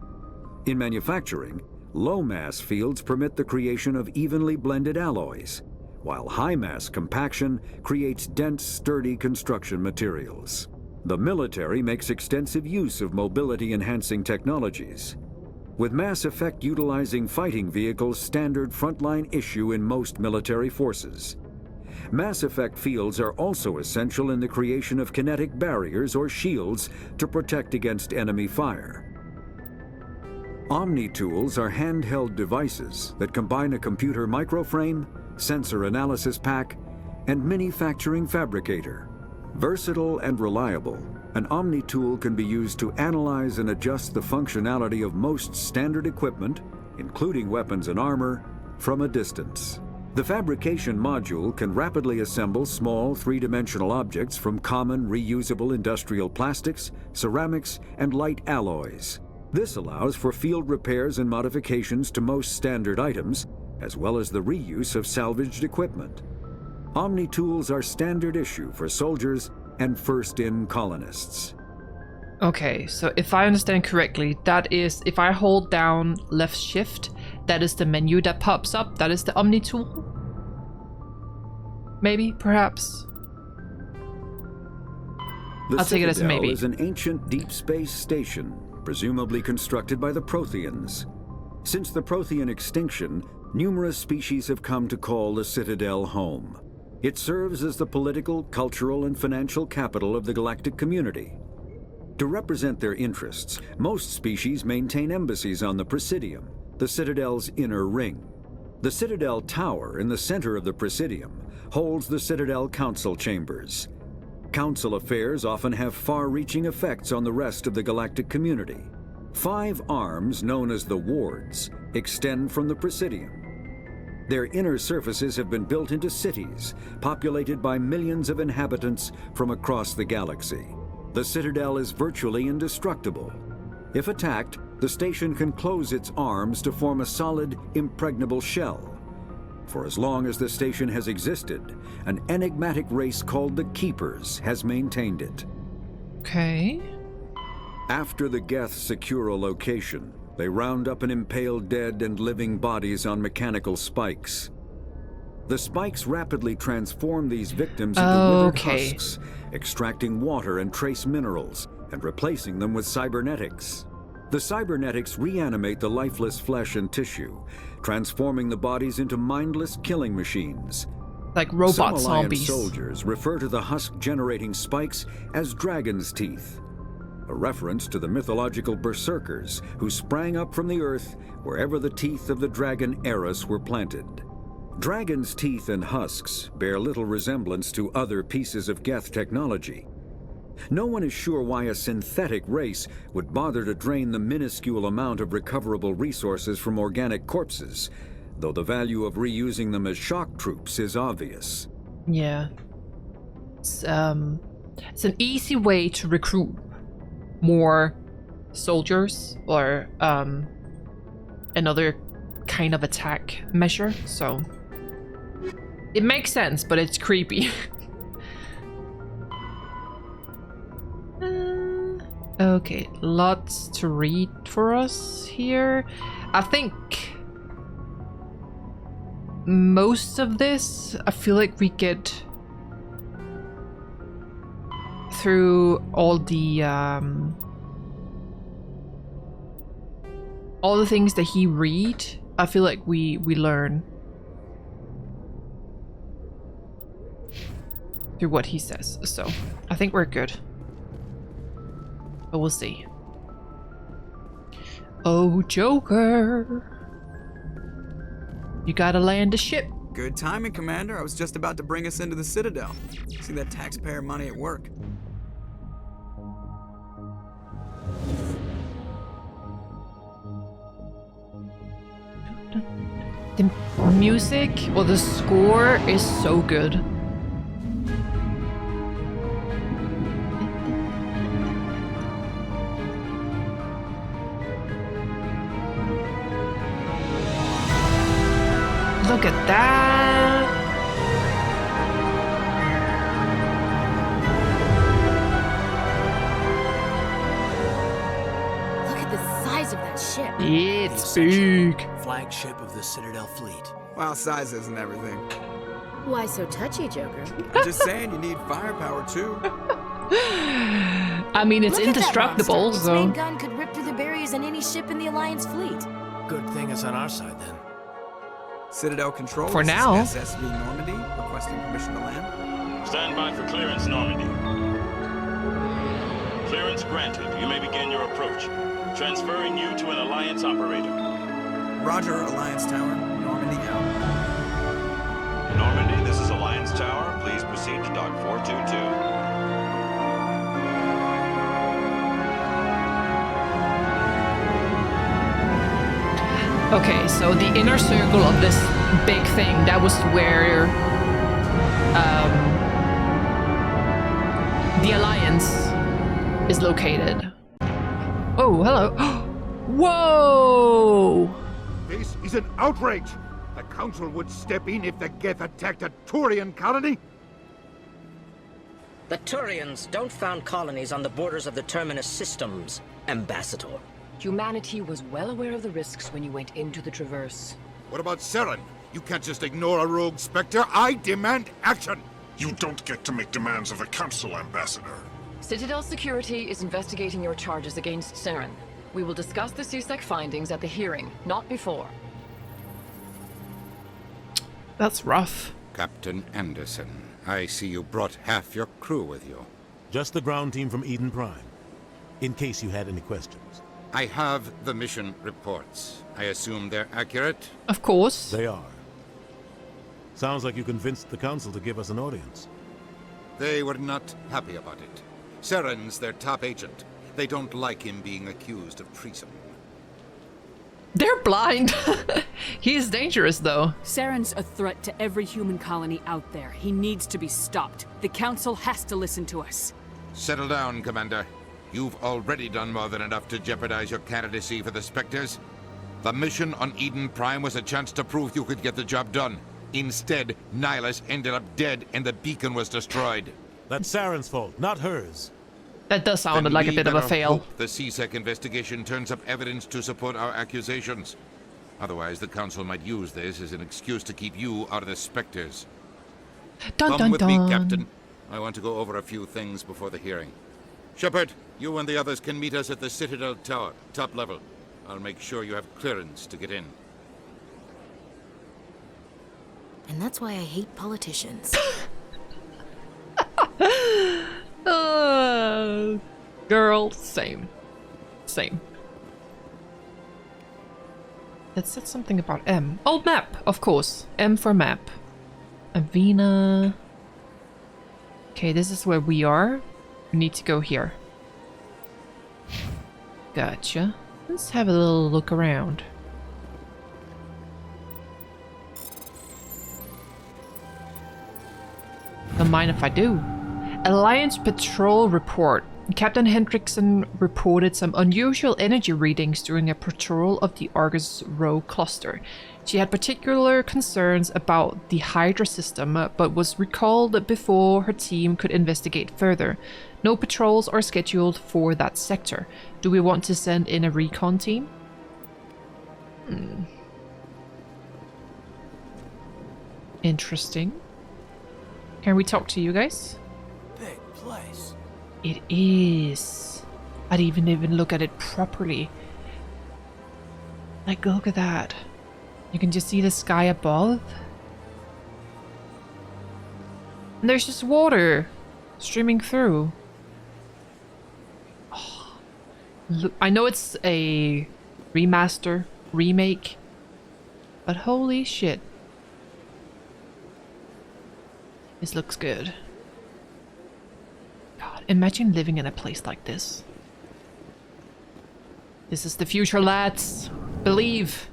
In manufacturing, low-mass fields permit the creation of evenly blended alloys, while high-mass compaction creates dense, sturdy construction materials. The military makes extensive use of mobility-enhancing technologies, with Mass Effect utilizing fighting vehicles standard frontline issue in most military forces. Mass Effect fields are also essential in the creation of kinetic barriers or shields to protect against enemy fire. Omni-tools are handheld devices that combine a computer microframe, sensor analysis pack, and manufacturing fabricator. Versatile and reliable, an Omni-tool can be used to analyze and adjust the functionality of most standard equipment, including weapons and armor, from a distance. The fabrication module can rapidly assemble small three-dimensional objects from common reusable industrial plastics, ceramics, and light alloys. This allows for field repairs and modifications to most standard items, as well as the reuse of salvaged equipment. Omni-tools are standard issue for soldiers and first-in colonists. Okay, so if I understand correctly, that is, if I hold down left shift, that is the menu that pops up, that is the Omni tool? Maybe, perhaps? I'll take it as a maybe. The Citadel is an ancient deep space station, presumably constructed by the Protheans. Since the Prothean extinction, numerous species have come to call the Citadel home. It serves as the political, cultural, and financial capital of the galactic community. To represent their interests, most species maintain embassies on the Presidium, the Citadel's inner ring. The Citadel Tower in the center of the Presidium holds the Citadel Council Chambers. Council affairs often have far-reaching effects on the rest of the galactic community. 5 arms, known as the Wards, extend from the Presidium. Their inner surfaces have been built into cities, populated by millions of inhabitants from across the galaxy. The Citadel is virtually indestructible. If attacked, the station can close its arms to form a solid, impregnable shell. For as long as the station has existed, an enigmatic race called the Keepers has maintained it. Okay. After the geth secure a location, they round up and impale dead and living bodies on mechanical spikes. The spikes rapidly transform these victims into withered husks, extracting water and trace minerals, and replacing them with cybernetics. The cybernetics reanimate the lifeless flesh and tissue, transforming the bodies into mindless killing machines. Like robot Some Alliance zombies. soldiers refer to the husk-generating spikes as dragon's teeth, a reference to the mythological berserkers who sprang up from the earth wherever the teeth of the dragon Eris were planted. Dragon's teeth and husks bear little resemblance to other pieces of geth technology. No one is sure why a synthetic race would bother to drain the minuscule amount of recoverable resources from organic corpses, though the value of reusing them as shock troops is obvious. Yeah. It's an easy way to recruit more soldiers or another kind of attack measure, so it makes sense, but it's creepy. Okay, lots to read for us here. I think most of this, I feel like we get through all the things that he read. I feel like we learn through what he says, so I think we're good. But we'll see. Oh, Joker. You gotta land a ship. Good timing, Commander. I was just about to bring us into the Citadel. See that taxpayer money at work. The music, well, the score is so good. Look at that! Look at the size of that ship. It's big. Flagship of the Citadel fleet. Well, size isn't everything. Why so touchy, Joker? I'm just saying you need firepower too. I mean, it's Look at that indestructible, monster. Its so... main gun could rip through the barriers in any ship in the Alliance fleet. Good thing it's on our side, then. Citadel Control. For this is now. SSV Normandy, requesting permission to land. Stand by for clearance, Normandy. Clearance granted. You may begin your approach. Transferring you to an Alliance operator. Roger, Alliance Tower. Normandy out. Normandy, this is Alliance Tower. Please proceed to Dock 422. Okay, so the inner circle of this big thing, that was where the Alliance is located. Oh, hello. Whoa! This is an outrage! The Council would step in if the geth attacked a Turian colony? The Turians don't found colonies on the borders of the Terminus systems, Ambassador. Humanity was well aware of the risks when you went into the Traverse. What about Saren? You can't just ignore a rogue Spectre. I demand action! You don't get to make demands of the Council, Ambassador. Citadel Security is investigating your charges against Saren. We will discuss the CSEC findings at the hearing, not before. That's rough. Captain Anderson, I see you brought half your crew with you. Just the ground team from Eden Prime, in case you had any questions. I have the mission reports. I assume they're accurate? Of course. They are. Sounds like you convinced the Council to give us an audience. They were not happy about it. Saren's their top agent. They don't like him being accused of treason. They're blind. He is dangerous, though. Saren's a threat to every human colony out there. He needs to be stopped. The Council has to listen to us. Settle down, Commander. You've already done more than enough to jeopardize your candidacy for the Spectres. The mission on Eden Prime was a chance to prove you could get the job done. Instead, Nihilus ended up dead and the beacon was destroyed. That's Saren's fault, not hers. That does sound like a bit of a fail. Hope the CSEC investigation turns up evidence to support our accusations. Otherwise, the Council might use this as an excuse to keep you out of the Spectres. Come with me, Captain. I want to go over a few things before the hearing. Shepard, you and the others can meet us at the Citadel Tower, top level. I'll make sure you have clearance to get in. And that's why I hate politicians. Girl, same. Same. It said something about M. Oh, map, of course. M for map. Avena. Okay, this is where we are. We need to go here. Gotcha. Let's have a little look around. Don't mind if I do. Alliance Patrol Report. Captain Hendrickson reported some unusual energy readings during a patrol of the Argus Rho cluster. She had particular concerns about the Hydra system, but was recalled before her team could investigate further. No patrols are scheduled for that sector. Do we want to send in a recon team? Interesting. Can we talk to you guys? Big place. It is. I didn't even look at it properly. Like, look at that. You can just see the sky above. And there's just water streaming through. Oh, look, I know it's a remaster, remake, but holy shit. This looks good. God, imagine living in a place like this. This is the future, lads. Believe.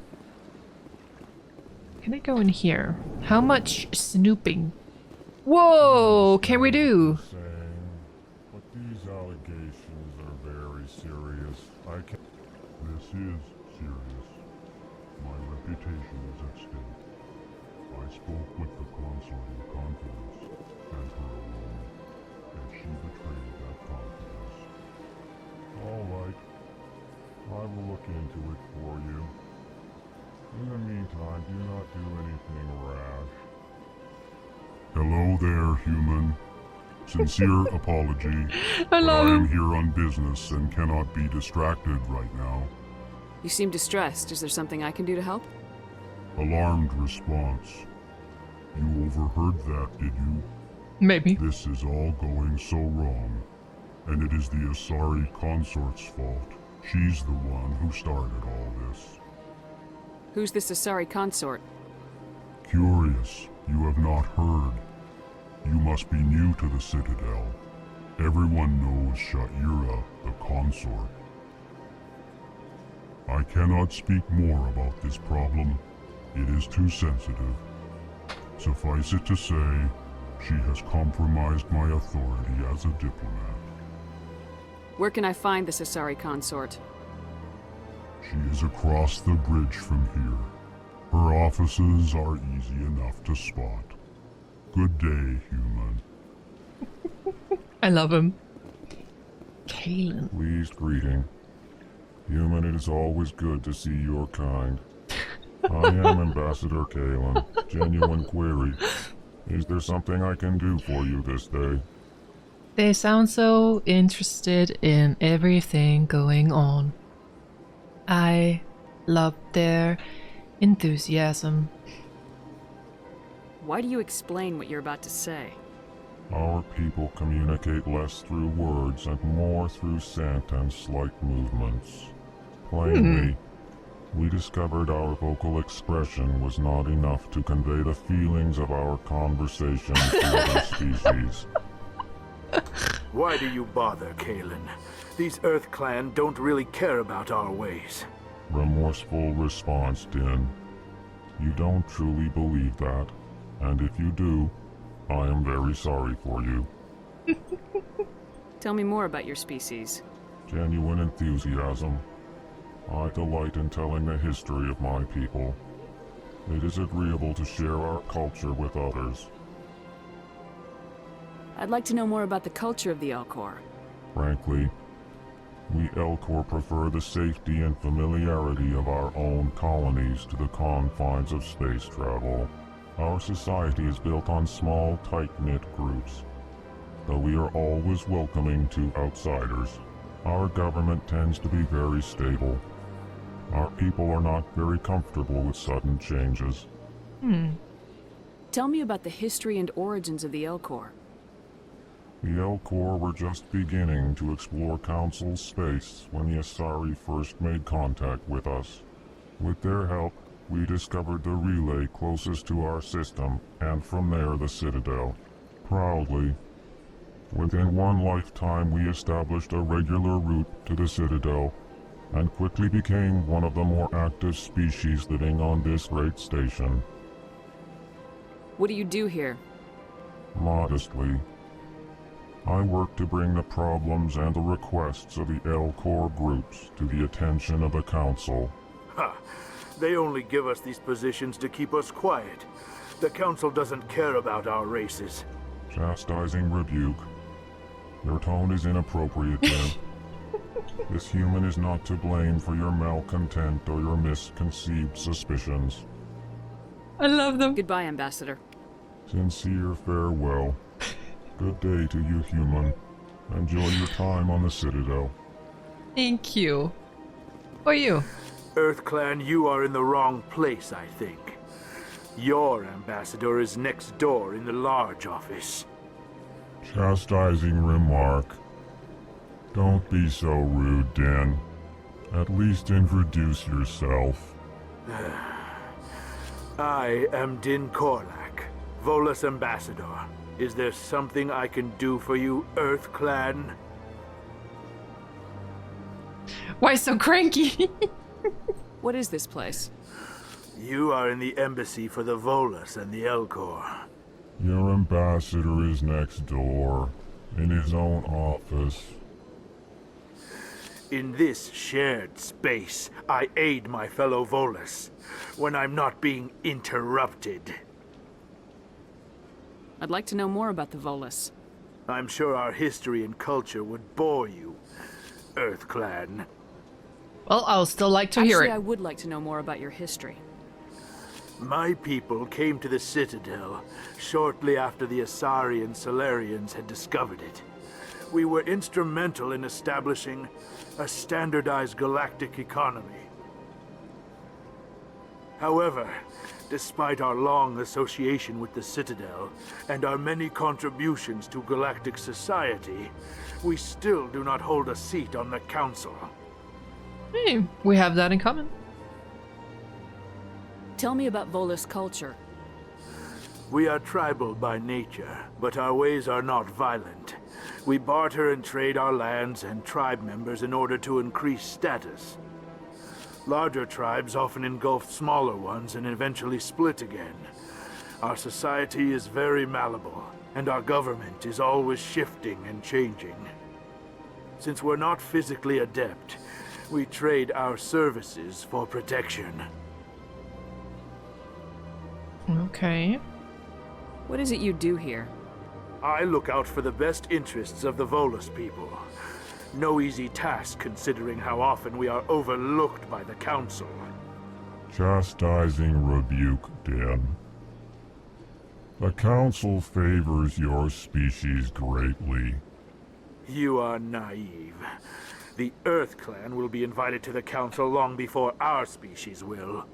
Can I go in here? How much snooping? Whoa, can we do? But these allegations are very serious. This is serious. My reputation is at stake. I spoke with the consort in confidence, and her alone, and she betrayed that confidence. All right. I will look into it for you. In the meantime, do not do anything rash. Hello there, human. Sincere apology, I love but I am him. here on business and cannot be distracted right now. You seem distressed. Is there something I can do to help? Alarmed response. You overheard that, did you? Maybe. This is all going so wrong, and it is the Asari consort's fault. She's the one who started all this. Who's this Asari consort? Curious, you have not heard. You must be new to the Citadel. Everyone knows Sha'ira, the consort. I cannot speak more about this problem. It is too sensitive. Suffice it to say, she has compromised my authority as a diplomat. Where can I find this Asari consort? She is across the bridge from here. Her offices are easy enough to spot. Good day, human. I love him. Kalen. Pleased greeting. Human, it is always good to see your kind. I am Ambassador Kalen. Genuine query. Is there something I can do for you this day? They sound so interested in everything going on. I love their enthusiasm. Why do you explain what you're about to say? Our people communicate less through words and more through scent and slight movements. Plainly, we discovered our vocal expression was not enough to convey the feelings of our conversation to other species. Why do you bother, Kalen? These Earth Clan don't really care about our ways. Remorseful response, Din. You don't truly believe that, and if you do, I am very sorry for you. Tell me more about your species. Genuine enthusiasm. I delight in telling the history of my people. It is agreeable to share our culture with others. I'd like to know more about the culture of the Elcor. Frankly, we Elcor prefer the safety and familiarity of our own colonies to the confines of space travel. Our society is built on small, tight-knit groups. Though we are always welcoming to outsiders, our government tends to be very stable. Our people are not very comfortable with sudden changes. Tell me about the history and origins of the Elcor. The Elcor were just beginning to explore Council space when the Asari first made contact with us. With their help, we discovered the relay closest to our system, and from there the Citadel. Proudly, within one lifetime we established a regular route to the Citadel, and quickly became one of the more active species living on this great station. What do you do here? Modestly, I work to bring the problems and the requests of the Elcor groups to the attention of the Council. Ha! They only give us these positions to keep us quiet. The Council doesn't care about our races. Chastising rebuke. Your tone is inappropriate, then. This human is not to blame for your malcontent or your misconceived suspicions. I love them. Goodbye, Ambassador. Sincere farewell. Good day to you, human. Enjoy your time on the Citadel. Thank you. For you. Earth Clan, you are in the wrong place, I think. Your ambassador is next door in the large office. Chastising remark. Don't be so rude, Dan. At least introduce yourself. I am Din Korlak, Volus Ambassador. Is there something I can do for you, Earth Clan? Why so cranky? What is this place? You are in the embassy for the Volus and the Elcor. Your ambassador is next door, in his own office. In this shared space, I aid my fellow Volus when I'm not being interrupted. I'd like to know more about the Volus. I'm sure our history and culture would bore you, Earth Clan. Well, I'll still like to hear it. I would like to know more about your history. My people came to the Citadel shortly after the Asari Solarians had discovered it. We were instrumental in establishing a standardized galactic economy. However, despite our long association with the Citadel and our many contributions to galactic society, we still do not hold a seat on the Council. Hey, we have that in common. Tell me about Volus culture. We are tribal by nature, but our ways are not violent. We barter and trade our lands and tribe members in order to increase status. Larger tribes often engulf smaller ones and eventually split again. Our society is very malleable, and our government is always shifting and changing. Since we're not physically adept, we trade our services for protection. Okay. What is it you do here? I look out for the best interests of the Volus people. No easy task considering how often we are overlooked by the Council. Chastising rebuke, Den. The Council favors your species greatly. You are naive. The Earth Clan will be invited to the Council long before our species will.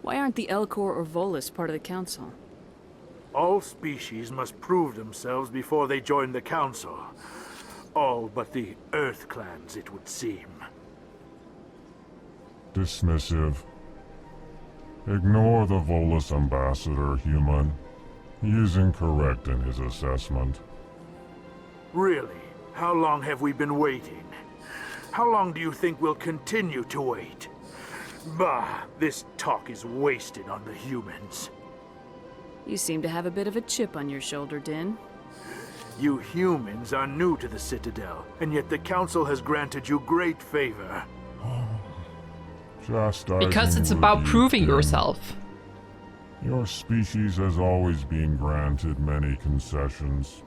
Why aren't the Elcor or Volus part of the Council? All species must prove themselves before they join the Council. All but the Earth Clans, it would seem. Dismissive. Ignore the Volus ambassador, human. He is incorrect in his assessment. Really? How long have we been waiting? How long do you think we'll continue to wait? Bah, this talk is wasted on the humans. You seem to have a bit of a chip on your shoulder, Din. You humans are new to the Citadel, and yet the Council has granted you great favor. Because it's about proving yourself. Your species has always been granted many concessions.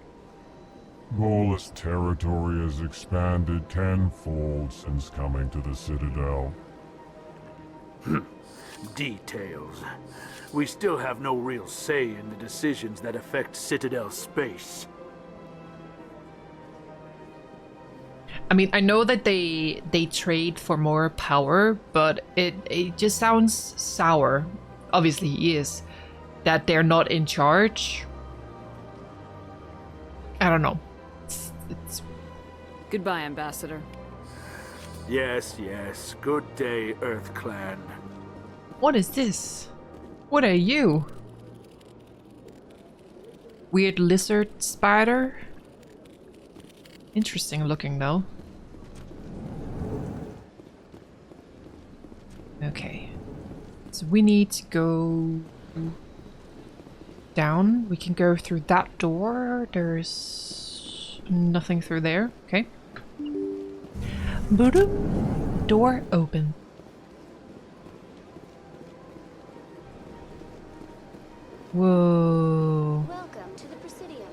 Volus territory has expanded tenfold since coming to the Citadel. Details. We still have no real say in the decisions that affect Citadel space. I mean, I know that they trade for more power, but it just sounds sour. Obviously, he is. That they're not in charge. I don't know. It's... Goodbye, Ambassador. Yes, yes. Good day, Earth Clan. What is this? What are you? Weird lizard spider? Interesting looking though. Okay. So we need to go down. We can go through that door. There's nothing through there. Okay. Boom. Door open. Whoa. Welcome to the Presidium.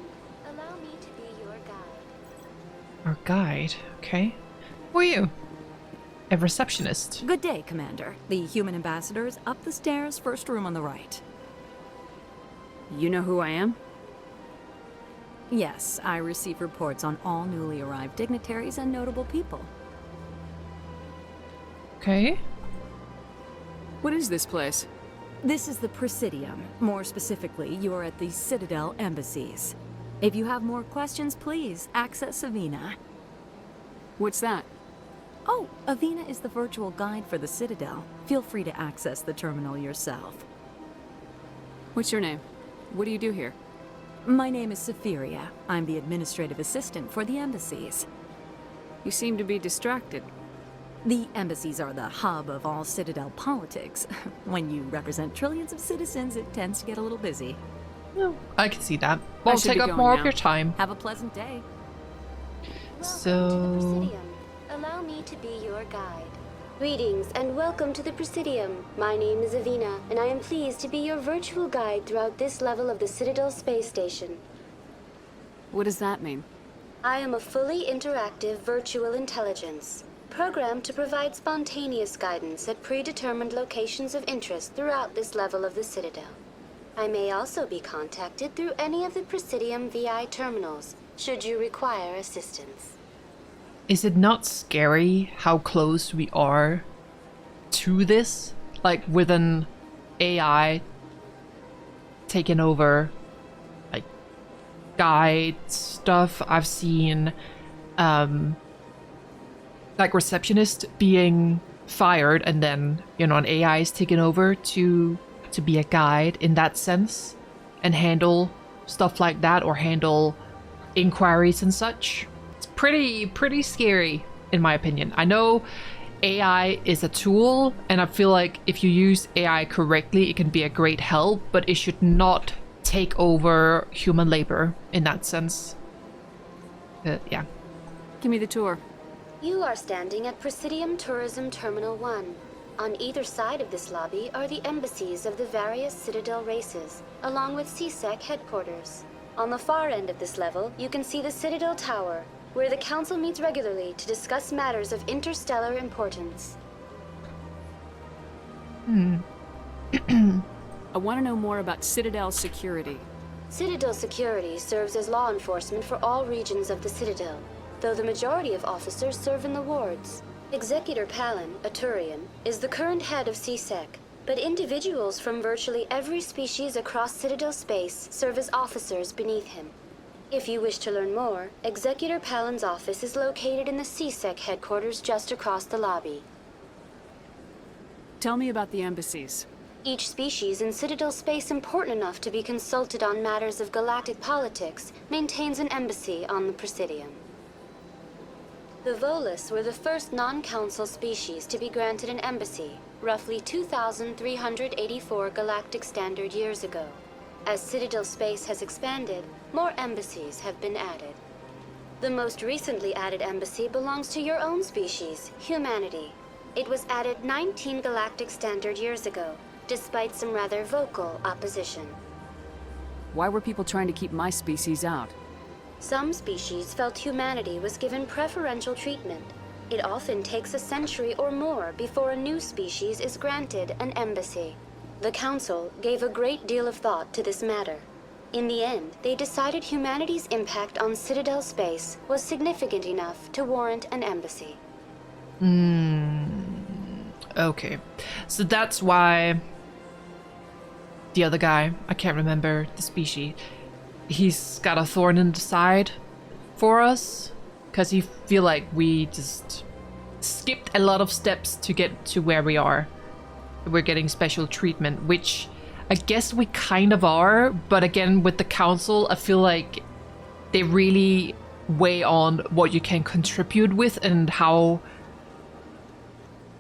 Allow me to be your guide. Our guide, okay. Who are you? A receptionist. Good day, Commander. The human ambassador is up the stairs, first room on the right. You know who I am? Yes, I receive reports on all newly arrived dignitaries and notable people. Okay. What is this place? This is the Presidium. More specifically, you are at the Citadel embassies. If you have more questions, please access Avina. What's that? Oh, Avina is the virtual guide for the Citadel. Feel free to access the terminal yourself. What's your name? What do you do here? My name is Safiria. I'm the administrative assistant for the embassies. You seem to be distracted. The embassies are the hub of all Citadel politics. When you represent trillions of citizens, it tends to get a little busy. Well, I can see that. We'll take up more of your time. Have a pleasant day. So... Allow me to be your guide. Greetings and welcome to the Presidium. My name is Avina, and I am pleased to be your virtual guide throughout this level of the Citadel space station. What does that mean? I am a fully interactive virtual intelligence. programmed to provide spontaneous guidance at predetermined locations of interest throughout this level of the Citadel. I may also be contacted through any of the Presidium VI terminals, should you require assistance. Is it not scary how close we are to this? Like, with an AI taking over, like, guide stuff. I've seen, like, receptionist being fired, and then, you know, an AI is taken over to be a guide in that sense, and handle stuff like that, or handle inquiries and such. It's pretty scary, in my opinion. I know AI is a tool, and I feel like if you use AI correctly, it can be a great help, but it should not take over human labor in that sense. Yeah. Give me the tour. You are standing at Presidium Tourism Terminal 1. On either side of this lobby are the embassies of the various Citadel races, along with CSEC headquarters. On the far end of this level, you can see the Citadel Tower, where the Council meets regularly to discuss matters of interstellar importance. I want to know more about Citadel security. Citadel security serves as law enforcement for all regions of the Citadel, though the majority of officers serve in the wards. Executor Palin, a Turian, is the current head of CSEC, but individuals from virtually every species across Citadel space serve as officers beneath him. If you wish to learn more, Executor Palin's office is located in the CSEC headquarters just across the lobby. Tell me about the embassies. Each species in Citadel space important enough to be consulted on matters of galactic politics maintains an embassy on the Presidium. The Volus were the first non-council species to be granted an embassy, roughly 2,384 galactic standard years ago. As Citadel space has expanded, more embassies have been added. The most recently added embassy belongs to your own species, humanity. It was added 19 galactic standard years ago, despite some rather vocal opposition. Why were people trying to keep my species out? Some species felt humanity was given preferential treatment. It often takes a century or more before a new species is granted an embassy. The Council gave a great deal of thought to this matter. In the end, they decided humanity's impact on Citadel space was significant enough to warrant an embassy. Okay. So that's why the other guy, I can't remember the species, he's got a thorn in the side for us, because he feel like we just skipped a lot of steps to get to where we are. We're getting special treatment, which I guess we kind of are, but again, with the Council, I feel like they really weigh on what you can contribute with and how...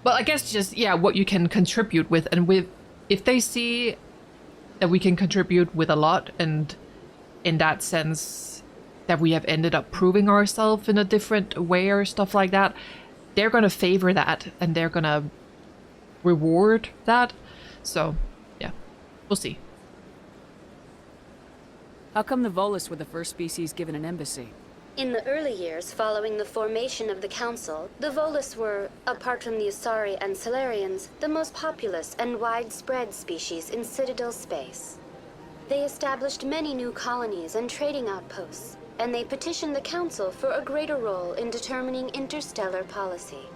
Well, I guess just, yeah, what you can contribute with, and with, if they see that we can contribute with a lot, and in that sense that we have ended up proving ourselves in a different way or stuff like that, they're gonna favor that, and they're gonna reward that. So, yeah, we'll see. How come the Volus were the first species given an embassy? In the early years following the formation of the Council, the Volus were, apart from the Asari and Solarians, the most populous and widespread species in Citadel space. They established many new colonies and trading outposts, and they petitioned the Council for a greater role in determining interstellar policy.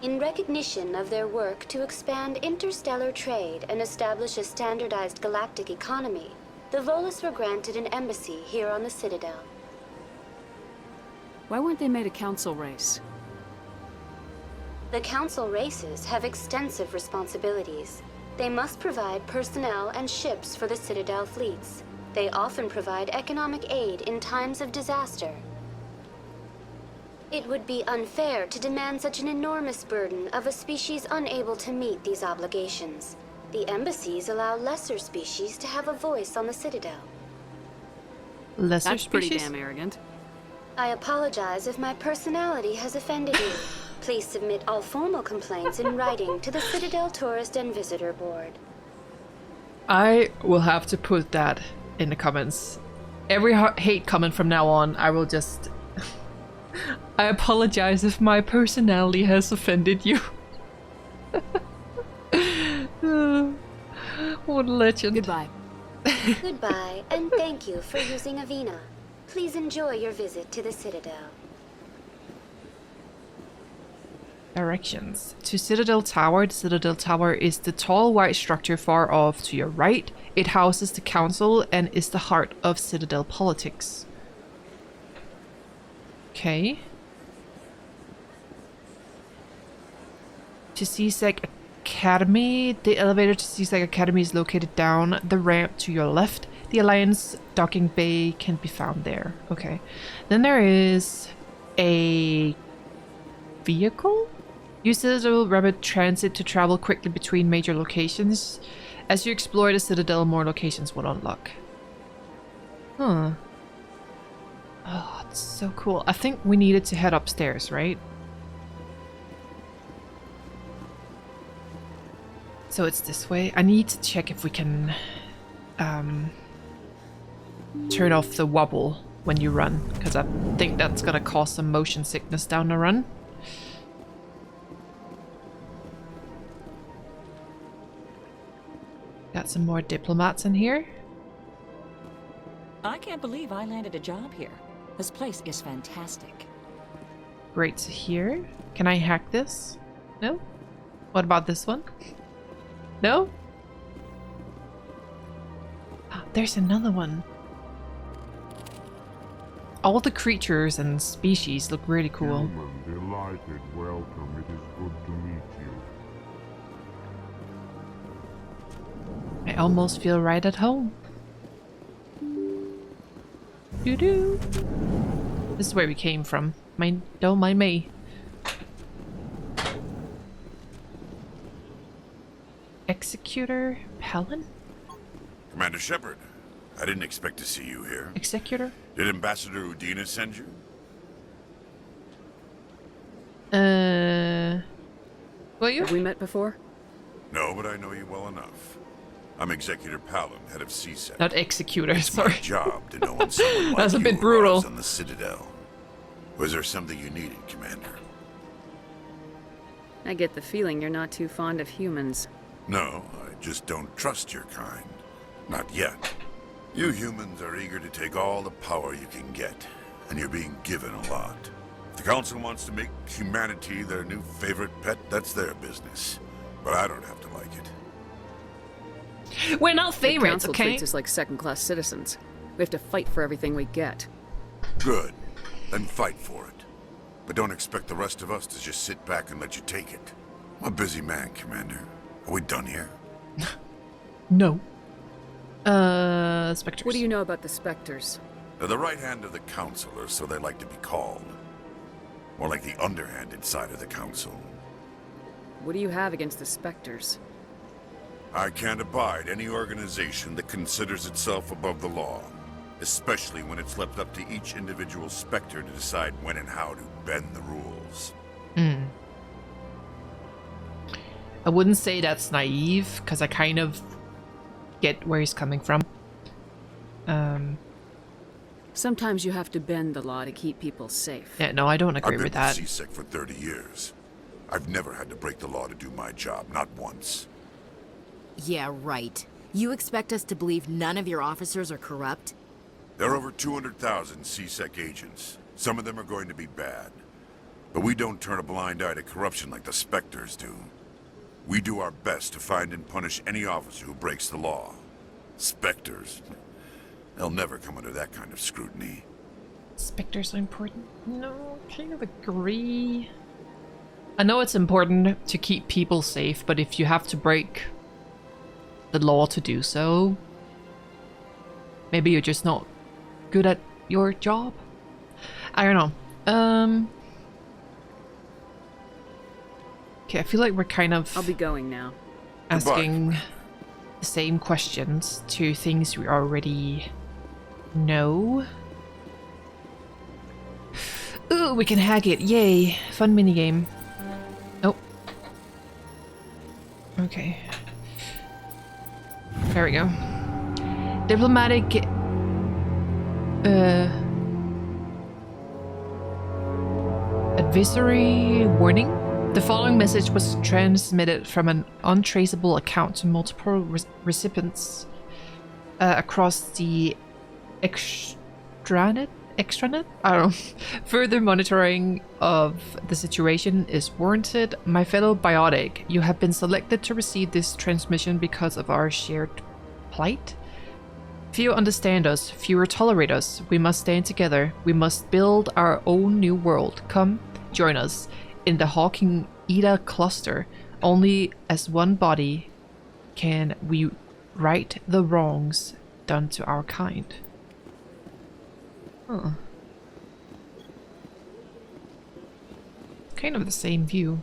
In recognition of their work to expand interstellar trade and establish a standardized galactic economy, the Volus were granted an embassy here on the Citadel. Why weren't they made a council race? The Council races have extensive responsibilities. They must provide personnel and ships for the Citadel fleets. They often provide economic aid in times of disaster. It would be unfair to demand such an enormous burden of a species unable to meet these obligations. The embassies allow lesser species to have a voice on the Citadel. Lesser That's species? pretty damn arrogant. I apologize if my personality has offended you. Please submit all formal complaints in writing to the Citadel Tourist and Visitor Board. I will have to put that in the comments. Every hate comment from now on, I will just... I apologize if my personality has offended you. What a legend. Goodbye. Goodbye, and thank you for using Avina. Please enjoy your visit to the Citadel. Directions. To Citadel Tower. The Citadel Tower is the tall white structure far off to your right. It houses the council and is the heart of Citadel politics. Okay. To CSEC Academy. The elevator to CSEC Academy is located down the ramp to your left. The Alliance docking bay can be found there. Okay. Then there is a vehicle? Use Citadel Rapid Transit to travel quickly between major locations. As you explore the Citadel, more locations will unlock. Huh. Oh, it's so cool. I think we needed to head upstairs, right? So it's this way. I need to check if we can turn off the wobble when you run, because I think that's gonna cause some motion sickness down the run. Got some more diplomats in here. I can't believe I landed a job here. This place is fantastic. Great to hear. Can I hack this? No? What about this one? No? Oh, there's another one. All the creatures and species look really cool. Human, delighted, welcome. It is good to meet you. I almost feel right at home. Doo-doo. This is where we came from. Don't mind me. Executor Palin? Commander Shepard, I didn't expect to see you here. Executor? Did Ambassador Udina send you? Will you? Have we met before? No, but I know you well enough. I'm Executor Palin, head of CSEC. Not Executor, It's sorry. my job to know when someone like That's a you bit brutal. arrives on the Citadel. Was there something you needed, Commander? I get the feeling you're not too fond of humans. No, I just don't trust your kind. Not yet. You humans are eager to take all the power you can get, and you're being given a lot. If the Council wants to make humanity their new favorite pet, that's their business. But I don't have to like it. We're not The favorites, council okay? treats us like second-class citizens. We have to fight for everything we get. Good. Then fight for it. But don't expect the rest of us to just sit back and let you take it. I'm a busy man, Commander. Are we done here? No. Spectres. What do you know about the Spectres? They're the right hand of the Council, or so they like to be called. More like the underhanded side of the Council. What do you have against the Spectres? I can't abide any organization that considers itself above the law. Especially when it's left up to each individual Spectre to decide when and how to bend the rules. I wouldn't say that's naive, because I kind of get where he's coming from. Sometimes you have to bend the law to keep people safe. Yeah, no, I don't agree with that. I've been with CSEC for 30 years. I've never had to break the law to do my job, not once. Yeah, right. You expect us to believe none of your officers are corrupt? There are over 200,000 CSEC agents. Some of them are going to be bad. But we don't turn a blind eye to corruption like the Spectres do. We do our best to find and punish any officer who breaks the law. Spectres, they'll never come under that kind of scrutiny. Spectres are important. No, I kind of agree. I know it's important to keep people safe, but if you have to break the law to do so, maybe you're just not good at your job? I don't know. Okay, I feel like we're kind of... I'll be going now. Asking the same questions to things we already know. Ooh, we can hack it. Yay. Fun minigame. Oh. Okay. There we go. Diplomatic... Advisory warning. The following message was transmitted from an untraceable account to multiple recipients across the extranet? I don't know. Further monitoring of the situation is warranted. My fellow biotic, you have been selected to receive this transmission because of our shared plight. Few understand us, fewer tolerate us. We must stand together. We must build our own new world. Come, join us in the Hawking Ida cluster. Only as one body can we right the wrongs done to our kind. Huh. Kind of the same view.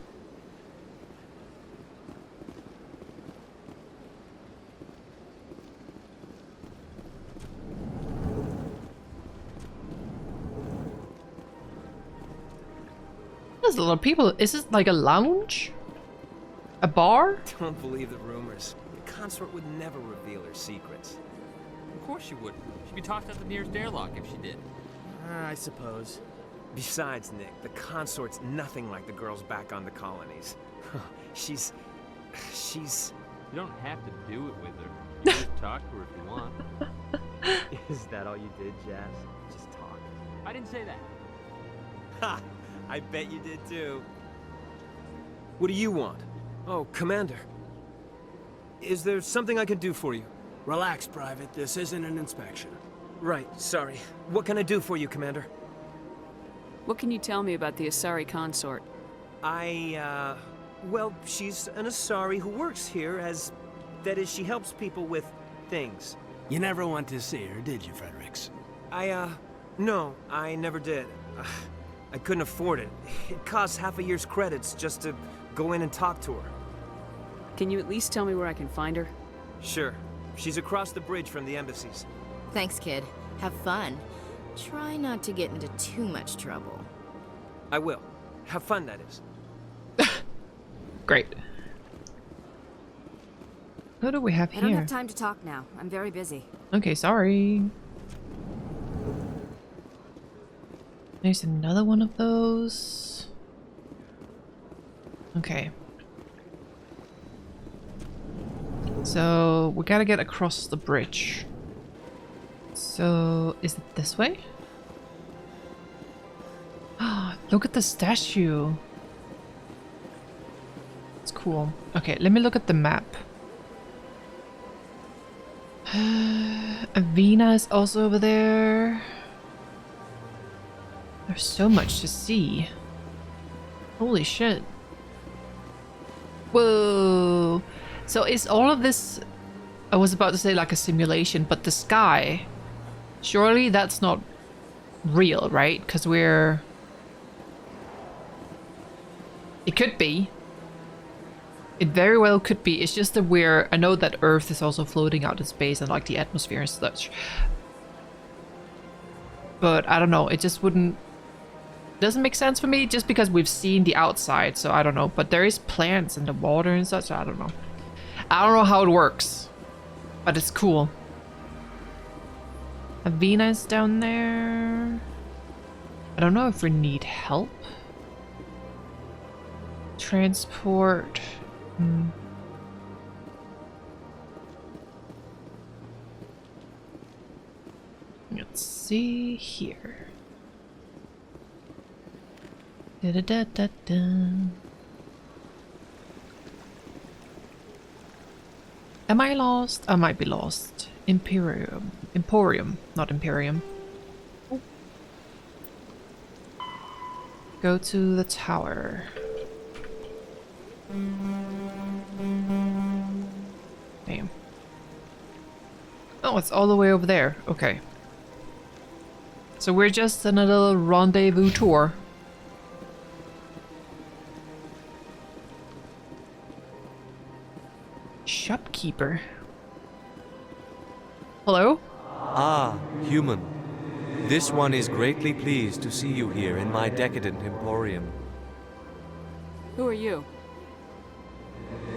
There's a lot of people. Is this like a lounge? A bar? Don't believe the rumors. The consort would never reveal her secrets. Of course she wouldn't. She'd be tossed out the nearest airlock if she did. I suppose. Besides, Nick, the consort's nothing like the girls back on the colonies. She's... You don't have to do it with her. You can just talk to her if you want. Is that all you did, Jazz? Just talk? I didn't say that. Ha! I bet you did too. What do you want? Oh, Commander. Is there something I can do for you? Relax, Private. This isn't an inspection. Right, sorry. What can I do for you, Commander? What can you tell me about the Asari consort? Well, she's an Asari who works here as... That is, she helps people with things. You never went to see her, did you, Fredericks? No, I never did. I couldn't afford it. It costs half a year's credits just to go in and talk to her. Can you at least tell me where I can find her? Sure. She's across the bridge from the embassies. Thanks, kid. Have fun. Try not to get into too much trouble. I will. Have fun, that is. Great. What do we have here? I don't have time to talk now. I'm very busy. Okay, sorry. There's another one of those. Okay. So we gotta get across the bridge. So is it this way? Ah, look at the statue. It's cool. Okay, let me look at the map. Avina is also over there. There's so much to see. Holy shit. Whoa. So is all of this... I was about to say like a simulation, but the sky... Surely that's not real, right? Because we're... It could be. It very well could be. It's just that we're... I know that Earth is also floating out in space and like the atmosphere and such. But I don't know. It just wouldn't... Doesn't make sense for me just because we've seen the outside, so I don't know. But there is plants in the water and such, I don't know. I don't know how it works, but it's cool. Avina's down there. I don't know if we need help. Transport. Let's see here. Am I lost? I might be lost. Emporium, not Imperium. Ooh. Go to the tower. Damn. Oh, it's all the way over there. Okay. So we're just on a little rendezvous tour. Shopkeeper. Hello? Ah, human. This one is greatly pleased to see you here in my decadent emporium. Who are you?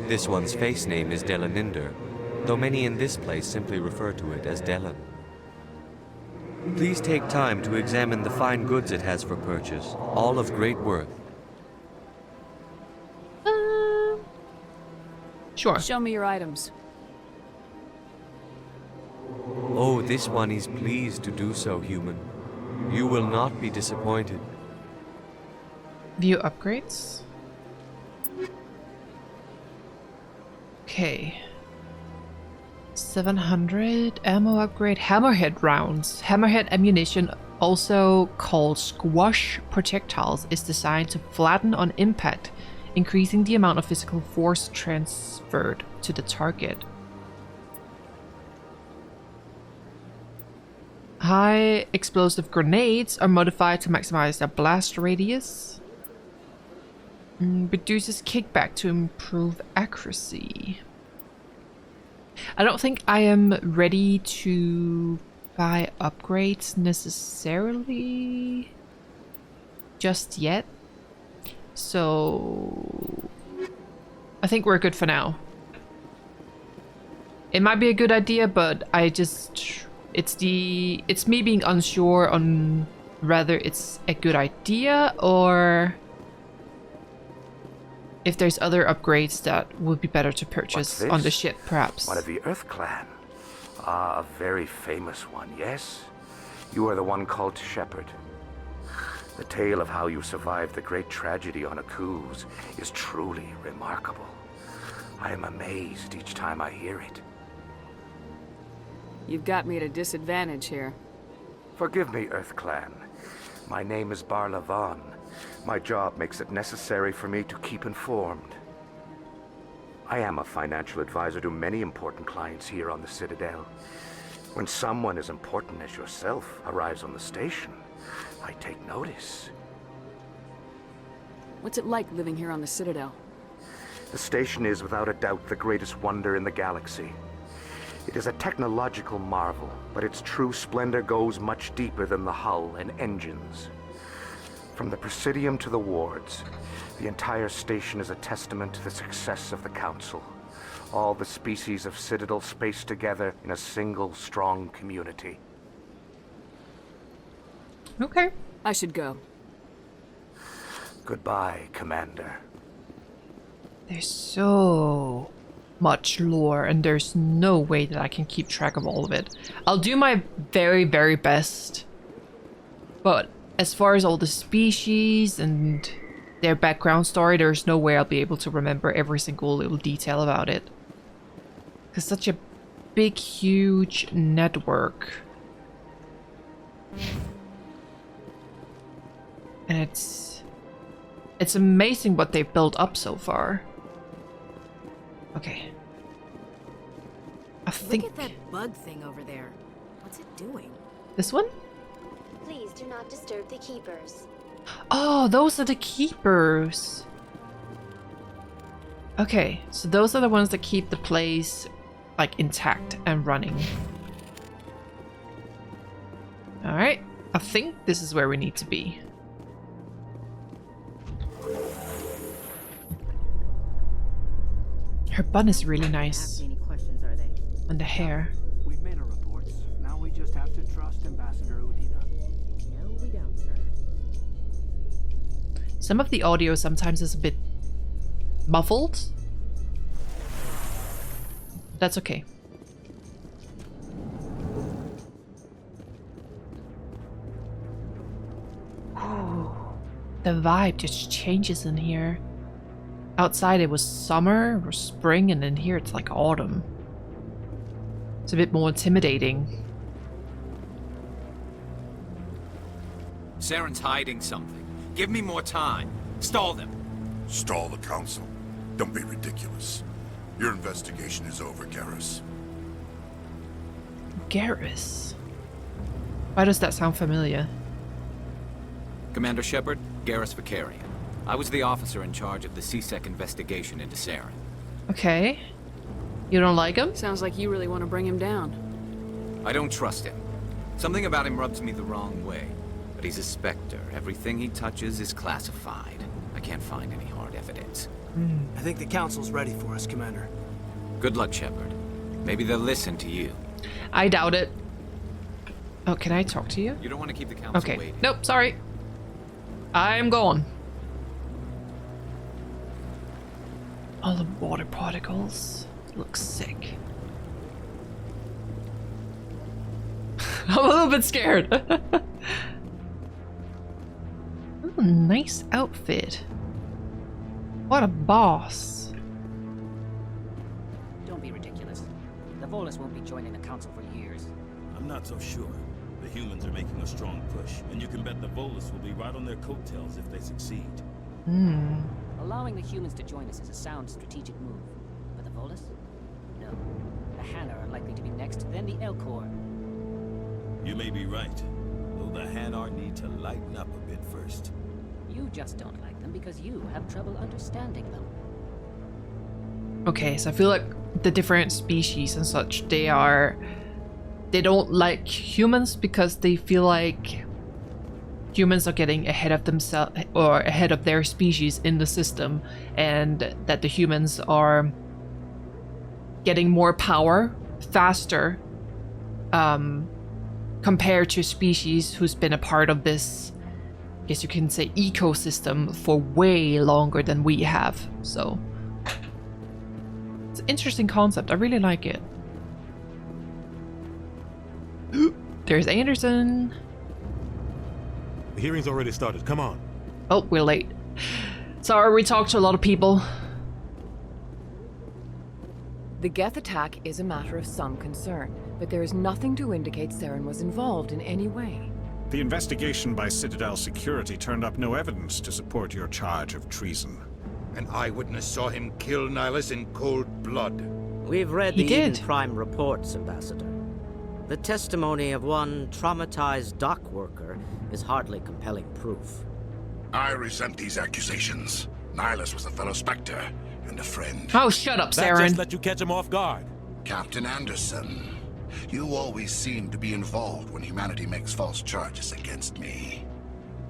This one's face name is Delaninder, though many in this place simply refer to it as Delan. Please take time to examine the fine goods it has for purchase, all of great worth. Sure. Show me your items. Oh, this one is pleased to do so, human. You will not be disappointed. View upgrades. Okay. 700 ammo upgrade. Hammerhead rounds. Hammerhead ammunition, also called squash projectiles, is designed to flatten on impact, increasing the amount of physical force transferred to the target. High explosive grenades are modified to maximize their blast radius. Reduces kickback to improve accuracy. I don't think I am ready to buy upgrades necessarily just yet. So I think we're good for now. It might be a good idea, but it's me being unsure on whether it's a good idea or if there's other upgrades that would be better to purchase on the ship, perhaps. One of the Earth Clan. Ah, a very famous one, yes? You are the one called Shepard. The tale of how you survived the great tragedy on Akuz is truly remarkable. I am amazed each time I hear it. You've got me at a disadvantage here. Forgive me, Earth Clan. My name is Barla Vaughn. My job makes it necessary for me to keep informed. I am a financial advisor to many important clients here on the Citadel. When someone as important as yourself arrives on the station, I take notice. What's it like living here on the Citadel? The station is without a doubt the greatest wonder in the galaxy. It is a technological marvel, but its true splendor goes much deeper than the hull and engines. From the Presidium to the wards, the entire station is a testament to the success of the Council. All the species of Citadel spaced together in a single strong community. Okay. I should go. Goodbye, Commander. There's so much lore, and there's no way that I can keep track of all of it. I'll do my very, very best. But as far as all the species and their background story, there's no way I'll be able to remember every single little detail about it. Because such a big, huge network. And it's amazing what they've built up so far. Okay. I think... Look at that bug thing over there. What's it doing? This one? Please do not disturb the keepers. Oh, those are the keepers. Okay, so those are the ones that keep the place like intact and running. Alright, I think this is where we need to be. Her bun is really nice. Any questions, are they? And the hair. We've made our reports. Now we just have to trust Ambassador Udina. No, we don't, sir. Some of the audio sometimes is a bit muffled. That's okay. Ooh, the vibe just changes in here. Outside it was summer or spring, and in here it's like autumn. It's a bit more intimidating. Saren's hiding something. Give me more time. Stall them. Stall the Council? Don't be ridiculous. Your investigation is over, Garrus. Garrus? Why does that sound familiar? Commander Shepard, Garrus Vicarian. I was the officer in charge of the CSEC investigation into Saren. Okay. You don't like him? Sounds like you really want to bring him down. I don't trust him. Something about him rubs me the wrong way. But he's a Spectre. Everything he touches is classified. I can't find any hard evidence. I think the Council's ready for us, Commander. Good luck, Shepard. Maybe they'll listen to you. I doubt it. Oh, can I talk to you? You don't want to keep the council Okay. waiting. Nope, sorry. I'm gone. All the water particles. Looks sick. I'm a little bit scared. Ooh, nice outfit. What a boss. Don't be ridiculous. The Volus won't be joining the council for years. I'm not so sure. The humans are making a strong push, and you can bet the Volus will be right on their coattails if they succeed. Hmm. Allowing the humans to join us is a sound strategic move. But the Volus? No. The Hanna are likely to be next, then the Elcor. You may be right, though the Hanar need to lighten up a bit first. You just don't like them because you have trouble understanding them. Okay, so I feel like the different species and such, they don't like humans because they feel like humans are getting ahead of themselves or ahead of their species in the system, and that the humans are getting more power faster compared to species who's been a part of this, I guess you can say, ecosystem for way longer than we have. So it's an interesting concept. I really like it. There's Anderson. The hearing's already started. Come on. Oh, we're late. Sorry, we talked to a lot of people. The geth attack is a matter of some concern, but there is nothing to indicate Saren was involved in any way. The investigation by Citadel Security turned up no evidence to support your charge of treason. An eyewitness saw him kill Nihilus in cold blood. We've read the Eden Prime reports, Ambassador. The testimony of one traumatized dock worker is hardly compelling proof. I resent these accusations. Nihilus was a fellow Spectre and a friend. Oh, shut up, That Saren. just let you catch him off guard. Captain Anderson, you always seem to be involved when humanity makes false charges against me.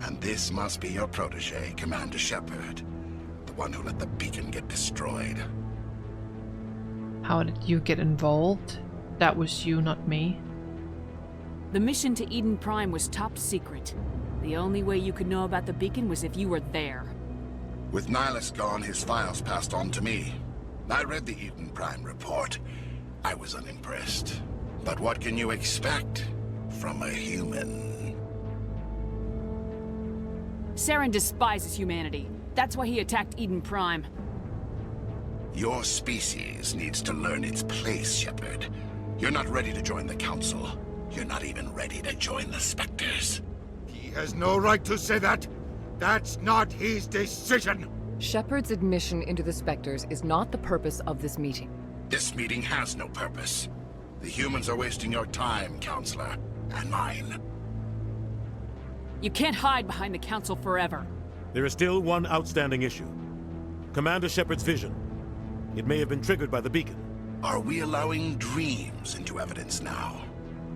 And this must be your protege, Commander Shepard, the one who let the beacon get destroyed. How did you get involved? That was you, not me. The mission to Eden Prime was top secret. The only way you could know about the beacon was if you were there. With Nihilus gone, his files passed on to me. I read the Eden Prime report. I was unimpressed. But what can you expect from a human? Saren despises humanity. That's why he attacked Eden Prime. Your species needs to learn its place, Shepard. You're not ready to join the Council. You're not even ready to join the Spectres. He has no right to say that. That's not his decision. Shepard's admission into the Spectres is not the purpose of this meeting. This meeting has no purpose. The humans are wasting your time, Counselor, and mine. You can't hide behind the Council forever. There is still one outstanding issue. Commander Shepard's vision. It may have been triggered by the beacon. Are we allowing dreams into evidence now?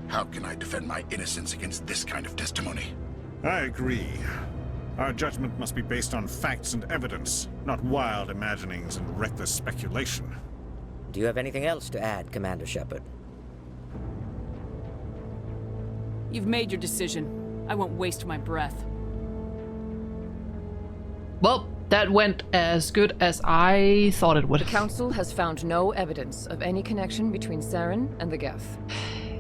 How can I defend my innocence against this kind of testimony? I agree. Our judgment must be based on facts and evidence, not wild imaginings and reckless speculation. Do you have anything else to add, Commander Shepard? You've made your decision. I won't waste my breath. Well, that went as good as I thought it would. The Council has found no evidence of any connection between Saren and the geth.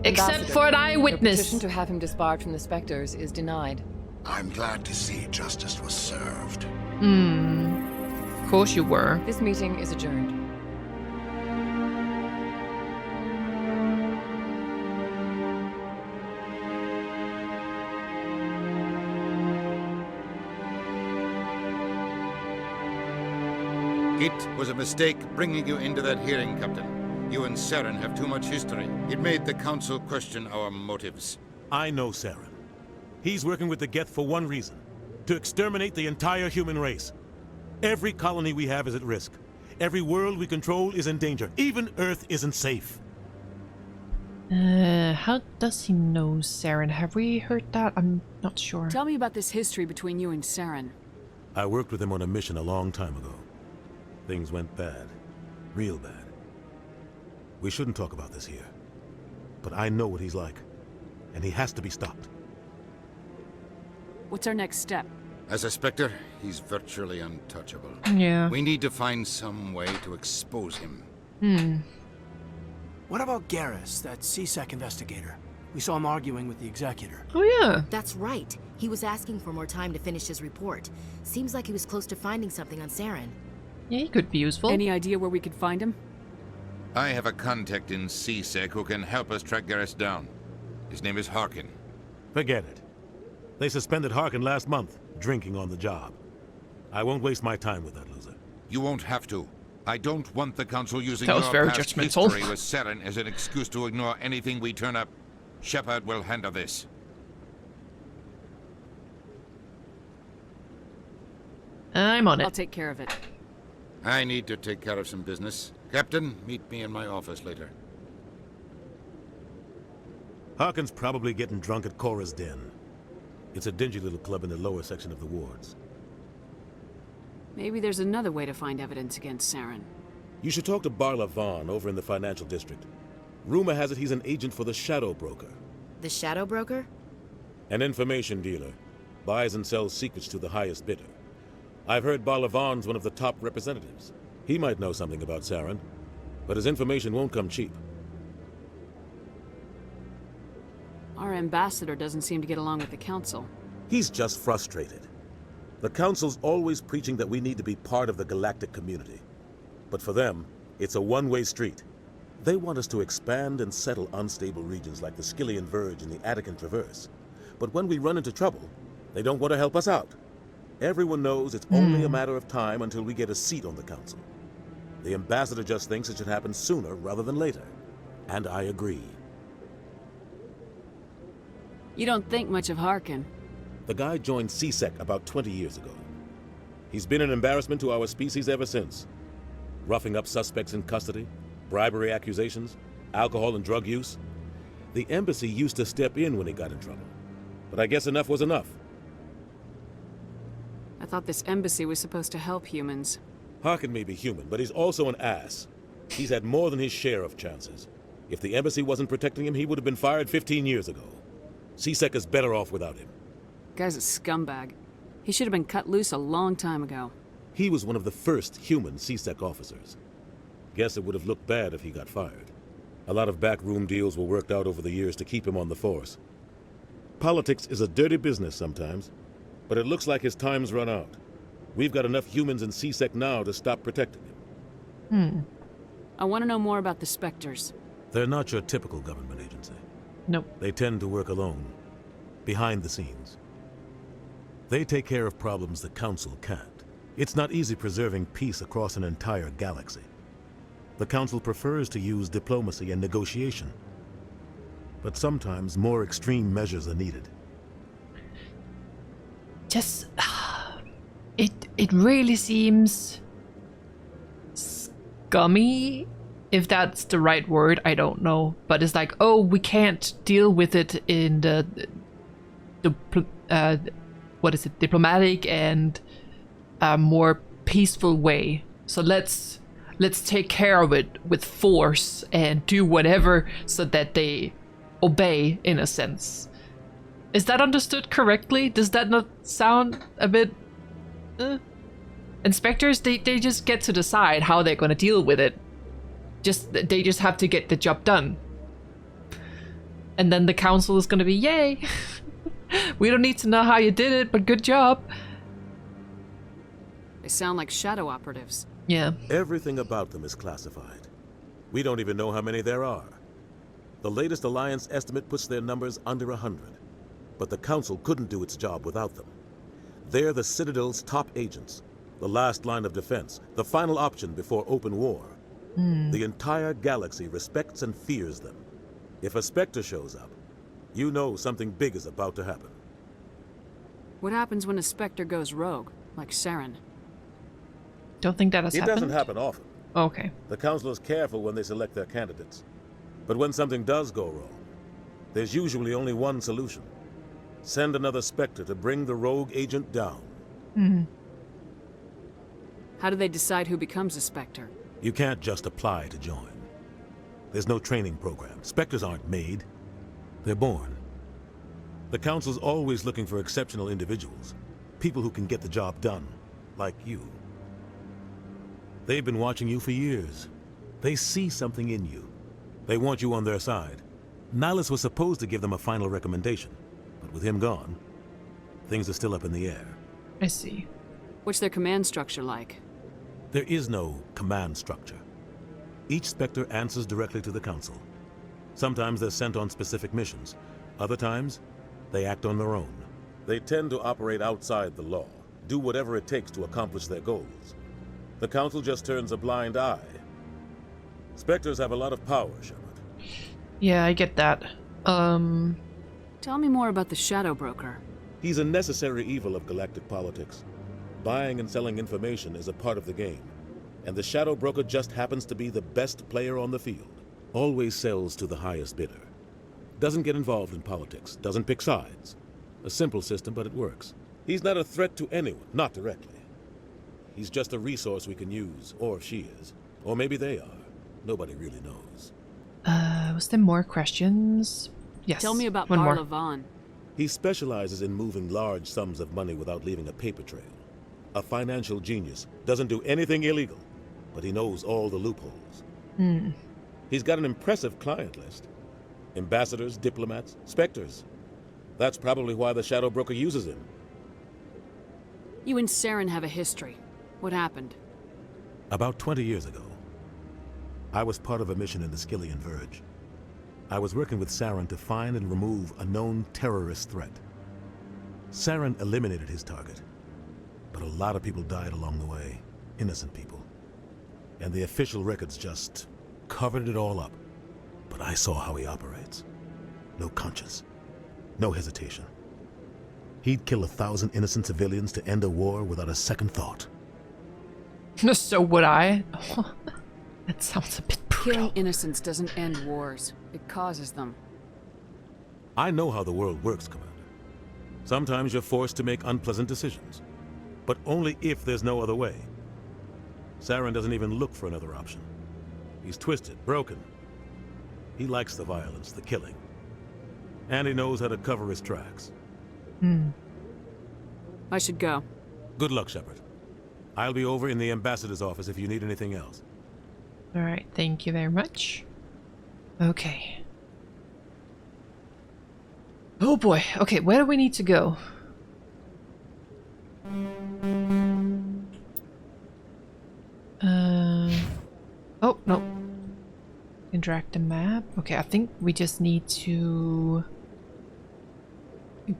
Except Ambassador, for an eyewitness. Your petition to have him disbarred from the Spectres is denied. I'm glad to see justice was served. Of course you were. This meeting is adjourned. It was a mistake bringing you into that hearing, Captain. You and Saren have too much history. It made the Council question our motives. I know Saren. He's working with the geth for one reason. To exterminate the entire human race. Every colony we have is at risk. Every world we control is in danger. Even Earth isn't safe. How does he know Saren? Have we heard that? I'm not sure. Tell me about this history between you and Saren. I worked with him on a mission a long time ago. Things went bad. Real bad. We shouldn't talk about this here. But I know what he's like. and he has to be stopped. What's our next step? As a Spectre, he's virtually untouchable. Yeah. We need to find some way to expose him. What about Garrus, that CSEC investigator? We saw him arguing with the executor. Oh yeah. That's right. He was asking for more time to finish his report. Seems like he was close to finding something on Saren. Yeah, he could be useful. Any idea where we could find him? I have a contact in CSEC who can help us track Garrus down. His name is Harkin. Forget it. They suspended Harkin last month, drinking on the job. I won't waste my time with that loser. You won't have to. I don't want the Council using That was your very past judgmental. history with Saren as an excuse to ignore anything we turn up. Shepard will handle this. I'm on it. I'll take care of it. I need to take care of some business. Captain, meet me in my office later. Harkin's probably getting drunk at Cora's Den. It's a dingy little club in the lower section of the wards. Maybe there's another way to find evidence against Saren. You should talk to Barla Vaughn over in the financial district. Rumor has it he's an agent for the Shadow Broker. The Shadow Broker? An information dealer. Buys and sells secrets to the highest bidder. I've heard Barla Vaughn's one of the top representatives. He might know something about Saren, but his information won't come cheap. Our ambassador doesn't seem to get along with the Council. He's just frustrated. The Council's always preaching that we need to be part of the galactic community. But for them, it's a one-way street. They want us to expand and settle unstable regions like the Skillian Verge and the Attican Traverse. But when we run into trouble, they don't want to help us out. Everyone knows it's only a matter of time until we get a seat on the Council. The ambassador just thinks it should happen sooner rather than later. And I agree. You don't think much of Harkin. The guy joined CSEC about 20 years ago. He's been an embarrassment to our species ever since. Roughing up suspects in custody, bribery accusations, alcohol and drug use. The embassy used to step in when he got in trouble. But I guess enough was enough. I thought this embassy was supposed to help humans. Harkin may be human, but he's also an ass. He's had more than his share of chances. If the embassy wasn't protecting him, he would have been fired 15 years ago. CSEC is better off without him. Guy's a scumbag. He should have been cut loose a long time ago. He was one of the first human CSEC officers. Guess it would have looked bad if he got fired. A lot of backroom deals were worked out over the years to keep him on the force. Politics is a dirty business sometimes, but it looks like his time's run out. We've got enough humans in CSEC now to stop protecting him. I want to know more about the Spectres. They're not your typical government agency. Nope. They tend to work alone, behind the scenes. They take care of problems the Council can't. It's not easy preserving peace across an entire galaxy. The Council prefers to use diplomacy and negotiation. But sometimes more extreme measures are needed. Just... It really seems... scummy? If that's the right word, I don't know. But it's like, oh, we can't deal with it in the diplomatic and more peaceful way. So let's take care of it with force and do whatever so that they obey, in a sense. Is that understood correctly? Does that not sound a bit... Inspectors, they just get to decide how they're gonna deal with it. They just have to get the job done. And then the Council is gonna be, yay! We don't need to know how you did it, but good job. They sound like shadow operatives. Yeah. Everything about them is classified. We don't even know how many there are. The latest Alliance estimate puts their numbers under 100. But the Council couldn't do its job without them. They're the Citadel's top agents. The last line of defense. The final option before open war. The entire galaxy respects and fears them. If a Spectre shows up, you know something big is about to happen. What happens when a Spectre goes rogue, like Saren? Don't think that has happened? It doesn't happen often. Okay. The Council is careful when they select their candidates. But when something does go wrong, there's usually only one solution. Send another Spectre to bring the rogue agent down. How do they decide who becomes a Spectre? You can't just apply to join. There's no training program. Spectres aren't made. They're born. The Council's always looking for exceptional individuals. People who can get the job done, like you. They've been watching you for years. They see something in you. They want you on their side. Nihilus was supposed to give them a final recommendation, but with him gone, things are still up in the air. I see. What's their command structure like? There is no command structure. Each Spectre answers directly to the Council. Sometimes they're sent on specific missions. Other times, they act on their own. They tend to operate outside the law, do whatever it takes to accomplish their goals. The Council just turns a blind eye. Spectres have a lot of power, Shepard. Yeah, I get that. Tell me more about the Shadow Broker. He's a necessary evil of galactic politics. Buying and selling information is a part of the game, and the Shadow Broker just happens to be the best player on the field. Always sells to the highest bidder. Doesn't get involved in politics, doesn't pick sides. A simple system, but it works. He's not a threat to anyone, not directly. He's just a resource we can use, or she is. Or maybe they are. Nobody really knows. Was there more questions? Yes. Tell me about one more. Barlavan. He specializes in moving large sums of money without leaving a paper trail. A financial genius. Doesn't do anything illegal, but he knows all the loopholes. He's got an impressive client list. Ambassadors, diplomats, Spectres. That's probably why the Shadow Broker uses him. You and Saren have a history. What happened? About 20 years ago, I was part of a mission in the Skillian Verge. I was working with Saren to find and remove a known terrorist threat. Saren eliminated his target, but a lot of people died along the way, innocent people. And the official records just covered it all up. But I saw how he operates. No conscience, no hesitation. He'd kill 1,000 innocent civilians to end a war without a second thought. So would I. That sounds a bit brutal. Killing innocents doesn't end wars. It causes them. I know how the world works, Commander. Sometimes you're forced to make unpleasant decisions, but only if there's no other way. Saren doesn't even look for another option. He's twisted, broken. He likes the violence, the killing. And he knows how to cover his tracks. I should go. Good luck, Shepard. I'll be over in the ambassador's office if you need anything else. Alright, thank you very much. Okay. Oh boy. Okay, where do we need to go? Oh, no. Interact the map. Okay, I think we just need to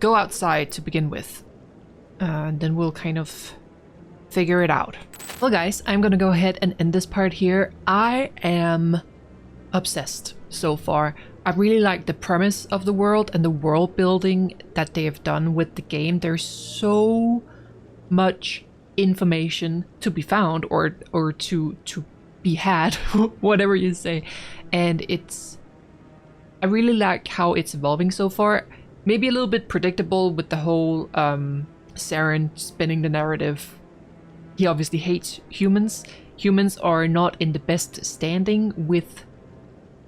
go outside to begin with. And then we'll kind of figure it out. Well guys, I'm gonna go ahead and end this part here. I am obsessed so far. I really like the premise of the world and the world building that they have done with the game. There's so much information to be found or to be had, whatever you say. And I really like how it's evolving so far. Maybe a little bit predictable with the whole Saren spinning the narrative. He obviously hates humans. Humans are not in the best standing with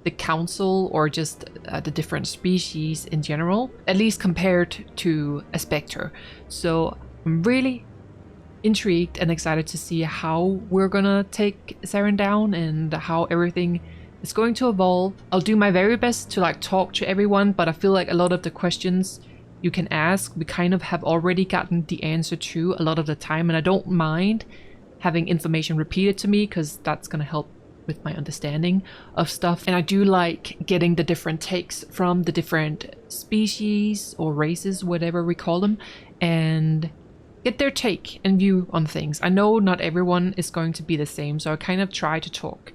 the council or just the different species in general, at least compared to a Spectre. So I'm really intrigued and excited to see how we're gonna take Saren down and how everything is going to evolve. I'll do my very best to like talk to everyone, but I feel like a lot of the questions you can ask, we kind of have already gotten the answer to a lot of the time, and I don't mind having information repeated to me because that's gonna help with my understanding of stuff. And I do like getting the different takes from the different species or races, whatever we call them, and get their take and view on things. I know not everyone is going to be the same, so I kind of try to talk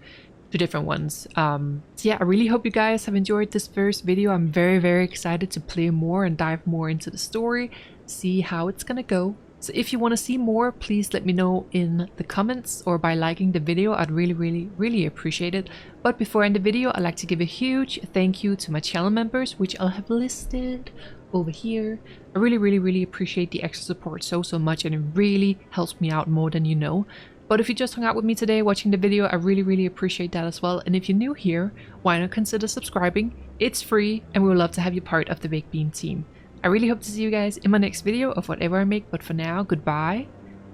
to different ones. So yeah, I really hope you guys have enjoyed this first video. I'm very, very excited to play more and dive more into the story, see how it's gonna go. So if you want to see more, please let me know in the comments or by liking the video. I'd really, really, really appreciate it. But before I end the video, I'd like to give a huge thank you to my channel members, which I'll have listed over here. I really, really, really appreciate the extra support so much, and it really helps me out more than you know. But if you just hung out with me today watching the video, I really, really appreciate that as well. And if you're new here, why not consider subscribing? It's free, and we would love to have you part of the Big Bean team. I really hope to see you guys in my next video of whatever I make, but for now, goodbye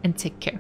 and take care.